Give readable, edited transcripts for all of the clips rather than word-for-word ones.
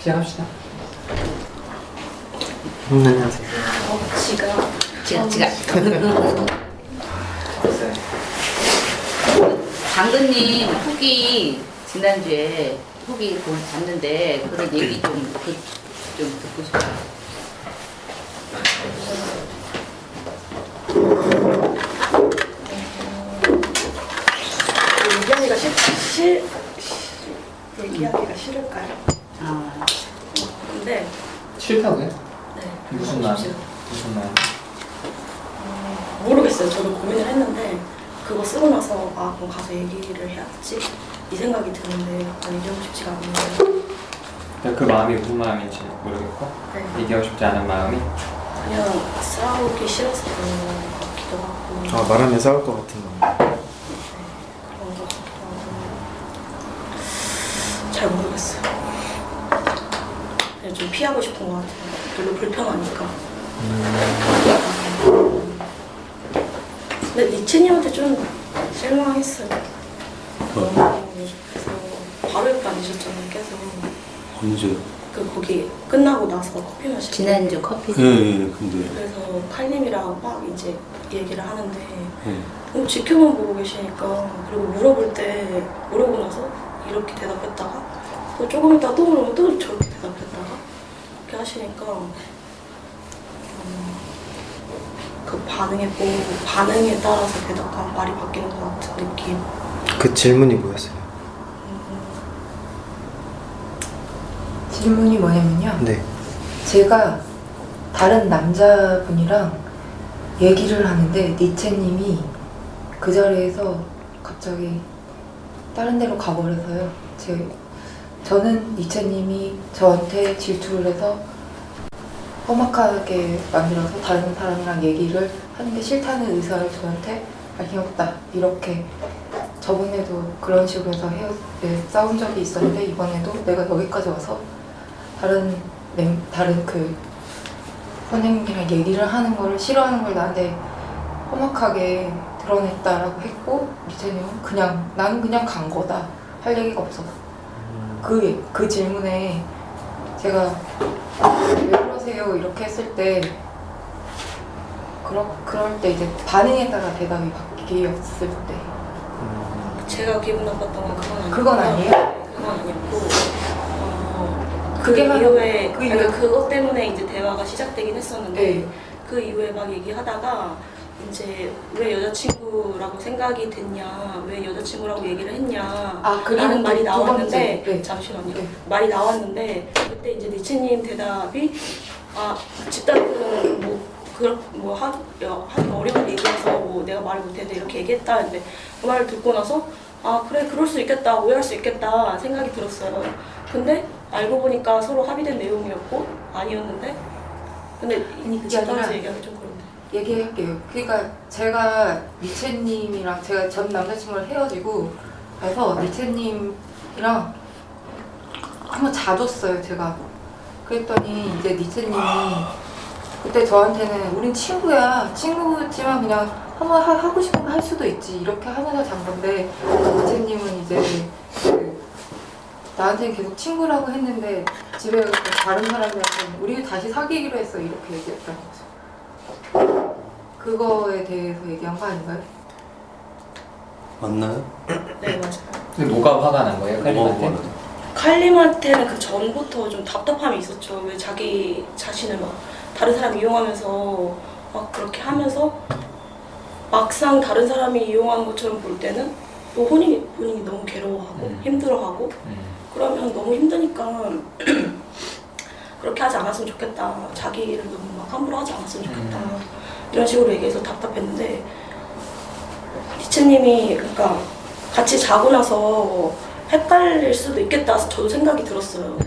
시작합시다. 안녕하세요. 지가. 당근님 후기 지난주에 후기 봤는데 그런 얘기 좀 듣고 싶어요. 얘기하기가 얘기하기가 싫을까요? 아, 근데 싫다고요? 네. 무슨 말? 쉽지요. 무슨 말? 모르겠어요. 저도 고민을 했는데 그거 쓰고 나서 아 그럼 가서 얘기를 해야지 이 생각이 드는데 약간 얘기하고 싶지가 않은데 그 마음이 무슨 마음인지 모르겠고 네. 얘기하고 싶지 않은 마음이 그냥 싸우기 싫어서 그런 것 같기도 하고 아, 말하면 싸울 것 같은 거. 그런 것 같기도 하고 잘 모르겠어요. 그냥 좀 피하고 싶은 것 같아요. 별로 불편하니까. 근데 니체님한테 좀 실망했어요. 너무 그래서 바로 옆에 앉으셨잖아요. 계속 언제? 거기 끝나고 나서 커피 마시고 지난주 커피. 예, 근데. 그래서 칼님이랑 막 이제 얘기를 하는데 예. 지켜만 보고 계시니까 그리고 물어보고 나서 이렇게 대답했다가 또 조금 있다가 또 물어보면 또 저렇게 대답했다가 이렇게 하시니까 그 반응에 따라서 대답한 말이 바뀌는 것 같은 느낌. 그 질문이 뭐였어요? 질문이 뭐냐면요. 네. 제가 다른 남자분이랑 얘기를 하는데 니체님이 그 자리에서 갑자기 다른 데로 가버려서요. 저는 니체님이 저한테 질투를 해서 험악하게 만들어서 다른 사람이랑 얘기를 하는 게 싫다는 의사를 저한테 밝혔다. 이렇게 저번에도 그런 식으로 해서 싸운 적이 있었는데 이번에도 내가 여기까지 와서 다른 그 선생님이랑 얘기를 하는 거를 싫어하는 걸 나한테 험악하게 드러냈다라고 했고 니체님은 나는 그냥 간 거다. 할 얘기가 없어서 그 질문에 제가 왜 그러세요 이렇게 했을 때 그럴 때 이제 반응에 따라 대답이 바뀌었을 때 제가 기분 나빴던 건 그건 아니에요? 그건 아니었고 그게 그것 때문에 이제 대화가 시작되긴 했었는데 네. 그 이후에 막 얘기하다가 이제 왜 여자친구라고 생각이 됐냐, 왜 여자친구라고 얘기를 했냐 라는 말이 나왔는데 네. 잠시만요. 네. 말이 나왔는데 그때 이제 니체님 대답이 집단은 하도 어려운 얘기해서 내가 말을 못했는데 이렇게 얘기했다 했는데 그 말을 듣고 나서 그래 그럴 수 있겠다, 오해할 수 있겠다 생각이 들었어요. 근데 알고 보니까 서로 합의된 내용이었고 아니었는데 근데 집단에서 얘기하기 좀 그런데 얘기할게요. 그러니까 제가 니체님이랑 제가 전 남자친구랑 헤어지고 나서 니체님이랑 한번 자줬어요. 제가 그랬더니 이제 니체님이 그때 저한테는 우린 친구지만 그냥 한번 하고 싶으면 할 수도 있지 이렇게 하면서 잔 건데 니체님은 이제 나한테는 계속 친구라고 했는데 집에 가서 다른 사람들한테 우리 다시 사귀기로 했어 이렇게 얘기했다는 거죠. 그거에 대해서 얘기한 거 아닌가요? 맞나요? 네 맞아요. 근데 뭐가 화가 난 거예요? 칼림한테? 칼림한테는 그 전부터 좀 답답함이 있었죠. 왜 자기 자신을 막 다른 사람 이용하면서 막 그렇게 하면서 막상 다른 사람이 이용하는 것처럼 볼 때는 또 본인이 너무 괴로워하고 힘들어하고 그러면 너무 힘드니까 그렇게 하지 않았으면 좋겠다. 자기를 너무 막 함부로 하지 않았으면 좋겠다. 이런 식으로 얘기해서 답답했는데 니체님이 그러니까 같이 자고 나서 헷갈릴 수도 있겠다 저도 생각이 들었어요.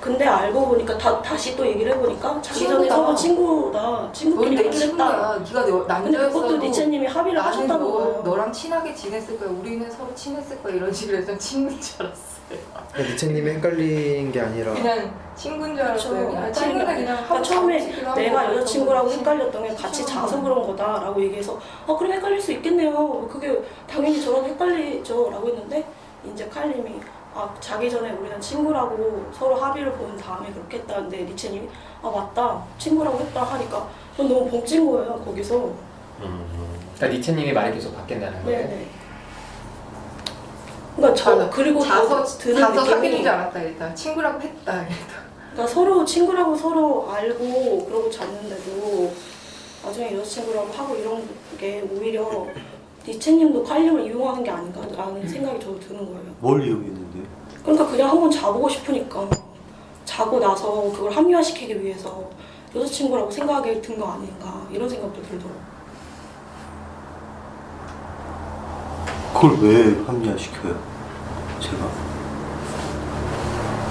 근데 알고 보니까 다시 또 얘기를 해보니까 자기 전에 서로 친구끼리 내 얘기를 했다. 친구야. 네가 근데 남자였어도 그것도 니체님이 합의를 하셨다는 거예요. 너랑 친하게 지냈을 거야. 우리는 서로 친했을 거야. 이런 식으로 해서 친구인 줄 알았어요. 니체님이 헷갈린 게 아니라 그냥 친구인 줄 알았어요. 그냥 친구는 그냥 그러니까 처음에 하고 내가 하고 여자친구라고 그랬던 헷갈렸던 게 같이 자서 그런 거다라고 얘기해서 그럼 헷갈릴 수 있겠네요. 그게 당연히 저랑 헷갈리죠 라고 했는데 이제 칼님이 자기 전에 우리는 친구라고 서로 합의를 본 다음에 그렇게 했다는데 리체님이 맞다 친구라고 했다 하니까 전 너무 벙찐 거예요 거기서. 그러니까 니체님이 말이 계속 바뀐다는 거예요? 네네. 그러니까 맞아. 그리고 자서 드는 사귀는 느낌이 줄 알았다 일단 친구라고 했다 이랬다. 그러니까 서로 친구라고 서로 알고 그러고 잤는데도 나중에 여자친구라고 하고 이런 게 오히려 니체님도 칼림을 이용하는 게 아닌가라는 생각이 저도 드는 거예요. 뭘 이용했는데? 그러니까 그냥 한번 자보고 싶으니까 자고 나서 그걸 합리화시키기 위해서 여자친구라고 생각이 든 거 아닌가 이런 생각도 들더라고요. 그걸 왜 합리화시켜요? 제가?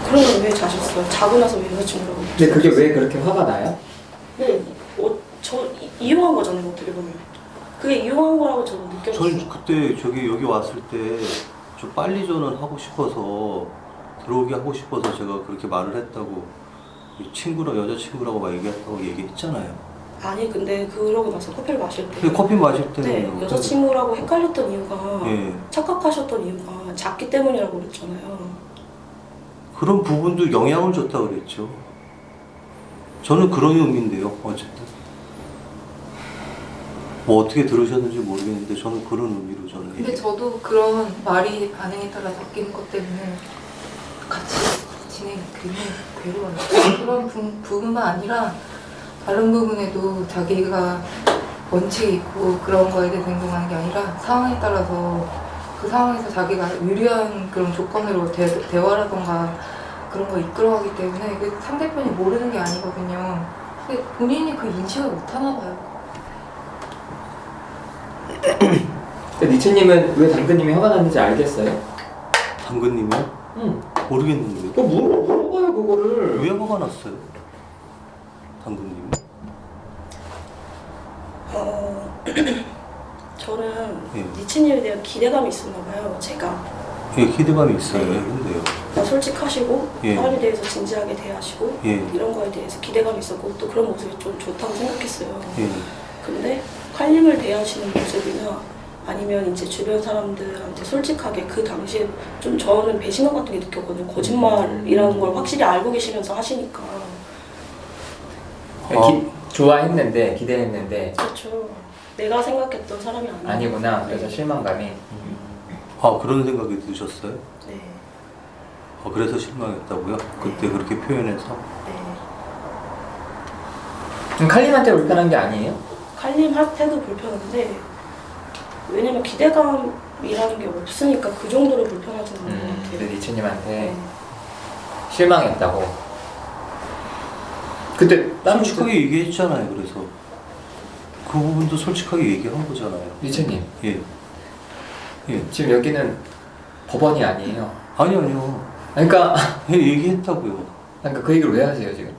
그런 걸 왜 자셨어요? 자고 나서 왜 여자친구라고? 근데 그게 왜 그렇게 화가 나요? 네, 이용한 거잖아요 어떻게 보면. 그게 이용한 거라고 저는 느껴졌어요. 저는 그때 여기 왔을 때 좀 빨리 전환하고 싶어서 들어오게 하고 싶어서 제가 그렇게 말을 했다고 여자친구라고 막 얘기했다고 얘기했잖아요. 아니 근데 그러고 나서 커피를 마실 때 근데 커피 마실 때는 네, 여자친구라고 헷갈렸던 이유가 예. 착각하셨던 이유가 작기 때문이라고 그랬잖아요. 그런 부분도 영향을 줬다고 그랬죠. 저는 그런 의미인데요. 어쨌든 뭐 어떻게 들으셨는지 모르겠는데 저는 그런 의미로 저는 근데 저도 그런 말이 반응에 따라 바뀌는 것 때문에 같이 진행이 굉장히 괴로워요. 그런 부분만 아니라 다른 부분에도 자기가 원칙이 있고 그런 거에 대해서 행동하는 게 아니라 상황에 따라서 그 상황에서 자기가 유리한 그런 조건으로 대화라던가 그런 거 이끌어가기 때문에 그 상대편이 모르는 게 아니거든요. 근데 본인이 그 인식을 못 하나 봐요. 근데 니체님은 왜 당근님이 화가 났는지 알겠어요? 당근님이요? 응. 모르겠는데 또 물어봐요 그거를. 왜 화가 났어요? 당근님? 저는 예. 니치님에 대한 기대감이 있었나 봐요. 제가 예, 기대감이 있어요. 근데요. 솔직하시고 예. 사람에 대해서 진지하게 대하시고 예. 이런 거에 대해서 기대감이 있었고 또 그런 모습이 좀 좋다고 생각했어요. 예. 근데 칼림을 대하시는 모습이나 아니면 이제 주변 사람들한테 솔직하게 그 당시에 좀 저는 배신감 같은 게 느꼈거든요. 거짓말이라는 걸 확실히 알고 계시면서 하시니까. 좋아했는데 기대했는데 그렇죠. 내가 생각했던 사람이 아니구나. 그래서 실망감이. 그런 생각이 드셨어요? 네. 그래서 실망했다고요? 그때 그렇게 표현해서? 네. 좀 칼림한테 불편한 게 아니에요? 칼림한테도 불편한데 왜냐면 기대감이라는 게 없으니까 그 정도로 불편하지는 않은 것 같아요. 근데 니체님한테 네. 실망했다고. 그때 다른 솔직하게 얘기했잖아요. 그래서 그 부분도 솔직하게 얘기한 거잖아요. 니체님 예. 예. 지금 여기는 법원이 아니에요. 아니요. 그러니까 예, 얘기했다고요. 그 얘기를 왜 하세요 지금?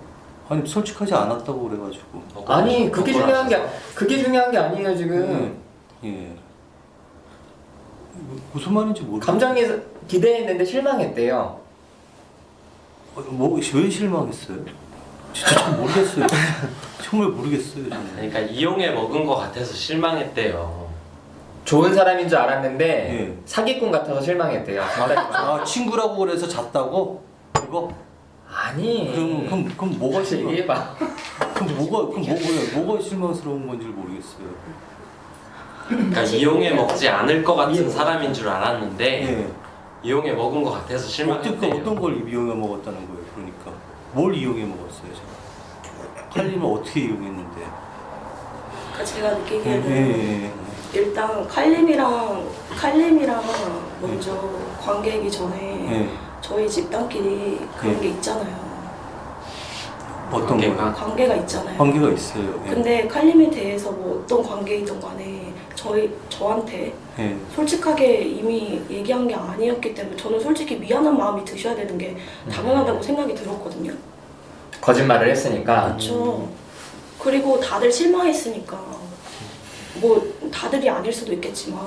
아니 솔직하지 않았다고 그래가지고. 아니 그게 중요한 게 아니에요 지금. 예. 무슨 말인지 모르겠어요. 감정에서 기대했는데 실망했대요. 왜 실망했어요? 진짜 잘 모르겠어요. 정말 모르겠어요. 저는. 그러니까 이용해 먹은 것 같아서 실망했대요. 좋은 사람인 줄 알았는데 예. 사기꾼 같아서 실망했대요. 친구라고 그래서 잤다고? 그거? 아니. 그럼 뭐가 다시 실망? 얘기해봐. 뭐가 실망스러운 건지 모르겠어요. 그러니까 이용해 먹지 않을 것 같은 사람인 줄 알았는데 예. 이용해 먹은 것 같아서 실망했대요. 어떤 걸 이용해 먹었다는 거예요? 그러니까 뭘 이용해 먹었어요? 제가 칼림을 어떻게 이용했는데? 그러니까 제가 느끼기에는 예. 일단 칼림이랑 먼저 관계이기 전에 예. 저희 집단끼리 그런 예. 게 있잖아요. 어떤 거요? 관계가 있잖아요. 관계가 있어요. 예. 근데 칼림에 대해서 뭐 어떤 관계이든 간에 저한테 예. 솔직하게 이미 얘기한 게 아니었기 때문에 저는 솔직히 미안한 마음이 드셔야 되는 게 당연하다고 생각이 들었거든요. 거짓말을 했으니까. 그렇죠. 그리고 다들 실망했으니까 뭐 다들이 아닐 수도 있겠지만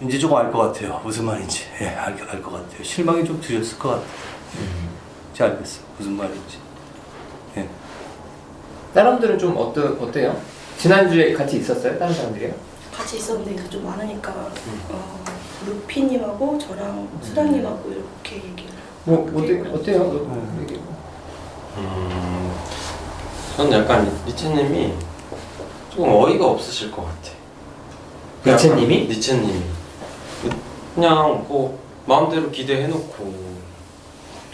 이제 조금 알 것 같아요. 무슨 말인지. 예, 알 것 같아요. 실망이 좀 드셨을 것 같아요. 이제 알겠어요. 무슨 말인지. 예. 다른 분들은 좀 어때요? 지난주에 같이 있었어요? 다른 사람들이요? 같이 같이 있었는데 이제 좀 많으니까 루피님하고 저랑 수랑님하고 이렇게 얘기를. 어때요? 얘기. 저는 약간 니체님이 조금 어이가 없으실 것 같아. 니체님이? 니체님이 그냥 뭐 마음대로 기대해놓고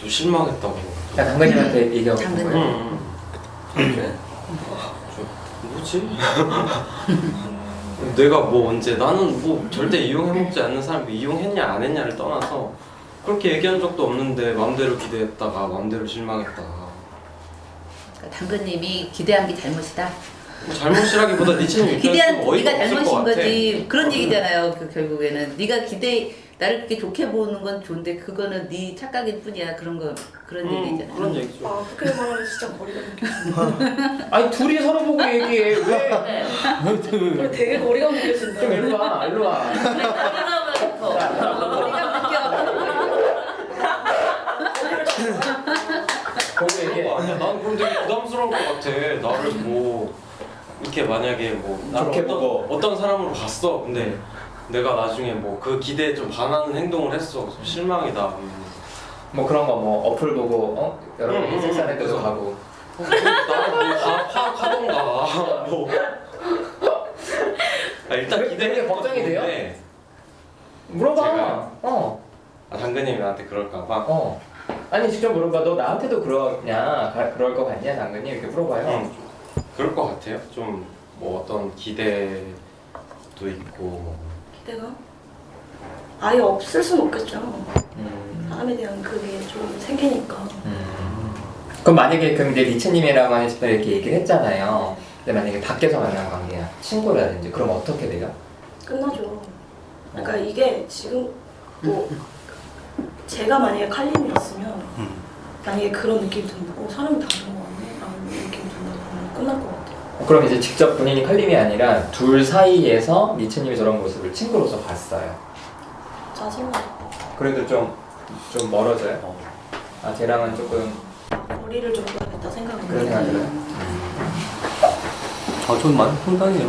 또 실망했다고. 야, 당근님한테 얘기하고 싶은 당근님. 거예요? 그래? 뭐지? 내가 뭐 언제 나는 뭐 절대 이용해먹지 않는 사람이 이용했냐 안 했냐를 떠나서 그렇게 얘기한 적도 없는데 마음대로 기대했다가 마음대로 실망했다. 그러니까 당근님이 기대한 게 잘못이다. 뭐 잘못이라기보다 니체님 기대한 입장에서 어이가 네가 없을 것 잘못인 같아. 거지. 그런 얘기잖아요. 그 결국에는 네가 나를 그렇게 좋게 보는 건 좋은데 그거는 네 착각일 뿐이야. 그런 얘기잖아요. 그런 얘기죠. 아 그렇게 말하면 진짜 머리가 느껴진다. 아니 둘이 서로 보고 얘기해. 왜? 그래, 되게 머리가 느껴진다. 좀 일로 와. 일로 와. 거기 얘기해. 아니야, 난 그럼 되게 부담스러울 것 같아. 나를 뭐 이렇게 만약에 뭐 나를 좋게 보고. 어떤 사람으로 봤어. 근데 내가 나중에 뭐 그 기대에 좀 반하는 행동을 했어. 그래서 실망이다. 뭐 그런 거 뭐 어플 보고 여러분이 섹스하는 데도 가고. 나를 뭐다 파악하던가. 뭐. 일단 그게 기대해 걱정이 돼요? 보는데, 물어봐. 제가- 당근님이 나한테 그럴까봐. 아니 직접 물어봐. 너 나한테도 그러냐? 그럴 거 같냐, 당근님? 이렇게 물어봐요. 그럴 것 같아요. 좀 뭐 어떤 기대도 있고. 기대가 아예 없을 순 없겠죠. 음. 사람에 대한 그게 좀 생기니까. 그럼 만약에 이제 리체님이라고 하는 집에 이렇게 얘기를 했잖아요. 근데 만약에 밖에서 만난 관계야, 친구라든지 그럼 어떻게 돼요? 끝나죠. 그러니까 이게 지금 뭐 제가 만약에 칼림이었으면 만약에 그런 느낌이 든다. 사람이 다른 거 같네? 라는 느낌이 든다면 끝날 것 같아요. 그럼 이제 직접 본인이 칼림이 아니라 둘 사이에서 리체님이 저런 모습을 친구로서 봤어요. 짜증나. 그래도 좀 멀어져요. 아, 쟤랑은 조금 거리를 좀 둬야겠다 생각은 그런 생각이 들어요. 전 많이 황당해요.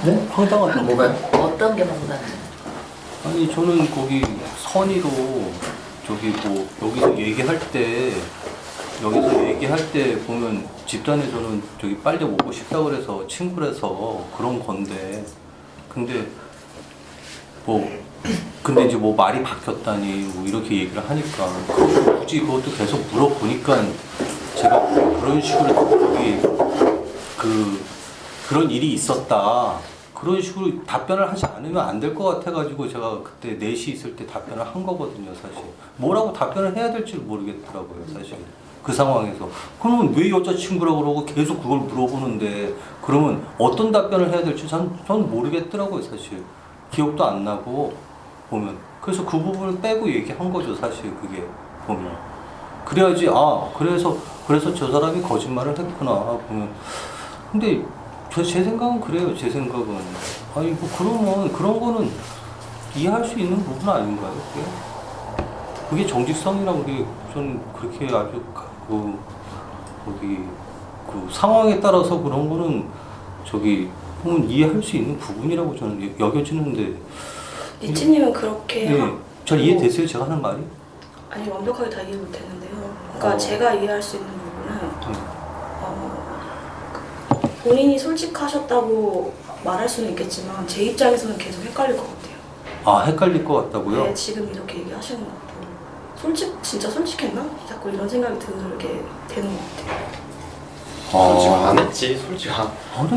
네? 황당하다. 뭐가요? 어떤 게 뭔가. 아니 저는 거기 선의로 저기 뭐 여기서 얘기할 때 보면 집단에서는 저기 빨리 오고 싶다 그래서 친구라서 그런 건데 근데 이제 뭐 말이 바뀌었다니 뭐 이렇게 얘기를 하니까 굳이 그것도 계속 물어보니까 제가 그런 식으로 거기 그런 일이 있었다. 그런 식으로 답변을 하지 않으면 안 될 것 같아가지고 제가 그때 4시 있을 때 답변을 한 거거든요, 사실. 뭐라고 답변을 해야 될지 모르겠더라고요, 사실. 그 상황에서. 그러면 왜 여자친구라고 그러고 계속 그걸 물어보는데 그러면 어떤 답변을 해야 될지 전 모르겠더라고요, 사실. 기억도 안 나고 보면. 그래서 그 부분을 빼고 얘기한 거죠, 사실 그게 보면. 그래야지, 그래서 저 사람이 거짓말을 했구나, 보면. 근데 제 생각은 그래요. 제 생각은 아니 뭐 그러면 그런 거는 이해할 수 있는 부분 아닌가요? 그게 정직성이라고 저는 그렇게 아주 그 상황에 따라서 그런 거는 보면 이해할 수 있는 부분이라고 저는 여겨지는데. 니치님은 그렇게 네, 전 이해됐어요. 제가 하는 말이? 아니 완벽하게 다 이해 못했는데요. 그러니까 제가 이해할 수 있는 부분은 본인이 솔직하셨다고 말할 수는 있겠지만 제 입장에서는 계속 헷갈릴 것 같아요. 아, 헷갈릴 것 같다고요? 왜 지금 이렇게 얘기하시는 것 같아요. 진짜 솔직했나? 자꾸 이런 생각이 들게 되는 것 같아요. 솔직히 안 했지. 솔직히 안 한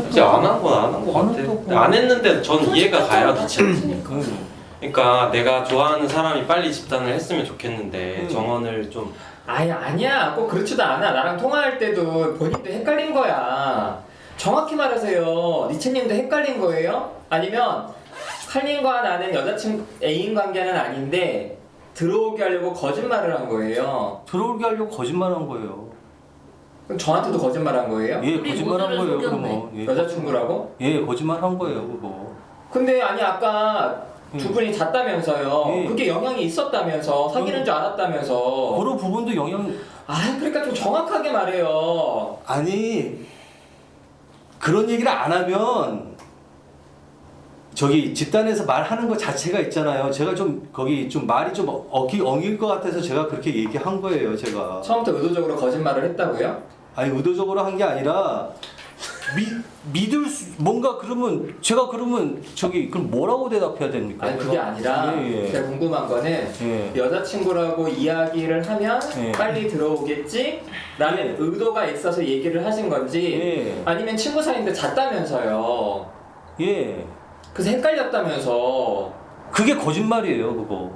건 안 한 것 안 같아. 했다고. 안 했는데 전 이해가 가요, 니체는. 그, 그러니까 내가 좋아하는 사람이 빨리 집단을 했으면 좋겠는데 정원을 좀 아니야. 꼭 그렇지도 않아. 나랑 통화할 때도 본인도 헷갈린 거야. 정확히 말하세요. 니체님도 헷갈린 거예요? 아니면 칼님과 나는 여자친구 애인 관계는 아닌데 들어오게 하려고 거짓말을 한 거예요? 들어오게 하려고 거짓말한 거예요. 그럼 저한테도 거짓말한 거예요? 예, 우리 거짓말한 모두를 거예요. 속였네. 그러면. 예, 여자친구라고? 예, 거짓말한 거예요, 그거. 근데 아니 아까 두 분이 잤다면서요. 예. 그게 영향이 있었다면서 사귀는 줄 알았다면서. 그런 부분도 그러니까 좀 정확하게 말해요. 아니 그런 얘기를 안 하면 저기 집단에서 말하는 것 자체가 있잖아요. 제가 좀 거기 좀 말이 좀 엉일 것 같아서 제가 그렇게 얘기한 거예요. 제가. 처음부터 의도적으로 거짓말을 했다고요? 아니 의도적으로 한 게 아니라 믿을 수 뭔가 그러면 제가 그러면 저기 그럼 뭐라고 대답해야 됩니까? 아니 그게 아니라 예, 예. 제가 궁금한 거는 예. 여자친구라고 이야기를 하면 예. 빨리 들어오겠지? 라는 예. 의도가 있어서 얘기를 하신 건지 예. 아니면 친구 사이인데 잤다면서요. 예. 그래서 헷갈렸다면서. 그게 거짓말이에요, 그거.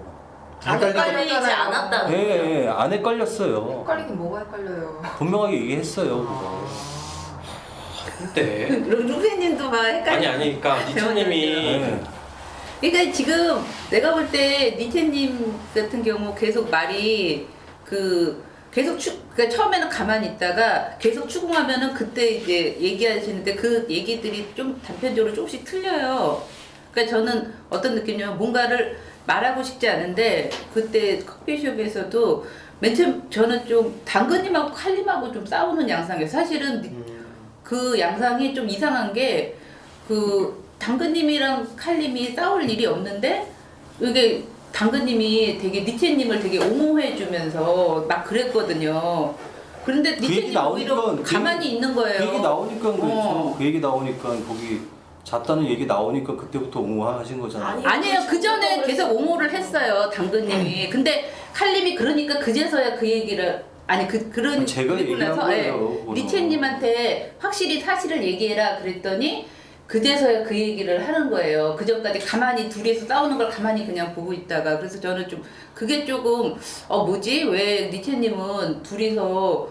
헷갈리지 않았다는 예, 예. 안 헷갈렸어요. 헷갈리긴 뭐가 헷갈려요. 분명하게 얘기했어요, 그거. 근데 루페님도 막 헷갈려. 아니 그러니까 니체님이 예. 그러니까 지금 내가 볼 때 니체님 같은 경우 계속 말이 계속 그러니까 처음에는 가만히 있다가 계속 추궁하면은 그때 이제 얘기하시는데 그 얘기들이 좀 단편적으로 조금씩 틀려요. 그러니까 저는 어떤 느낌이냐면 뭔가를 말하고 싶지 않은데 그때 커피숍에서도 맨 처음 저는 좀 당근님하고 칼림하고 좀 싸우는 양상이에요. 사실은 그 양상이 좀 이상한 게 당근님이랑 칼림이 싸울 일이 없는데 이게 당근님이 되게 니체님을 되게 옹호해주면서 막 그랬거든요. 그런데 그 얘기 니체님 오히려 나오니까 가만히 있는 거예요. 그 얘기 나오니까 그렇죠. 어. 그 얘기 나오니까 거기 잤다는 얘기 나오니까 그때부터 옹호하신 거잖아요. 아니에요. 그 전에 계속 옹호를 했어요. 당근님이. 근데 칼림이 그러니까 그제서야 그 얘기를 그런 제가 그리고 얘기한 나서 거예요, 그거는. 니체님한테 확실히 사실을 얘기해라 그랬더니 그제서야 그 얘기를 하는 거예요. 그 전까지 가만히 둘이서 싸우는 걸 가만히 그냥 보고 있다가 그래서 저는 좀 그게 조금 뭐지 왜 니체님은 둘이서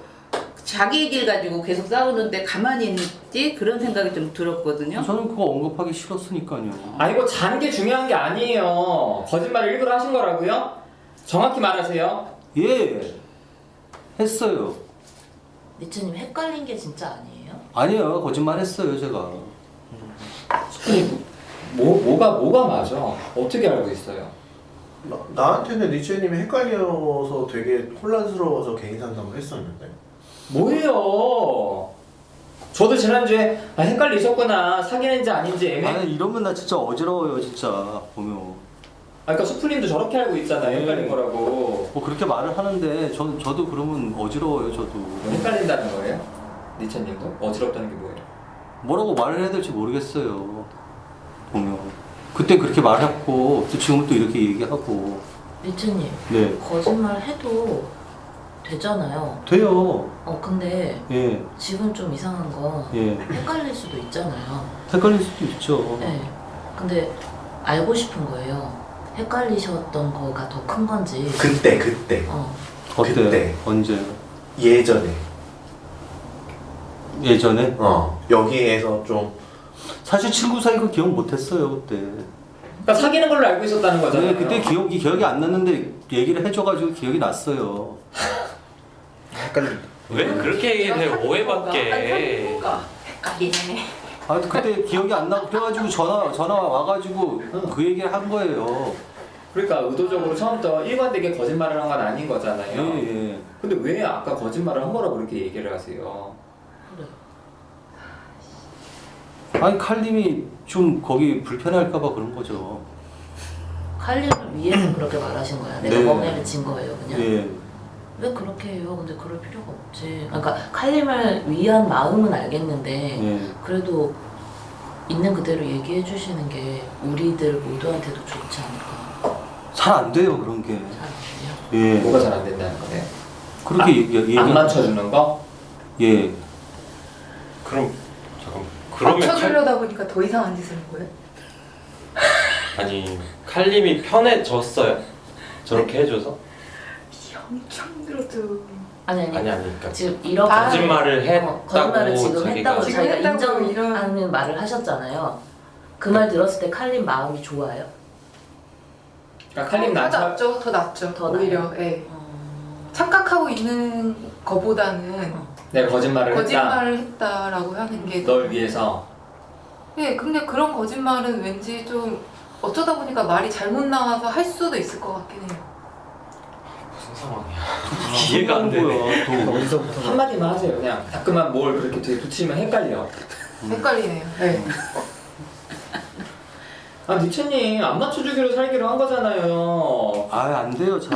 자기 얘기를 가지고 계속 싸우는데 가만히 있지 그런 생각이 좀 들었거든요. 저는 그거 언급하기 싫었으니까요. 아니고 잔 게 중요한 게 아니에요. 거짓말을 일부러 하신 거라고요? 정확히 말하세요. 예. 했어요. 니체님 헷갈린 게 진짜 아니에요? 아니에요. 거짓말 했어요, 제가. 뭐가 맞아? 어떻게 알고 있어요? 나한테는 리치님이 헷갈려서 되게 혼란스러워서 개인 상담을 했었는데. 뭐예요? 저도 지난주에 헷갈리셨구나. 사귀는지 아닌지 애매. 아니 이러면 나 진짜 어지러워요, 진짜 보면. 그러니까 수풀님도 저렇게 알고 있잖아요. 헷갈린 거라고. 뭐 그렇게 말을 하는데 저도 그러면 어지러워요, 저도. 헷갈린다는 거예요? 니체님도? 어지럽다는 게 뭐예요? 뭐라고 말을 해야 될지 모르겠어요. 보면. 그때 그렇게 말했고 또 지금 또 이렇게 얘기하고. 니체님 네. 거짓말 해도 되잖아요. 돼요. 근데 예. 지금 좀 이상한 건 예. 헷갈릴 수도 있잖아요. 헷갈릴 수도 있죠. 네. 근데 알고 싶은 거예요. 헷갈리셨던 거가 더 큰 건지. 그때 어때? 그때. 언제? 예전에 예전에? 여기에서 좀 사실 친구 사이가 기억 못했어요 그때. 그러니까 사귀는 걸로 알고 있었다는 거잖아요. 네, 그때 기억이 안 났는데 얘기를 해줘가지고 기억이 났어요. 헷갈린다. 왜 그렇게 얘기해 오해받게. 헷갈리네. 아 그때 기억이 안 나고 그래가지고 전화 와가지고 그 얘기를 한 거예요. 그러니까 의도적으로 처음부터 일관되게 거짓말을 한 건 아닌 거잖아요. 예. 근데 왜 아까 거짓말을 한 거라고 그렇게 얘기를 하세요? 아니 칼림이 좀 거기 불편할까봐 그런 거죠. 칼림을 위해서 그렇게 말하신 거야. 내가 네. 멍해를 진 거예요, 그냥. 예. 왜 그렇게 해요? 근데 그럴 필요가 없지. 그러니까 칼림을 위한 마음은 알겠는데 예. 그래도 있는 그대로 얘기해 주시는 게 우리들 모두한테도 좋지 않을까. 잘 안 돼요 그런 게. 잘 아세요? 예. 뭐가 잘 안 된다는 거예요? 그렇게 얘기. 안 맞춰주는 거? 예. 그럼 잠깐 그러면 맞춰주려다 보니까 더 이상한 짓을 한 거예요? 아니 칼림이 편해졌어요? 저렇게 해줘서? 엄청 힘들어도 아니 그러니까 지금 이렇게 거짓말을 했다고 거짓말을 지금 자기가 했다고 지금 자기가 했다고 인정하는 말을 하셨잖아요. 그 말 들었을 때 칼림 마음이 좋아요? 그러니까 칼림 더 나처 낫죠. 더 낫죠. 더 오히려 예. 착각하고 있는 거보다는 내가 거짓말을 했다. 거짓말을 했다라고 하는 게 널 위해서. 예, 근데 그런 거짓말은 왠지 좀 어쩌다 보니까 말이 잘못 나와서 할 수도 있을 것 같긴 해요. 무슨 상황이야? 이해가 안 되네. 또. 한마디만 하세요. 그냥 자꾸만 뭘 그렇게 뒤에 붙이면 헷갈려. 헷갈리네요. 네. 아 니체님 안 맞춰주기로 살기로 한 거잖아요. 안 돼요, 잘.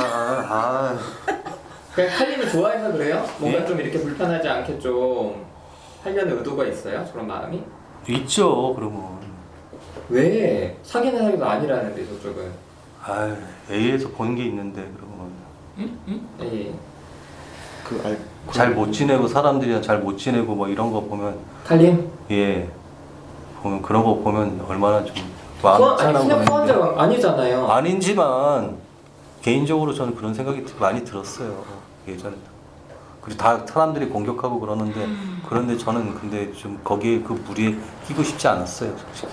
그냥 칼림을 좋아해서 그래요? 뭔가 예? 좀 이렇게 불편하지 않게 좀 하려는 의도가 있어요? 그런 마음이? 있죠, 그러면. 왜? 사귀는 사이도 아니라는데 저쪽은. A에서 본 게 있는데, 그러면. 예. 잘 못 지내고, 사람들이랑 잘 못 지내고, 뭐 이런 거 보면, 칼림? 예. 보면, 그런 거 보면 얼마나 좀 마음이 아니 그냥 짠하고. 포함자가 아니잖아요. 아닌지만, 개인적으로 저는 그런 생각이 많이 들었어요, 예전에. 그리고 다 사람들이 공격하고 그러는데, 그런데 저는 근데 좀 거기에 그 무리에 끼고 싶지 않았어요, 솔직히.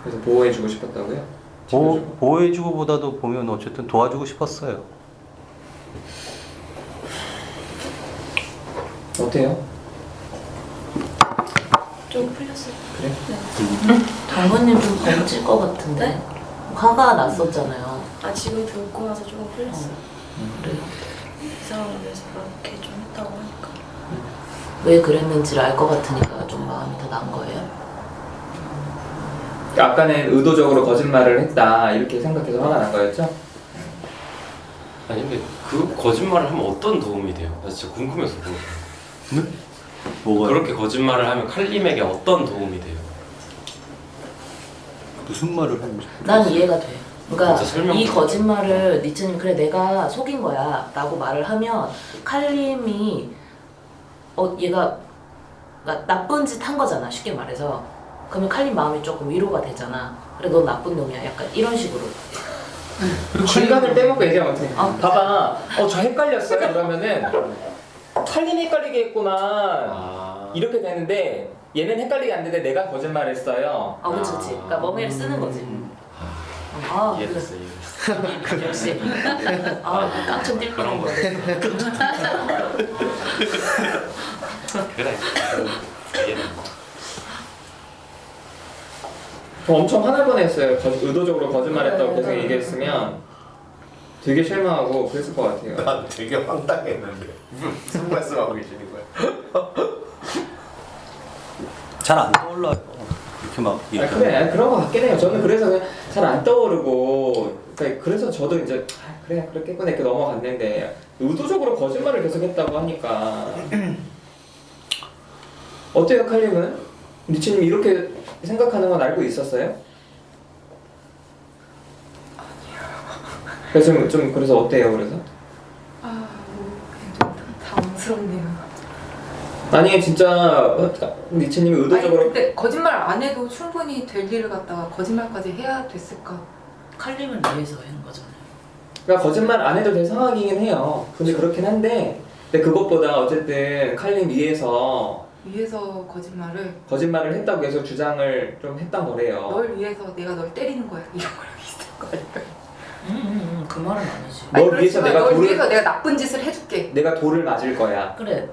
그래서 보호해주고 싶었다고요? 보호해주고 보다도 보면 어쨌든 도와주고 싶었어요. 어때요? 좀 풀렸어요. 그래? 당근님 좀 번질 것 같은데? 화가 났었잖아요. 아 지금 듣고 나서 조금 풀렸어요. 그래요. 이 상황을 위해서 그렇게 좀 했다고 하니까. 왜 그랬는지를 알 것 같으니까 좀 마음이 더 난 거예요. 아까는 의도적으로 거짓말을 했다 이렇게 생각해서 화가 난 거였죠? 아니 근데 그 거짓말을 하면 어떤 도움이 돼요? 나 진짜 궁금해서 그거. 뭐가 그렇게 거짓말을 하면 칼림에게 어떤 도움이 돼요? 무슨 말을 하는지. 난 이해가 돼. 그러니까 진짜 설명 이 좀 거짓말을 니츠님 그래 내가 속인 거야 라고 말을 하면 칼림이 얘가 그러니까 나쁜 짓 한 거잖아 쉽게 말해서. 그러면 칼림 마음이 조금 위로가 되잖아. 그래 넌 나쁜 놈이야 약간 이런 식으로. 중간을 빼먹고 얘기하면 어떡해. 아. 봐봐 저 헷갈렸어요 그러면은 칼림이 헷갈리게 했구만 이렇게 되는데 얘는 헷갈리게 안 되는데 내가 거짓말을 했어요. 그치 그치. 그러니까 멍해를 쓰는 거지. 이해했어. 역시. 깡총 뛸 그런 뻔한 거. 거네. 그래. 이해는. 엄청 화날 뻔했어요. 의도적으로 거짓말했다고 계속 얘기했으면 되게 실망하고 그랬을 것 같아요. 난 되게 황당했는데 무슨 말씀하고 계시는 거예요? 잘 안 떠올라요. 이렇게 막. 그래 그런 거 같긴 해요. 저는 그래서 잘 안 떠오르고 그래서 저도 이제 그래 그렇겠구나 이렇게 넘어갔는데 의도적으로 거짓말을 계속 했다고 하니까 어때요 칼림은? 니치님이 이렇게 생각하는 건 알고 있었어요? 그래서 좀 그래서 어때요 그래서? 좀 당황스럽네요. 아니 진짜 니치님이 의도적으로 아니, 근데 거짓말 안 해도 충분히 될 일을 갖다가 거짓말까지 해야 됐을까? 칼림을 위해서 한 거잖아요. 그러니까 거짓말 안 해도 될 상황이긴 해요. 근데 그렇긴 한데 근데 그것보다 어쨌든 칼림 위해서 거짓말을 했다고 계속 주장을 좀 했단 거래요. 널 위해서 내가 널 때리는 거야 이런 걸 있을 거 아니야. 그 말은 아니지. 널 위해서 널 위해서 내가 나쁜 짓을 해줄게. 내가 돌을 맞을 거야. 그래.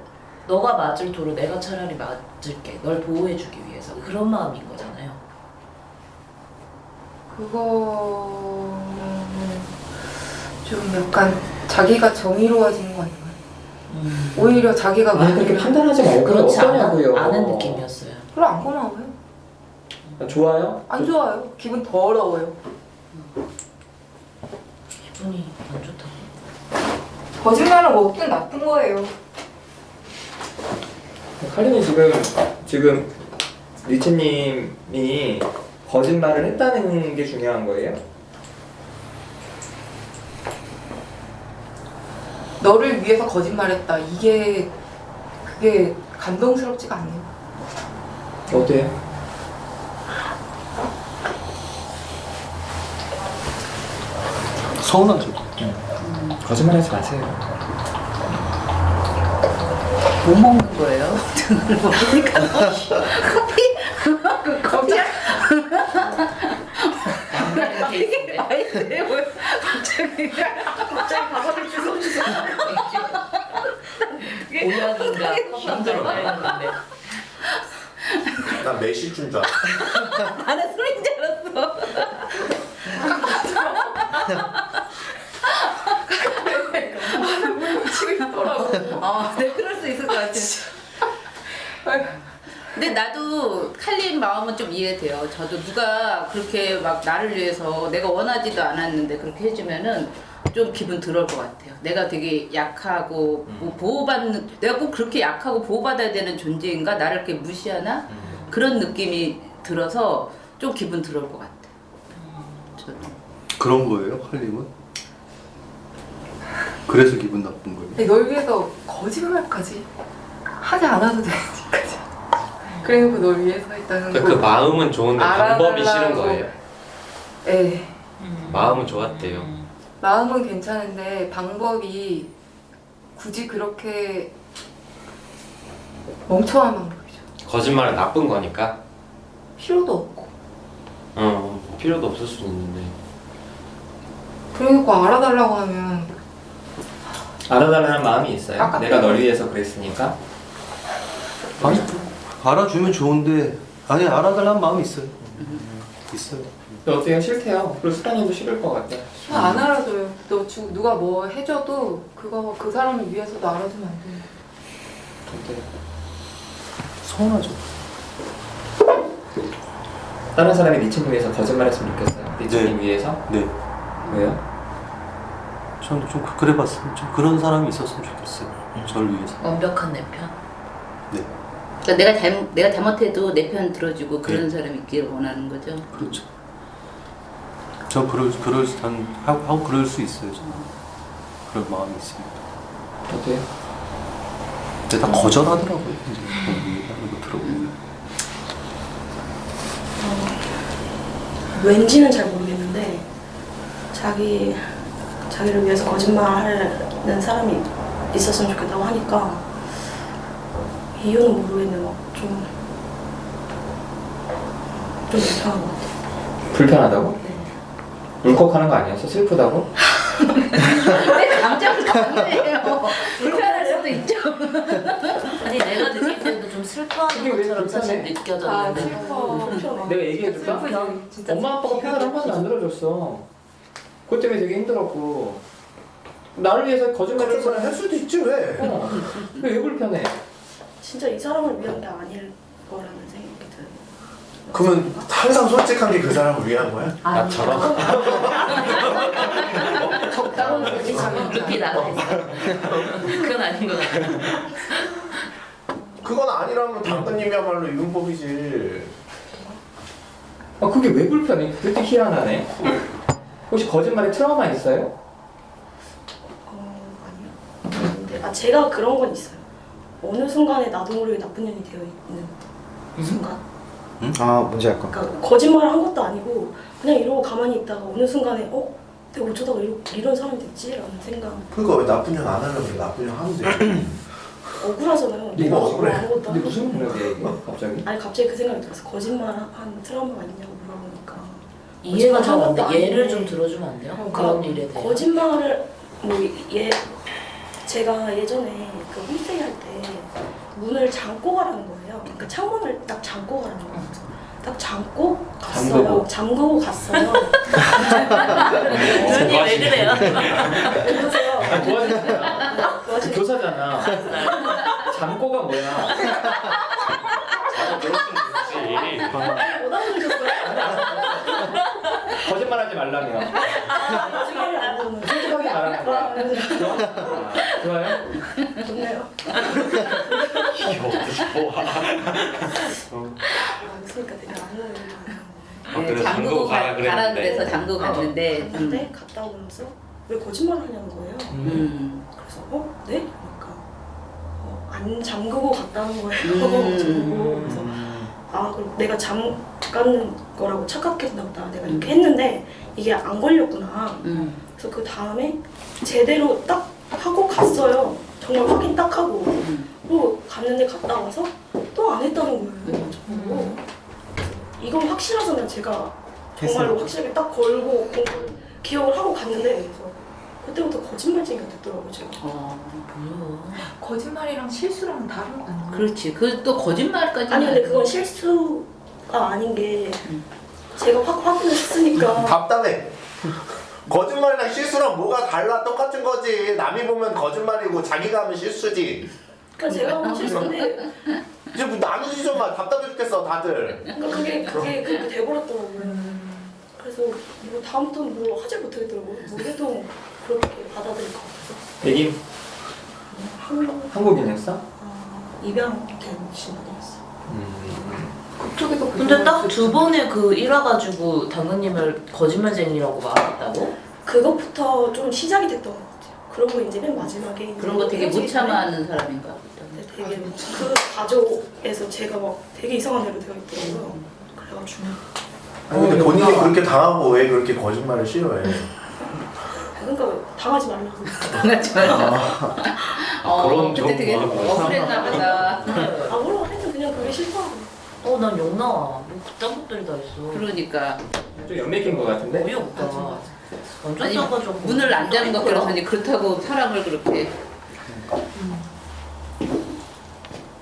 너가 맞을 도를 내가 차라리 맞을게. 널 보호해주기 위해서. 그런 마음인 거잖아요. 그거는 좀 약간 자기가 정의로워지는 거 아닌가요? 오히려 자기가 아니 그렇게 판단하지 말고 그렇지 어떠냐고요. 않은 느낌이었어요. 별로 안 고마워요. 좋아요? 안 좋아요. 기분 더러워요. 기분이 안 좋다고. 거짓말은 먹든 나쁜 거예요. 칼림이 지금 리치님이 거짓말을 했다는 게 중요한 거예요? 너를 위해서 거짓말했다. 그게 감동스럽지가 않네요. 어때요? 서운하죠. 거짓말하지 마세요. 뭐 먹는 거예요? 등을 먹으니까 커피? 갑자기 밥을 주워주세요. 오약인가 커피 들어가는데. 난 매실주인 줄 알았어. 나는 술인 줄 알았어. 치고 있더라고. 네, 그럴 수 있을 것 같아. 근데 나도 칼림 마음은 좀 이해돼요. 저도 누가 그렇게 막 나를 위해서 내가 원하지도 않았는데 그렇게 해주면은 좀 기분 들어올 것 같아요. 내가 되게 약하고 뭐 보호받는, 내가 꼭 그렇게 약하고 보호받아야 되는 존재인가? 나를 이렇게 무시하나? 그런 느낌이 들어서 좀 기분 들어올 것 같아요. 저도. 그런 거예요, 칼림은? 그래서 기분 나쁜 거예요? 근데 널 위해서 거짓말까지 하지 않아도 되니까지. 그래놓고 널 위해서 했다는 그 마음은 좋은데 방법이 싫은 알아달라고. 거예요. 예. 마음은 좋았대요. 마음은 괜찮은데 방법이 굳이 그렇게 멍청한 방법이죠. 거짓말은 나쁜 거니까. 필요도 없고. 필요도 없을 수 있는데. 그래놓고 알아달라고 하면 알아달라는 마음이 있어요. 아까 내가 때문에. 널 위해서 그랬으니까. 아니, 알아주면 좋은데 아니 알아달라는 마음이 있어요. 있어요. 근데 어때요? 싫대요. 그리고 수단님도 싫을 것 같아. 안 알아줘요. 누가 뭐 해줘도 그거 그 사람을 위해서도 알아주면 안 돼요. 어때요? 서운하죠. 다른 사람이 니체님 위해서 거짓말했으면 좋겠어요. 니체님 위해서? 네. 왜요? 저는 좀 그래봤으면 좀 그런 사람이 있었으면 좋겠어요. 저를 위해서. 완벽한 내 편. 네. 그러니까 내가 잘못해도 내 편 들어주고 그런 네. 사람이 있기를 원하는 거죠. 그렇죠. 저 그럴 수 있어요. 저는. 그런 마음이 있습니다. 어때요? 근데 다 거절하더라고요. 이제 하는 거 들어보면. 왠지는 잘 모르겠는데 자기를 위해서 거짓말하는 사람이 있었으면 좋겠다고 하니까 이유는 모르겠는데 좀 불편한 것 같아요. 불편하다고? 울컥하는 거 아니었어? 슬프다고? 내 감정을 강요해요. 불편할 수도 있죠. 아니 내가 느낄 때도 좀 슬퍼하는 이게 왜 것처럼 사실 불편해? 느껴졌는데 불편해. 내가 얘기해줄까? 슬프지. 진짜 엄마 아빠가 편을 한 번도 안 들어줬어. 그것 때문에 되게 힘들었고 나를 위해서 거짓말을 거짓말 할 수도 있지 왜? 왜 불편해? 진짜 이 사람을 위한 게 아닐 거라는 생각이 들어요. 그러면 항상 솔직한 게 그 사람을 위한 거야? 나처럼? 적당한 거지. 깊이 나가 있어. 그건 아닌 것 같아. 그건 아니라면 당근님이야말로 융법이지. 아 그게 왜 불편해? 그때 희한하네. 혹시 거짓말에 트라우마 있어요? 아니요. 근데 제가 그런 건 있어요. 어느 순간에 나도 모르게 나쁜 년이 되어 있는 순간. 아 뭔지 알까? 그러니까 거짓말을 한 것도 아니고 그냥 이러고 가만히 있다가 어느 순간에 내가 어쩌다가 이런 사람이 됐지? 라는 생각. 그러니까 왜 나쁜 년 안 하려면 왜 나쁜 년 하면 돼? 억울하잖아요. 네가 억울해. 아무것도 근데 안 무슨 하고. 생각이야 이게 갑자기? 아니 갑자기 그 생각이 들었어. 거짓말한 트라우마가 있냐고 물어보니까 이해가 잘 안 돼. 거짓말 예를 한 좀 것도 들어주면 안 돼요? 그러니까 그런 일에 대해. 거짓말을 제가 예전에 그 홈스테이 할 때 문을 잠고 가라는 거예요. 그러니까 창문을 딱 잠고 가라는 거예요. 그래서 딱 잠고 갔어요. 잠그고 갔어요. 눈이 왜 그래요? 그러세요. 아 도와주잖아. 도와주세요. 교사잖아. 잠꼬가 뭐야? 못 알아들으셨어요? 거짓말하지 말라며. 거짓말이 안 되는 거예요. 솔직하게 말하는 거야. 좋아요? 좋네요. 그러니까 되게 안 그래서 잠그고 가라 가라 그랬는데. 그래서 잠그고 갔는데. 근데 갔다 오고 나서 왜 거짓말 하냐는 거예요. 그래서 네? 그러니까 안 잠그고 갔다는 거예요. 그래서 그럼 내가 잠가는 거라고 착각했나 보다. 내가 이렇게 했는데 이게 안 걸렸구나. 그래서 그 다음에 제대로 딱 하고 갔어요. 정말 확인 딱 하고. 그리고 갔는데 갔다 와서 또 안 했다는 거예요. 저보고. 이건 확실하잖아요. 제가 정말로 확실하게 딱 걸고 기억을 하고 갔는데 그래서 그때부터 거짓말쟁이가 됐더라고요. 제가. 뭐야. 거짓말이랑 실수랑 다른 거 아니에요? 그렇지. 그 또 거짓말까지. 아니 근데 그건 실수가 아닌 게 제가 확인을 했으니까. 답답해. 거짓말이랑 실수랑 뭐가 달라? 똑같은 거지. 남이 보면 거짓말이고 자기가 하면 실수지. 그러니까 제가 한 실수인데 이제 뭐 나누지 좀 마. 답답해 죽겠어 다들. 그러니까 그게 그렇게 돼버렸더라고요. 그래서 뭐 다음부터는 뭐 하지 못하겠더라고요. 뭐 해도 그렇게 받아들일 것 같아서. 애기 한국인이었어? 입양된 신분이었어. 그쪽에도 근데 딱 두 번에 그 일화가지고 당근님을 거짓말쟁이라고 말했다고? 그것부터 좀 시작이 됐던 것 같아요. 그러고 이제 맨 마지막에 그런 거 되게 못 헤어지기 전에 참아하는 사람인가 보다. 되게 그 가족에서 제가 막 되게 이상한 대로 되어 있더라고요. 그래가지고 아니 근데 본인이 그렇게 당하고 왜 그렇게 거짓말을 싫어해? 그러니까 당하지 말라고. 당하지 말라. 그런 그때 되게 정보를 억울했나 보다. 아 몰라 하여튼 그냥 그게 싫더라고. 난 욕 나와. 뭐 그딴 것들이 다 있어. 그러니까 좀 연맥인 것 같은데? 어이없다. 완전 아니 싸가지고. 문을 안 잠근 거 그러더니 그렇다고 사람을 그렇게.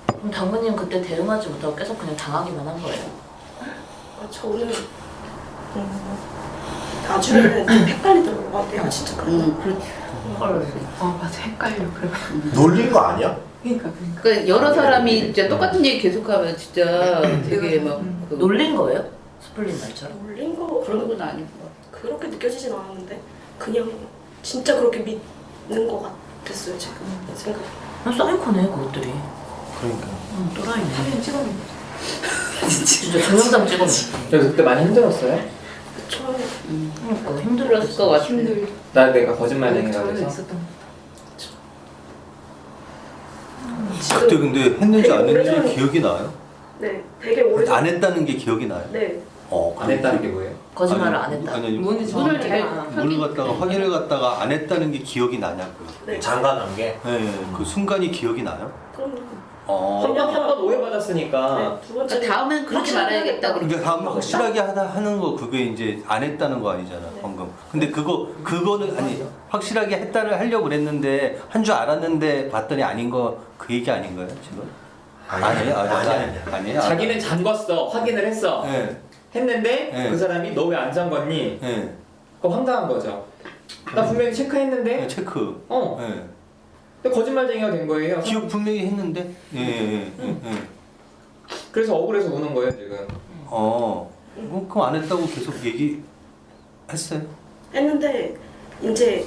그럼 당근님 그때 대응하지 못하고 계속 그냥 당하기만 한 거예요? 저는 나중에는 좀 헷갈리더라고요. 아, 내가 진짜 그랬나? 그렇지. 맞아 헷갈려 그래. 놀린 거 아니야? 그러니까 그러니까 여러 사람이 진짜 똑같은 얘기 계속하면 진짜 되게 막 그 놀린 거예요? 스플린 말처럼? 놀린 거 그런 건 아니고. 그렇게 느껴지진 않았는데 그냥 진짜 그렇게 믿는 것 같았어요 지금 생각. 사이코네 그것들이. 그러니까. 또라이네. 사진 찍었는데. 진짜 동영상 찍으면. 그래서 그때 많이 힘들었어요? 처음에 그러니까 힘들었을 것 같아. 힘들. 내가 거짓말쟁이라고 저는 해서? 있었던. 그때 근데 했는지 되게 안 했는지 오래전- 기억이 나요? 네 되게 오래 안 했다는 게 기억이 나요? 네 안 했다는 게 뭐예요? 거짓말을 안 했다. 아니 문을 문을 정확히 잘 문을 갖다가 확인을 갖다가 안 했다는 게 기억이 나냐고요. 네. 장가난 게. 네, 그 순간이 기억이 나요? 그럼 한번 오해받았으니까 네, 두 번째 그러니까 다음엔 그렇게 말해야겠다. 그러니까 다음 확실하게 하는 거 그게 이제 안 했다는 거 아니잖아 방금. 근데 그거는 아니 확실하게 했다를 하려고 그랬는데 한 줄 알았는데 봤더니 아닌 거 그 얘기 아닌 거예요 지금? 아니에요. 아니에요. 자기는 잠궜어 확인을 했어 네, 했는데 네. 그 사람이 너 왜 안 잠궜니? 네, 그거 황당한 거죠. 나 분명히 체크했는데 네, 체크. 어 네. 근데 거짓말쟁이가 된 거예요. 기억 분명히 했는데. 예, 예, 예, 예. 그래서 억울해서 우는 거예요 지금. 그럼 안 했다고 계속 얘기했어요? 했는데 이제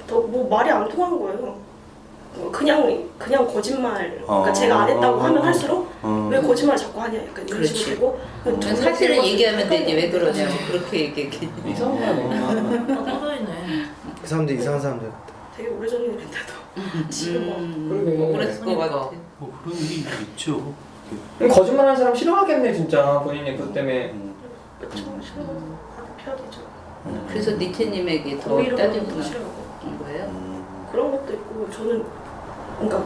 더 뭐 말이 안 통한 거예요. 그냥 거짓말. 그러니까 제가 안 했다고 하면 할수록 왜 거짓말 자꾸 하냐 약간 이런 그렇지. 식으로 되고 그냥 사실을 얘기하면 되지 왜 그러냐고 그렇게 얘기했겠지. 이상한 거야. 또라이네. 그 사람들 이상한 사람들. 되게 오래전 일인데도 지금 막 그러게. 억울했을 것 같아. 뭐 그런 일이 있죠. 거짓말하는 사람 싫어하겠네 진짜 본인이 그것 때문에. 그쵸 싫어 피해야 되죠. 그래서 니체님에게 더 오히려 따지고 그런 것도 싫어하고 나온 거예요? 그런 것도 있고 저는 그러니까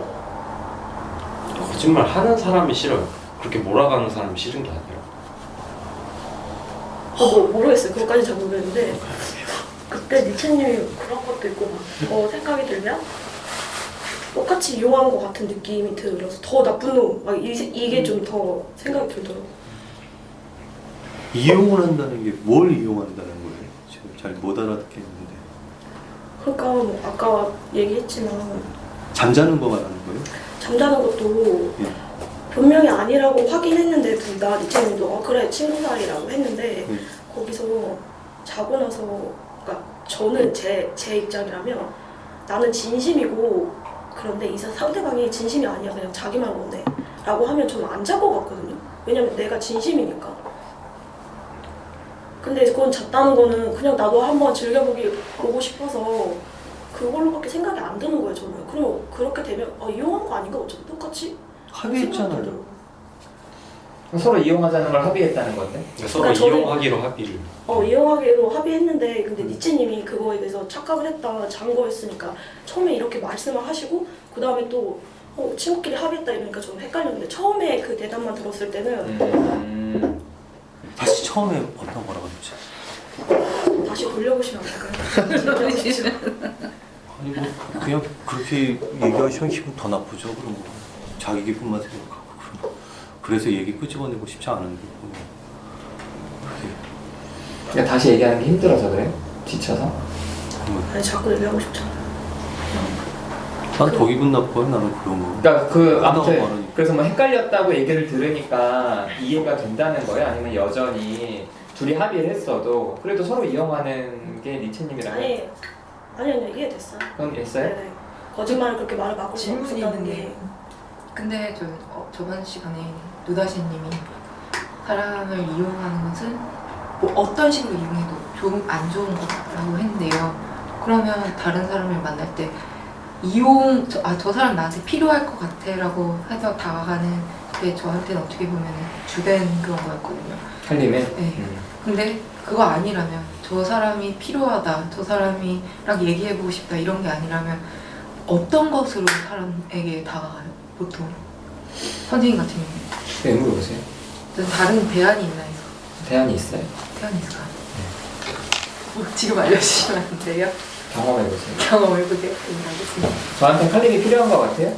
거짓말 하는 사람이 싫어요. 그렇게 몰아가는 사람이 싫은 게 아니라. 모르겠어요. 그것까지 잘 모르겠는데 그때 니체님이 그런 것도 있고 막 더 생각이 들면 똑같이 이용한 것 같은 느낌이 들어서 더 나쁜 놈 막 이게 좀 더 생각이 들더라고요. 이용을 한다는 게 뭘 이용한다는 거예요? 지금 잘 못 알아듣겠는데. 그러니까 뭐 아까 얘기했지만 잠자는 거 말하는 거예요? 잠자는 것도 예. 분명히 아니라고 확인했는데 둘 다 니체님도 그래 친구 사이라고 했는데 예. 거기서 자고 나서 그러니까 저는 제 입장이라면 나는 진심이고 그런데 이 상대방이 진심이 아니야 그냥 자기만 원해 라고 하면 저는 안 잘 것 같거든요. 왜냐면 내가 진심이니까. 근데 그건 잤다는 거는 그냥 나도 한번 즐겨보고 싶어서 그걸로밖에 생각이 안 드는 거예요 저는. 그럼 그렇게 되면 이용한 거 아닌가 어차피 똑같이? 합의했잖아요. 생각이 들더라고요. 서로 이용하자는 걸 합의했다는 건데. 서로 그러니까 저는- 이용하기로 합의를. 이용하기로 합의했는데 근데 니체님이 그거에 대해서 착각을 했다 잔거였으니까 처음에 이렇게 말씀을 하시고 그 다음에 또 친구끼리 합의했다 이러니까 좀 헷갈렸는데 처음에 그 대답만 들었을 때는 다시 처음에 어떤 거라고 했지? 다시 돌려보시면 안 될까요? 아니 뭐 그냥 그렇게 얘기하시면 기분 더 나쁘죠. 그럼 뭐 자기 기분만 생각하고 그럼 그래서 얘기 끄집어내고 싶지 않은데 그게 그러니까 다시 얘기하는 게 힘들어서 그래요? 지쳐서? 아니 자꾸 얘기하고 싶잖아요. 난 더 기분 나빠요 나는 그런 거. 그러니까 그 하나가 아무튼 많으니까. 그래서 뭐 헷갈렸다고 얘기를 들으니까 이해가 된다는 거예요? 아니면 여전히 둘이 합의를 했어도 그래도 서로 이용하는 게 니체님이라고 아니 이해됐어요. 그건 했어요? 네네. 거짓말을 그렇게 말을 바꿀 수 질문이 없었다는 있는데 게 근데 저번 시간에 누다시님이 사람을 이용하는 것은 뭐 어떤 식으로 이용해도 좀 안 좋은 거라고 했는데요. 그러면 다른 사람을 만날 때 저 사람 나한테 필요할 것 같아라고 해서 다가가는 게 저한테는 어떻게 보면 주된 그런 거였거든요. 칼림은? 네. 근데 그거 아니라면 저 사람이 필요하다, 저 사람이랑 얘기해보고 싶다 이런 게 아니라면 어떤 것으로 사람에게 다가가요? 보통 선생님 같은 경우는 왜 물어보세요? 다른 대안이 있나 해서. 대안이 있어요? 대안이 있을까요? 뭐 지금 알려주시면 안 돼요? 경험해보세요. 경험해보세요. 네, 알겠습니다. 저한테 칼림이 필요한 것 같아요?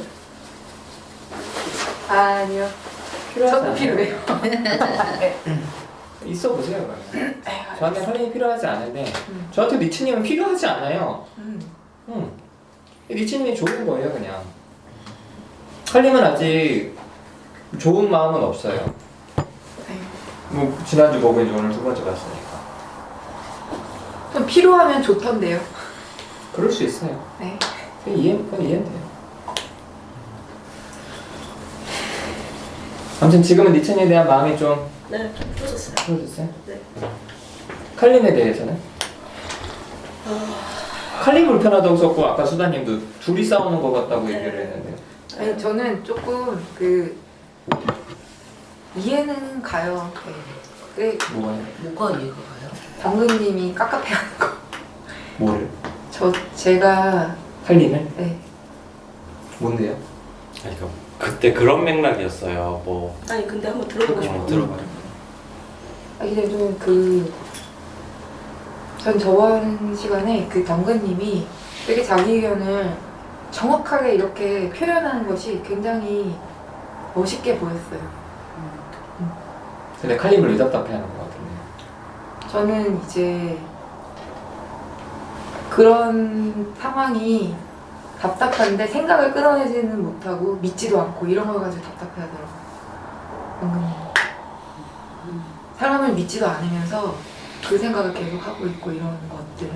아니요. 필요하지 저도 않아요. 필요해요. 있어 보세요 그러면. 저한테 칼림이 필요하지 않은데 음. 저한테 니치님은 필요하지 않아요. 음. 니치님이 좋은 거예요 그냥. 칼림은 아직 좋은 마음은 없어요. 네. 뭐 지난주 보고 이제 오늘 두 번째 봤으니까. 좀 필요하면 좋던데요. 그럴 수 있어요. 네. 그건 이해는 돼요. 아무튼 지금은 니체님에 대한 마음이 좀 네, 좀 풀어졌어요. 풀어졌어요? 네. 칼림에 대해서는? 칼림 불편하다고 썼고 아까 수다님도 둘이 싸우는 것 같다고 네. 얘기를 했는데 아니 저는 조금 이해는 가요. 네. 뭐가요? 뭐가 이해가 가요? 당근님이 깝깝해하는 거. 뭐를? 제가 칼림을? 네. 뭔데요? 아니, 그때 그런 맥락이었어요. 뭐 아니 근데 한번 들어보고 싶어요. 들어봐요. 아니 근데 전 저번 시간에 당근님이 되게 자기 의견을 정확하게 이렇게 표현하는 것이 굉장히 멋있게 보였어요. 근데 칼림을 왜 답답해하는 것 같은데. 저는 이제 그런 상황이 답답한데 생각을 끊어내지는 못하고 믿지도 않고 이런 걸 가지고 답답해하더라고요. 당근님. 사람을 믿지도 않으면서 그 생각을 계속 하고 있고 이런 것들을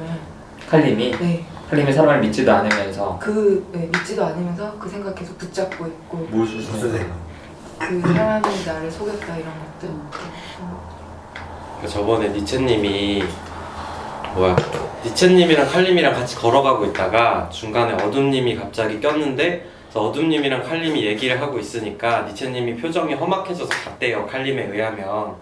칼림이? 네. 칼림이 사람을 믿지도 않으면서 믿지도 않으면서 그 생각 계속 붙잡고 있고 뭘 수술해요? 그 사람이 나를 속였다 이런 것들. 저번에 니체님이 니체님이랑 칼림이랑 같이 걸어가고 있다가 중간에 어둠님이 갑자기 꼈는데 어둠님이랑 칼림이 얘기를 하고 있으니까 니체님이 표정이 험악해져서 갔대요. 칼림에 의하면.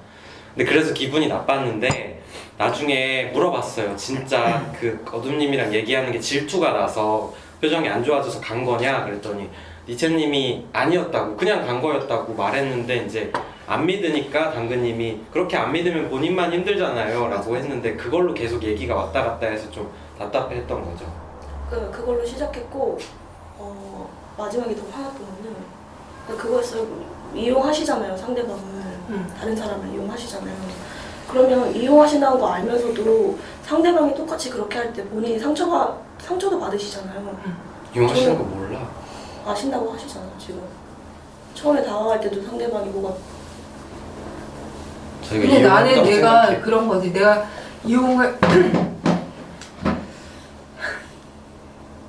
근데 그래서 기분이 나빴는데 나중에 물어봤어요. 진짜 그 어둠님이랑 얘기하는 게 질투가 나서 표정이 안 좋아져서 간 거냐? 그랬더니 니체님이 아니었다고 그냥 간 거였다고 말했는데 이제 안 믿으니까 당근님이 그렇게 안 믿으면 본인만 힘들잖아요 라고 했는데 그걸로 계속 얘기가 왔다 갔다 해서 좀 답답했던 거죠. 그걸로 시작했고 마지막에 더 화났던 거는 그거였어요. 이용하시잖아요 상대방을. 다른 사람을 이용하시잖아요. 그러면 이용하신다는 거 알면서도 상대방이 똑같이 그렇게 할 때 본인이 상처도 받으시잖아요. 이용하시는 거 몰라. 아신다고 하시잖아요 지금. 처음에 다가갈 때도 상대방이 뭐가 저희가 근데 나는 이용했다고 내가 생각해. 그런 거지. 내가 이용을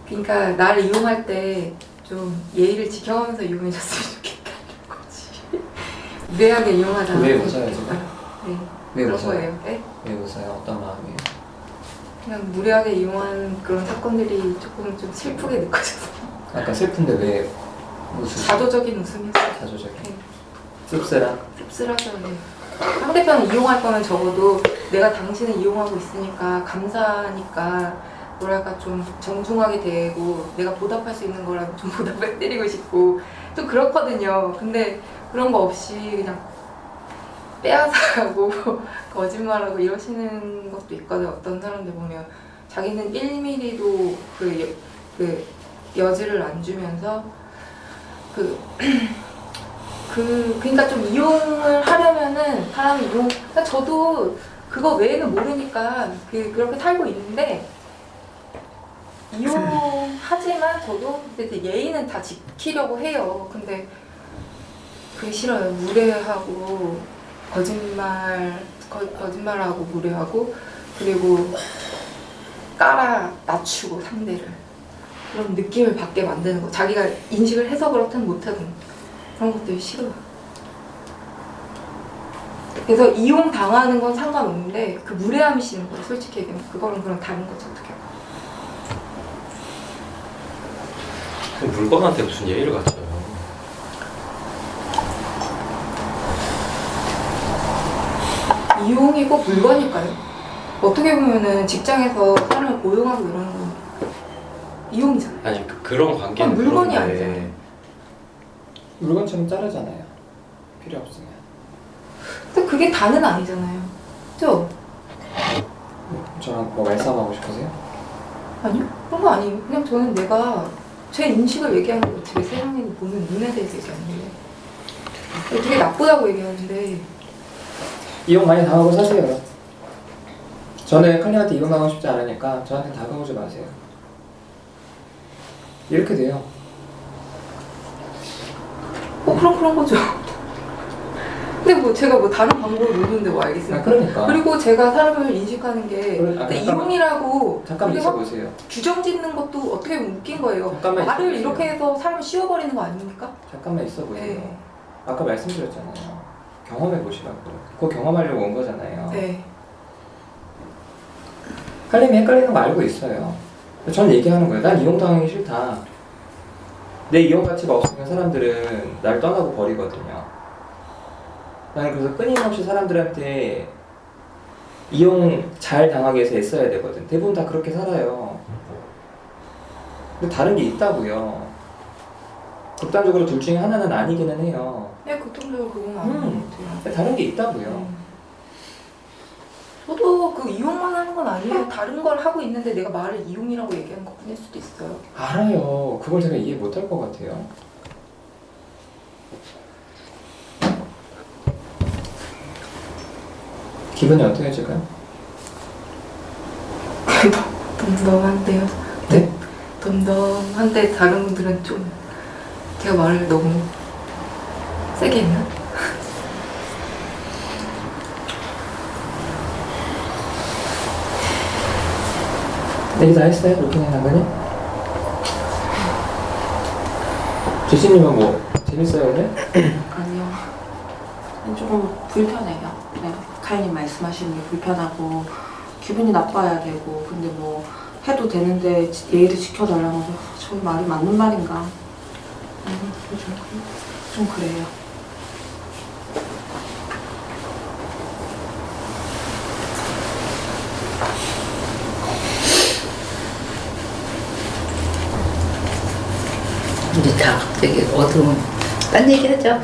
그러니까 나를 이용할 때 좀 예의를 지켜가면서 이용해줬으면 좋겠다는 거지. 무례하게 이용하지 않았으면 왜 웃어요, 지금? 네. 왜 그런 웃어요? 거예요. 네? 왜 웃어요? 어떤 마음이에요? 그냥 무례하게 이용한 그런 사건들이 조금 좀 슬프게 느껴져서 약간 슬픈데 왜 웃으세요? 자조적인 웃음이었어요. 자조적인? 네. 씁쓸한? 씁쓸하죠. 네. 상대편을 이용할 거면 적어도 내가 당신을 이용하고 있으니까 감사하니까 뭐랄까 좀 정중하게 대고 내가 보답할 수 있는 거라면 좀 보답을 때리고 싶고 좀 그렇거든요. 근데 그런 거 없이 그냥 빼앗아가고 거짓말하고 이러시는 것도 있거든요. 어떤 사람들 보면 자기는 1mm도 그 여지를 안 주면서 그러니까 좀 이용을 하려면은 사람이 그러니까 저도 그거 외에는 모르니까 그렇게 살고 있는데 이용하는 하지만 저도 이제 예의는 다 지키려고 해요. 근데 그게 싫어요. 무례하고 거짓말하고 무례하고 그리고 낮추고 상대를 그런 느낌을 받게 만드는 거. 자기가 인식을 해서 그렇든 못하든 그런 것들이 싫어요. 그래서 이용 당하는 건 상관없는데 그 무례함이 싫은 거예요. 솔직히 얘기하면 그거랑 그랑 다른 거죠. 어떻게? 물건한테 무슨 예의를 갖춰요? 이용이고 물건일까요? 어떻게 보면은 직장에서 사람을 고용하고 이러는 건 이용이잖아요. 아니 그런 관계는 그건 물건이 그런데 아니잖아요. 물건처럼 자르잖아요. 필요 없으면. 근데 그게 다는 아니잖아요. 그죠? 저랑 뭐 말싸움하고 싶으세요? 아니요? 그런 거 아니에요. 그냥 저는 내가 제 인식을 얘기하는 거, 제 세상에 보는 눈에 대해서 얘기하는데 되게 나쁘다고 얘기하는데 이용 많이 당하고 사세요. 저는 칼리한테 이용당하고 싶지 않으니까 저한테 다가오지 마세요. 이렇게 돼요. 그런 거죠. 근데 뭐 제가 뭐 다른 방법을 모르는데 뭐 알겠습니까? 그러니까. 그리고 제가 사람을 인식하는 게 잠깐만. 이용이라고 잠깐만 우리가 있어보세요. 규정 짓는 것도 어떻게 보면 웃긴 거예요. 잠깐만 말을 있어보세요. 이렇게 해서 사람을 씌워버리는 거 아닙니까? 잠깐만 있어보세요. 네. 아까 말씀드렸잖아요. 경험해보시라고. 그거 경험하려고 온 거잖아요. 네. 칼림이 헷갈리는 거 알고 있어요. 전 얘기하는 거예요. 난 이용당하기 싫다. 내 이용 가치가 없으면 사람들은 날 떠나고 버리거든요. 나는 그래서 끊임없이 사람들한테 이용 잘 당하기 위해서 애써야 되거든. 대부분 다 그렇게 살아요. 근데 다른 게 있다고요. 극단적으로 둘 중에 하나는 아니기는 해요. 네, 극단적으로 그건 아닌 것 같아요. 근데 다른 게 있다고요. 저도 그 이용만 하는 건 아니에요. 다른 걸 하고 있는데 내가 말을 이용이라고 얘기하는 것 뿐일 수도 있어요. 알아요. 그걸 제가 이해 못할 것 같아요. 기분이 어때요 지금? 덤덤한데요. 네? 덤덤한데 다른 분들은 좀 제가 말을 너무 세게 했나? 얘기 다 했어요? 루틴이 당근이? 제시님은 뭐 재밌어요 오늘? 아니요. 조금 불편해요. 네. 칼님 말씀하시는 게 불편하고 기분이 나빠야 되고 근데 뭐 해도 되는데 예의를 지켜달라는 거 저 말이 맞는 말인가? 좀 그래요. 이제 다 갑자기 어두운 딴 얘기하죠.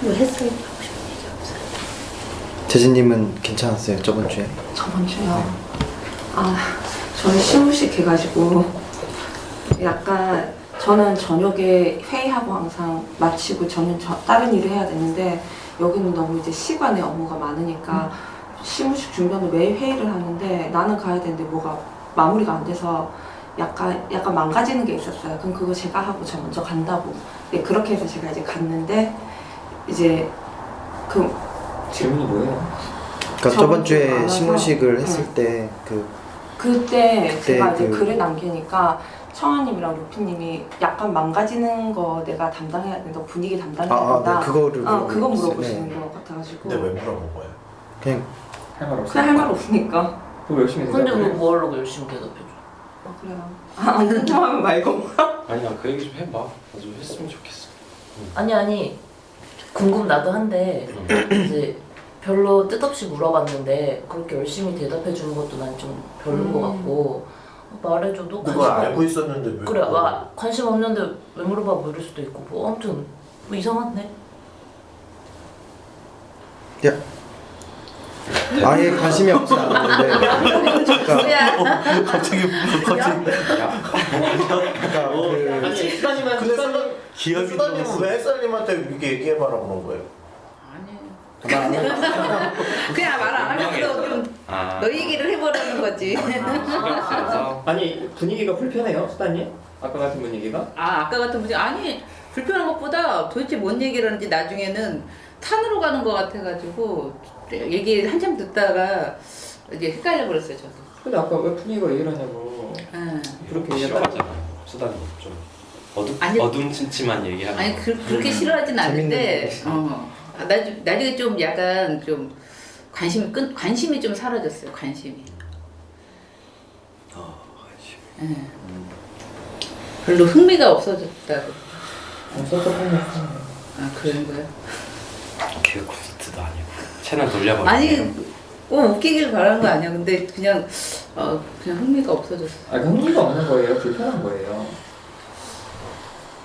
뭐 했어요? 하고 싶은 얘기 없어요. 재진님은 괜찮았어요 저번 주에? 저번 주요. 저는 시무식 해가지고 약간 저는 저녁에 회의하고 항상 마치고 저는 다른 일을 해야 되는데 여기는 너무 이제 시간에 업무가 많으니까 시무식 준비하면 매일 회의를 하는데 나는 가야 되는데 뭐가 마무리가 안 돼서 약간 망가지는 게 있었어요. 그럼 그거 제가 하고 저 먼저 간다고. 네, 그렇게 해서 제가 이제 갔는데 이제 질문이 뭐예요? 그러니까 저번 주에 알아서, 시무식을 했을 때 그때 제가 이제 그- 글을 남기니까 청아님이랑 루피님이 약간 망가지는 거 내가 담당해야 된다, 분위기 담당해야 된다. 네, 그거를 그거 물어보셨어요. 물어보시는 네. 거 같아가지고. 근데 왜 물어본 거야? 그냥 할 말 없어요? 그냥 할 말 없으니까. 그거 열심히 근데 대답해요. 뭐 하려고 열심히 대답해줘. 그래요. 안 궁금하면 말고. 아니야 그 얘기 좀 해봐. 나도 했으면 좋겠어. 아니 궁금 나도 한데 이제 별로 뜻없이 물어봤는데 그렇게 열심히 대답해 주는 것도 난 좀 별로인 것 같고 말해줘도 그걸 관심 알고 있었는데 왜? 그래 관심 없는데 왜 물어봐 뭐 이럴 수도 있고 뭐 아무튼 뭐 이상한데. 아예 관심이 없지 않았는데 그러니까 갑자기 그러니까 수다님은 근데 수다님 수다님은 왜 햇살님한테 이렇게 얘기해봐라 그런 거예요? 아니 그냥 말 안 하려고 좀 아, 너 얘기를 해보라는 거지. 신경 쓰여서 아니 분위기가 불편해요, 수다님? 아까 같은 분위기가? 아 아까 같은 분이 아니 불편한 것보다 도대체 뭔 얘기를 하는지 나중에는 탄으로 가는 것 같아가지고 얘기 한참 듣다가 이제 헷갈려 버렸어요 저도. 근데 아까 왜 분위기가 왜 이러냐고. 응. 그렇게 얘기했다. 싫어하잖아요. 수다님 좀 아니, 어둠침침한 얘기하는 아니 거. 그렇게 싫어하진 않는데 재밌는 나중에 좀 약간 좀 관심이 좀 사라졌어요. 관심이. 예. 별로 흥미가 없어졌다고. 섭섭하네. 아 그런 거요? 교육 콘서트도 아니고 채널 돌려버리고. 아니 웃기길 바라는 거 아니야. 근데 그냥 그냥 흥미가 없어졌어. 아니 흥미가 없는 거예요? 불편한 거예요?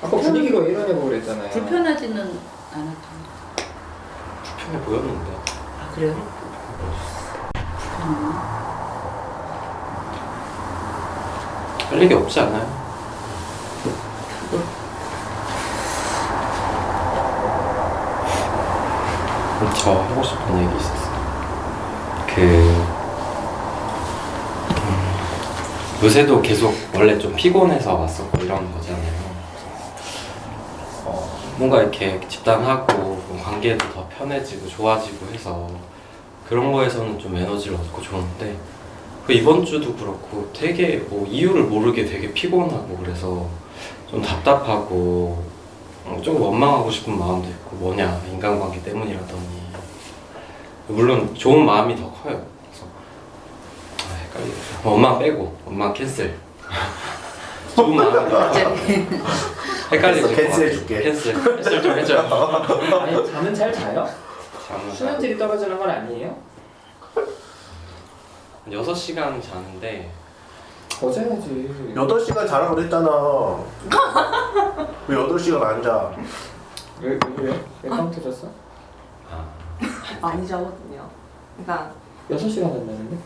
아까 분위기가 왜 이러냐고 그랬잖아요. 불편하지는 않았던. 불편해 보였는데. 아 그래요? 할 얘기 없지 않아요? 저 하고 싶은 얘기 있었어요. 요새도 계속 원래 좀 피곤해서 왔었고 이런 거잖아요. 뭔가 이렇게 집단하고 관계도 더 편해지고 좋아지고 해서 그런 거에서는 좀 에너지를 얻고 좋은데 이번 주도 그렇고 되게 뭐 이유를 모르게 되게 피곤하고 그래서 좀 답답하고 좀 원망하고 싶은 마음도 있고 뭐냐 인간관계 때문이라더니 물론 좋은 마음이 더 커요. 그래서 헷갈리네. 엄마 빼고 엄마 캔슬. 좋은 마음이 더 커요. 헷갈리지. 캔슬해줄게. 캔슬 좀 해줘요. 아니 잠은 잘 자요? 잠은 수면질이 떨어지는 건 아니에요? 6시간 자는데 더 자야지. 8시간 자라고 그랬잖아. 왜 8시간 안 자? 왜 그래? 왜 깜짝했어? 많이 자거든요. 그러니까 6시간 잔다는데?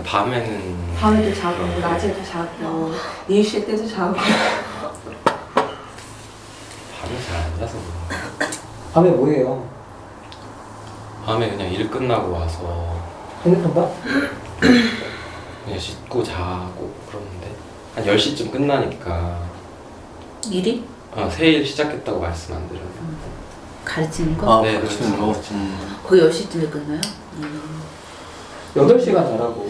밤에는 밤에도 자고 낮에도 자고 일 쉴 때도 자고. 밤에 잘 안 자서 그런가. 밤에 뭐해요? 밤에 그냥 일 끝나고 와서 핸드폰 봐? 그냥 씻고 자고 그러는데 한 10시쯤 끝나니까 일이? 새일 시작했다고 말씀 안 드렸나요? 가르치는 거? 네, 그렇죠. 그렇죠. 거의 10시쯤에 끝나요? 8시간 자라고.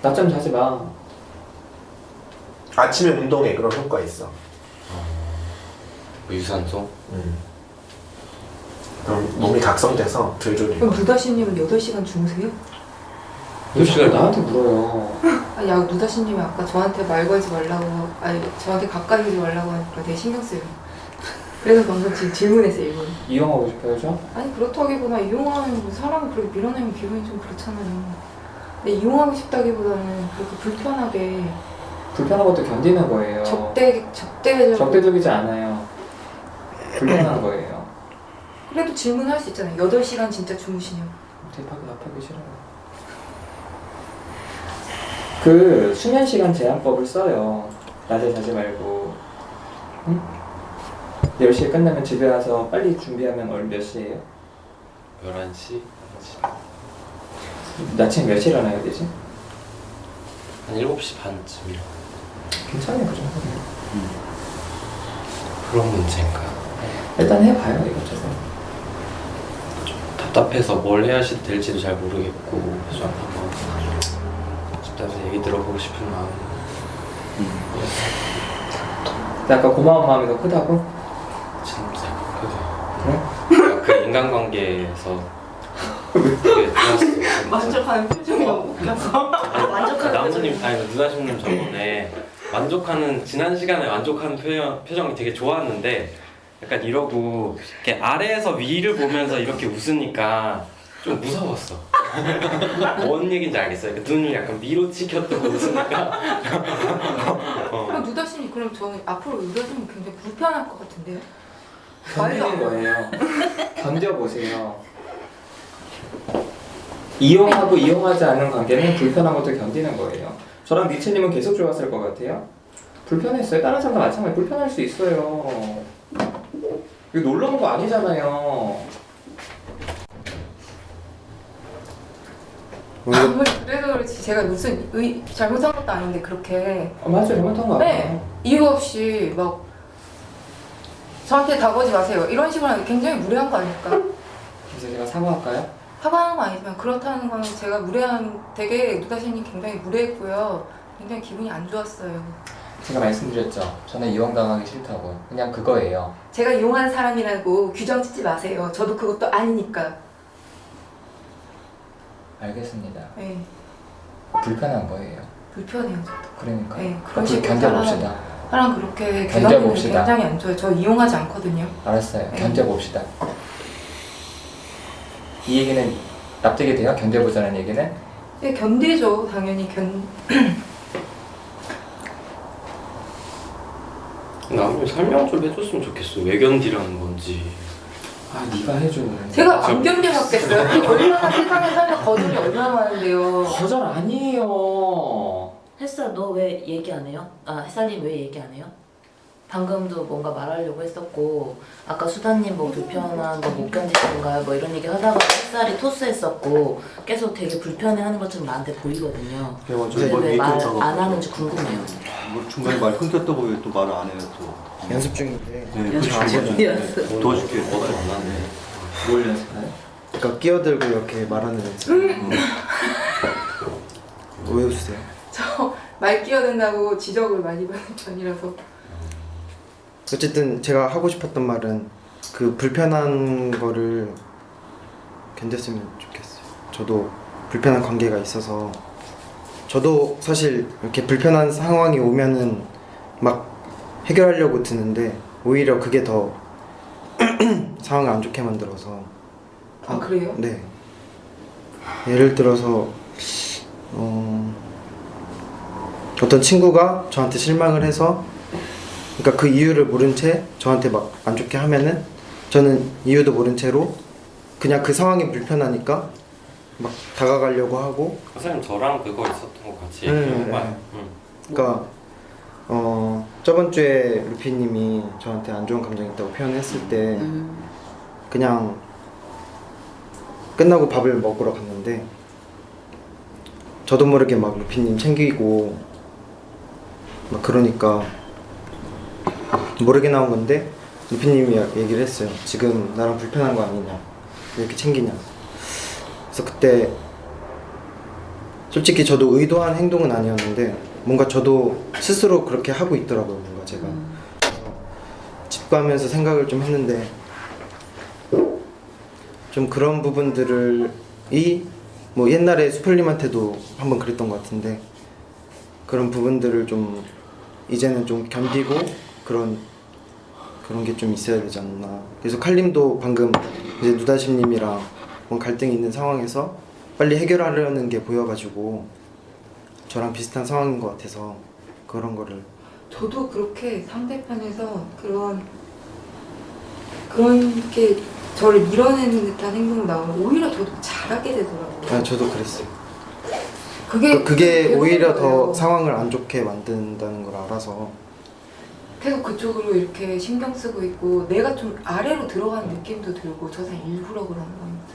낮잠 자지 마. 아침에 운동해. 그런 효과 있어. 뭐 유산소? 그럼 몸이 각성돼서 덜 졸리고. 그럼 누다씨님은 8시간 주무세요? 왜 자꾸 나한테 물어요? 아니 누다씨님이 아까 저한테 말 걸지 말라고 아니 저한테 가까이 오지 말라고 하니까 되게 신경 쓰여요. 그래서 방금 지금 질문했어요 이건. 이용하고 싶어요, 저? 아니 그렇다기보다 이용하면 뭐 사람을 그렇게 밀어내면 기분이 좀 그렇잖아요. 근데 이용하고 싶다기보다는 그렇게 불편하게 불편한 것도 견디는 거예요. 적대적이지 않아요. 불편한 거예요. 그래도 질문할 수 있잖아요. 8시간 진짜 주무시냐고. 대파가 아프기 싫어요. 그 수면 시간 제한법을 써요. 낮에 자지 말고. 응? 10시에 끝나면 집에 와서 빨리 준비하면 오늘 몇 시에요? 11시? 아침 몇 시에 일어나야 되지? 한 7시 반쯤이요. 괜찮아요, 그 정도면. 그런 문제인가? 일단 해봐요, 이것저것. 좀 답답해서 뭘 해야 될지도 잘 모르겠고 그래서 한번 집단에서 얘기 들어보고 싶은 마음. 근데 아까 고마운 마음이 더 크다고? 진짜 그래? 그 인간관계에서 되게 좋았어요. 만족하는 표정이 너무 웃겨서. 남수님 아니 누나님님 저번에 만족하는 지난 시간에 만족하는 표정이 되게 좋았는데 약간 이러고 이렇게 아래에서 위를 보면서 이렇게 웃으니까 좀 무서웠어. 뭔 얘기인지 알겠어요. 눈을 약간 위로 치켰다고 웃으니까. 그럼 누다씨님 그럼 저는 앞으로 누다씨님 굉장히 불편할 것 같은데요? 견디는 거예요. 견뎌보세요. 이용하고 이용하지 않는 관계는 불편한 것도 견디는 거예요. 저랑 니체님은 계속 좋았을 것 같아요. 불편했어요. 다른 사람도 마찬가지 불편할 수 있어요. 이거 놀러 온 거 아니잖아요. 아무리 그래도 그렇지 제가 무슨 잘못한 것도 아닌데 그렇게 맞아요. 잘못한 거 네 이유 없이 막 저한테 다가오지 마세요 이런 식으로 하는 게 굉장히 무례한 거 아닐까? 그래서 제가 사과할까요? 사과하는 건 아니지만 그렇다는 건 제가 되게 누다신이 굉장히 무례했고요. 굉장히 기분이 안 좋았어요. 제가 말씀드렸죠. 저는 이용당하기 싫다고. 그냥 그거예요. 제가 이용한 사람이라고 규정 짓지 마세요. 저도 그것도 아니니까. 알겠습니다. 네, 불편한 거예요. 불편해요. 저도. 그러니까. 네, 그런 앞으로 식으로 견뎌봅시다. 사람 그렇게 견뎌봅시다. 규정이 굉장히 안 좋아요. 저 이용하지 않거든요. 알았어요. 네. 견뎌봅시다. 이 얘기는 납득이 돼요? 견뎌보자는 얘기는? 네, 견디죠. 당연히 나중에 설명 좀 해줬으면 좋겠어. 왜 견디라는 건지. 아, 네가 해줘. 제가 안 견뎌봤겠어요. 얼마나 세상에 살면 거절이 얼마나 많은데요. 거절 아니에요. 햇살 너 왜 얘기 안 해요? 아 햇살님 왜 얘기 안 해요? 방금도 뭔가 말하려고 했었고 아까 수다님 뭐 불편한 거 못 견디던가요? 뭐 이런 얘기 하다가 햇살이 토스했었고 계속 되게 불편해하는 것처럼 나한테 보이거든요. 근데 왜 말 안 하는지 궁금해요. 뭐 중간에 말 끊겼다고 왜 또 말을 안 해요 또. 연습 중인데. 네, 연습 그렇죠. 중이에요. 네, 도와줄게. 안 하네. 뭘 연습해요? 그러니까 끼어들고 이렇게 말하는 연습. 왜 웃으세요? 저 말 끼어든다고 지적을 많이 받는 편이라서. 어쨌든 제가 하고 싶었던 말은 그 불편한 거를 견뎠으면 좋겠어요. 저도 불편한 관계가 있어서 저도 사실 이렇게 불편한 상황이 오면은 막 해결하려고 드는데 오히려 그게 더 상황을 안 좋게 만들어서. 아 그래요? 네. 예를 들어서 어떤 친구가 저한테 실망을 해서 그러니까 그 이유를 모른 채 저한테 막 안 좋게 하면은 저는 이유도 모른 채로 그냥 그 상황이 불편하니까 막 다가가려고 하고. 선생님 저랑 그거 있었던 거 같이 네, 얘기해봐요. 그러니까 저번 주에 루피님이 저한테 안 좋은 감정이 있다고 표현했을 때 그냥 끝나고 밥을 먹으러 갔는데 저도 모르게 막 루피님 챙기고 막 그러니까 모르게 나온 건데 루피님이 얘기를 했어요. 지금 나랑 불편한 거 아니냐, 왜 이렇게 챙기냐. 그래서 그때 솔직히 저도 의도한 행동은 아니었는데 뭔가 저도 스스로 그렇게 하고 있더라고요. 뭔가 제가 집 가면서 생각을 좀 했는데 좀 그런 부분들을 뭐 옛날에 수풀님한테도 한번 그랬던 것 같은데 그런 부분들을 좀 이제는 좀 견디고 그런 게 좀 있어야 되지 않나. 그래서 칼림도 방금 이제 누다심님이랑 뭔 갈등이 있는 상황에서 빨리 해결하려는 게 보여가지고 저랑 비슷한 상황인 것 같아서 그런 거를. 저도 그렇게 상대편에서 그런 게 저를 밀어내는 듯한 행동이 나오면 오히려 저도 잘하게 되더라고요. 아, 저도 그랬어요. 그게 오히려 거예요. 더 상황을 안 좋게 만든다는 걸 알아서 계속 그쪽으로 이렇게 신경 쓰고 있고 내가 좀 아래로 들어가는 느낌도 들고 저 사람 일부러 그러는 겁니다.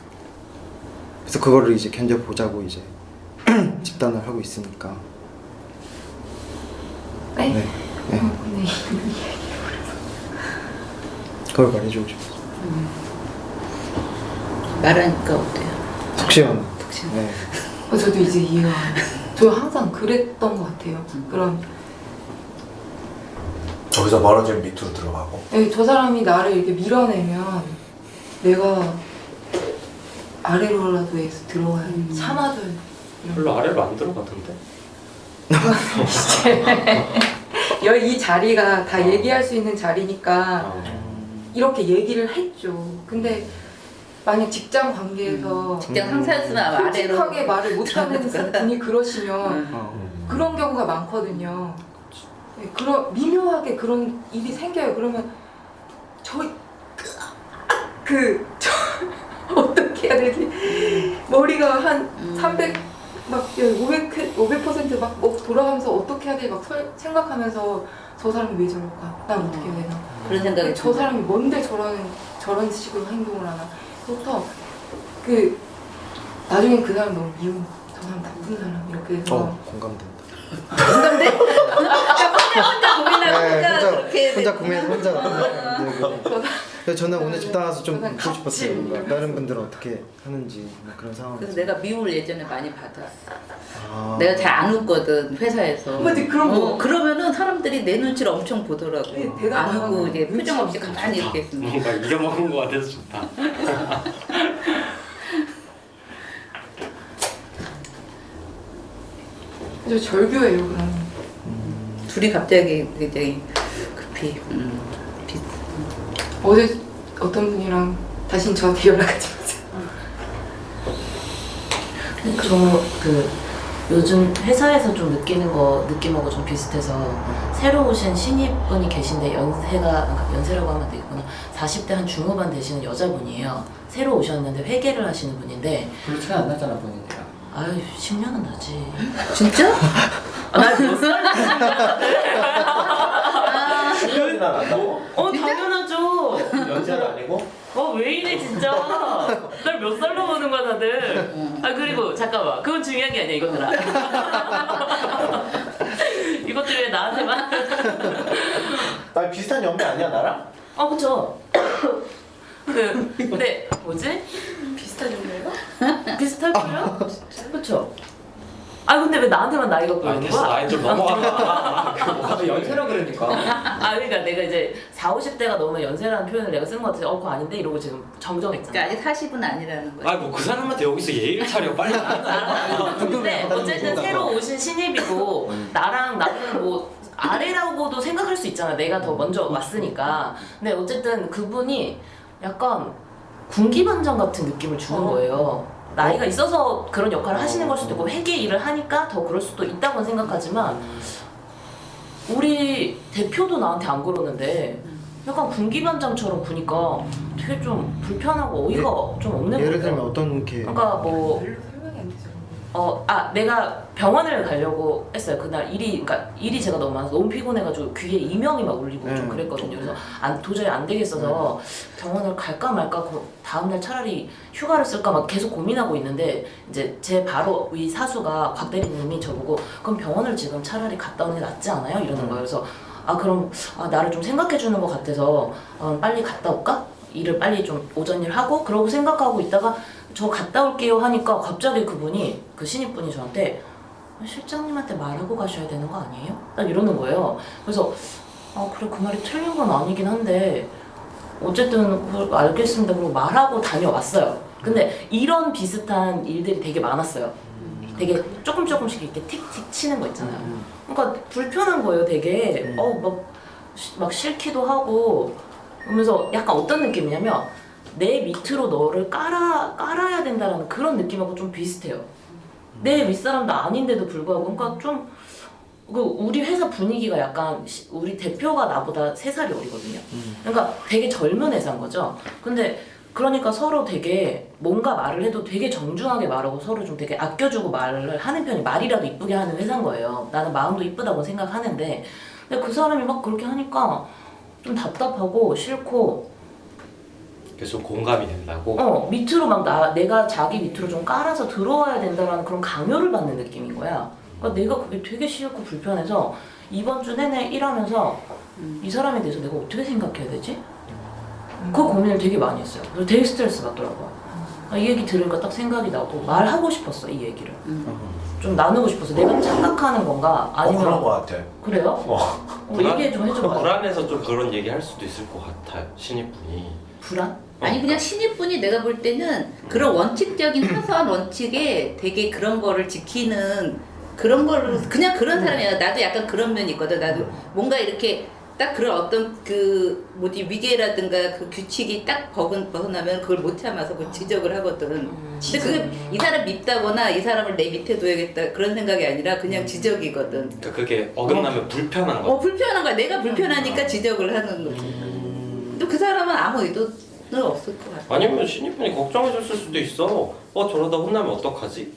그래서 그거를 이제 견뎌보자고 이제 집단을 하고 있으니까. 네? 네. 네. 네. 그걸 말해주고 싶어요. 말하니까 어때요? 속 시원. 네. 저도 이제 이해가 안 돼요. 저 항상 그랬던 것 같아요. 그런 저기서 멀어지면 밑으로 들어가고. 네, 저 사람이 나를 이렇게 밀어내면 내가 아래로라도 해서 들어가야 돼. 참아줘야 돼. 별로 아래로 안 들어가던데. 이 자리가 다 얘기할 수 있는 자리니까 이렇게 얘기를 했죠. 근데 만약 직장 관계에서 직장 상사였으면 아마 아래로 솔직하게 말을 못하는 분이 그러시면 그런 경우가 많거든요. 네, 미묘하게 그런 일이 생겨요. 그러면 어떻게 해야 되지? 머리가 한 300, 막 500% 막 돌아가면서 어떻게 해야 되지? 막 생각하면서 저 사람이 왜 저럴까? 난 어떻게 해야 되나? 그런 생각이 저 사람이 뭔데 저런 식으로 행동을 하나? 부터 나중에 그 사람 너무 미운 거. 사람 나쁜 사람 이렇게 해서 공감된다. 공감돼? 혼자 고민하고 혼자 고민해서 혼자 그래서 저는 오늘 집단 와서 좀 저는 듣고 싶었어요. 같이 뭔가 다른 분들은 어떻게 하는지 뭐 그런 상황. 그래서 내가 미움을 예전에 많이 받았어. 아. 내가 잘 안 웃거든 회사에서. 맞지, 그런 거. 그러면은 사람들이 내 눈치를 엄청 보더라고. 네, 대답 안 웃고 안 이제 하고 표정 없이 눈치 가만히 이렇게 있으면. 뭔가 이겨먹은 거 같아서 좋다. 저 절교예요 그럼. 둘이 갑자기 굉장히 급히 어제 어떤 분이랑 다신 저한테 연락하지 마세요. 저 요즘 회사에서 좀 느낌하고 좀 비슷해서 새로 오신 신입분이 계신데 연세라고 하면 되겠구나. 40대 한 중후반 되시는 여자분이에요. 새로 오셨는데 회계를 하시는 분인데 별로 차이 안 나잖아 본인이랑. 아유 10년은 나지. 진짜? 나몇 살? 10년이나 난다고? 당연하죠. 연세는 아니고? 왜 이래 진짜. 날 몇 살로 보는 거야 다들. 그리고 잠깐만 그건 중요한 게 아니야 이것들아. 이것들 왜 나한테만. 나 비슷한 연배 아니야 나랑? 그쵸. 근데 뭐지? 비슷한 연배가? 비슷할걸요? 그쵸? 근데 왜 나한테만 나이가 보이는 됐어. 거야? 나이 좀 넘어간다. 아, 연세라 그러니까. 그러니까 내가 이제 40, 50대가 넘으면 연세라는 표현을 내가 쓰는 것 같아서 그거 아닌데 이러고 지금 정정했잖아. 그러니까 아직 40은 아니라는 거야. 뭐 그 사람한테 여기서 예의를 차려 빨리. 근데 어쨌든 새로 오신 신입이고 나는 뭐 아래라고도 생각할 수 있잖아. 내가 더 먼저 왔으니까. 근데 어쨌든 그분이 약간 군기반장 같은 느낌을 주는 거예요. 나이가 있어서 그런 역할을 하시는 걸 수도 있고 회계 일을 하니까 더 그럴 수도 있다고 생각하지만 우리 대표도 나한테 안 그러는데 약간 군기반장처럼 보니까 되게 좀 불편하고 어이가 좀 없는 거예요. 예를 들면 어떤 게? 그러니까 뭐 별로 설명이 안 되죠. 내가 병원을 가려고 했어요. 그날 일이 제가 너무 많아서 너무 피곤해가지고 귀에 이명이 막 울리고 좀 그랬거든요. 그래서 도저히 안 되겠어서 병원을 갈까 말까 다음날 차라리 휴가를 쓸까 막 계속 고민하고 있는데 이제 제 바로 위 사수가 곽 대리님이 저보고 그럼 병원을 지금 차라리 갔다 오는 게 낫지 않아요? 이러는 거예요. 그래서 그럼 나를 좀 생각해 주는 것 같아서 빨리 갔다 올까? 일을 빨리 좀 오전 일 하고 그러고 생각하고 있다가 저 갔다 올게요 하니까 갑자기 그분이 그 신입분이 저한테 실장님한테 말하고 가셔야 되는 거 아니에요? 딱 이러는 거예요. 그래서 그래 그 말이 틀린 건 아니긴 한데 어쨌든 알겠습니다. 그리고 말하고 다녀왔어요. 근데 이런 비슷한 일들이 되게 많았어요. 되게 조금씩 이렇게 틱틱 치는 거 있잖아요. 그러니까 불편한 거예요 되게. 막 싫기도 하고 그러면서 약간 어떤 느낌이냐면 내 밑으로 너를 깔아야 된다라는 그런 느낌하고 좀 비슷해요. 내 윗사람도 아닌데도 불구하고 그러니까 좀 우리 회사 분위기가 약간 우리 대표가 나보다 3살이 어리거든요. 그러니까 되게 젊은 회사인 거죠. 근데 그러니까 서로 되게 뭔가 말을 해도 되게 정중하게 말하고 서로 좀 되게 아껴주고 말을 하는 편이 말이라도 이쁘게 하는 회사인 거예요. 나는 마음도 이쁘다고 생각하는데 근데 그 사람이 막 그렇게 하니까 좀 답답하고 싫고 그래서 공감이 된다고? 밑으로 내가 자기 밑으로 좀 깔아서 들어와야 된다라는 그런 강요를 받는 느낌인 거야. 그러니까 내가 그게 되게 싫고 불편해서 이번 주 내내 일하면서 이 사람에 대해서 내가 어떻게 생각해야 되지? 그 고민을 되게 많이 했어요. 그래서 되게 스트레스 받더라고요. 이 얘기 들으니까 딱 생각이 나고 말하고 싶었어 이 얘기를. 좀 나누고 싶어서 내가 착각하는 건가 아니면 그런 거 같아. 그래요? 얘기 좀 해줘봐. 불안해서 좀 그런 얘기 할 수도 있을 것 같아요. 신입분이. 불안? 아니 그냥 신입분이 내가 볼 때는 그런 원칙적인 사소한 원칙에 되게 그런 거를 지키는 그런 거를 그냥 그런 사람이야. 나도 약간 그런 면이 있거든. 나도 뭔가 이렇게 딱 그런 어떤 위계라든가 그 규칙이 딱 벗어나면 그걸 못 참아서 그걸 지적을 하거든. 근데 그게 이 사람 밉다거나 이 사람을 내 밑에 둬야겠다 그런 생각이 아니라 그냥 지적이거든. 그러니까 그게 어긋나면 불편한 거. 불편한 거야. 내가 불편하니까 지적을 하는 거지. 근데 그 사람은 아무 의도는 없을 것 같아. 아니면 신입분이 걱정해줬을 수도 있어. 저러다 혼나면 어떡하지?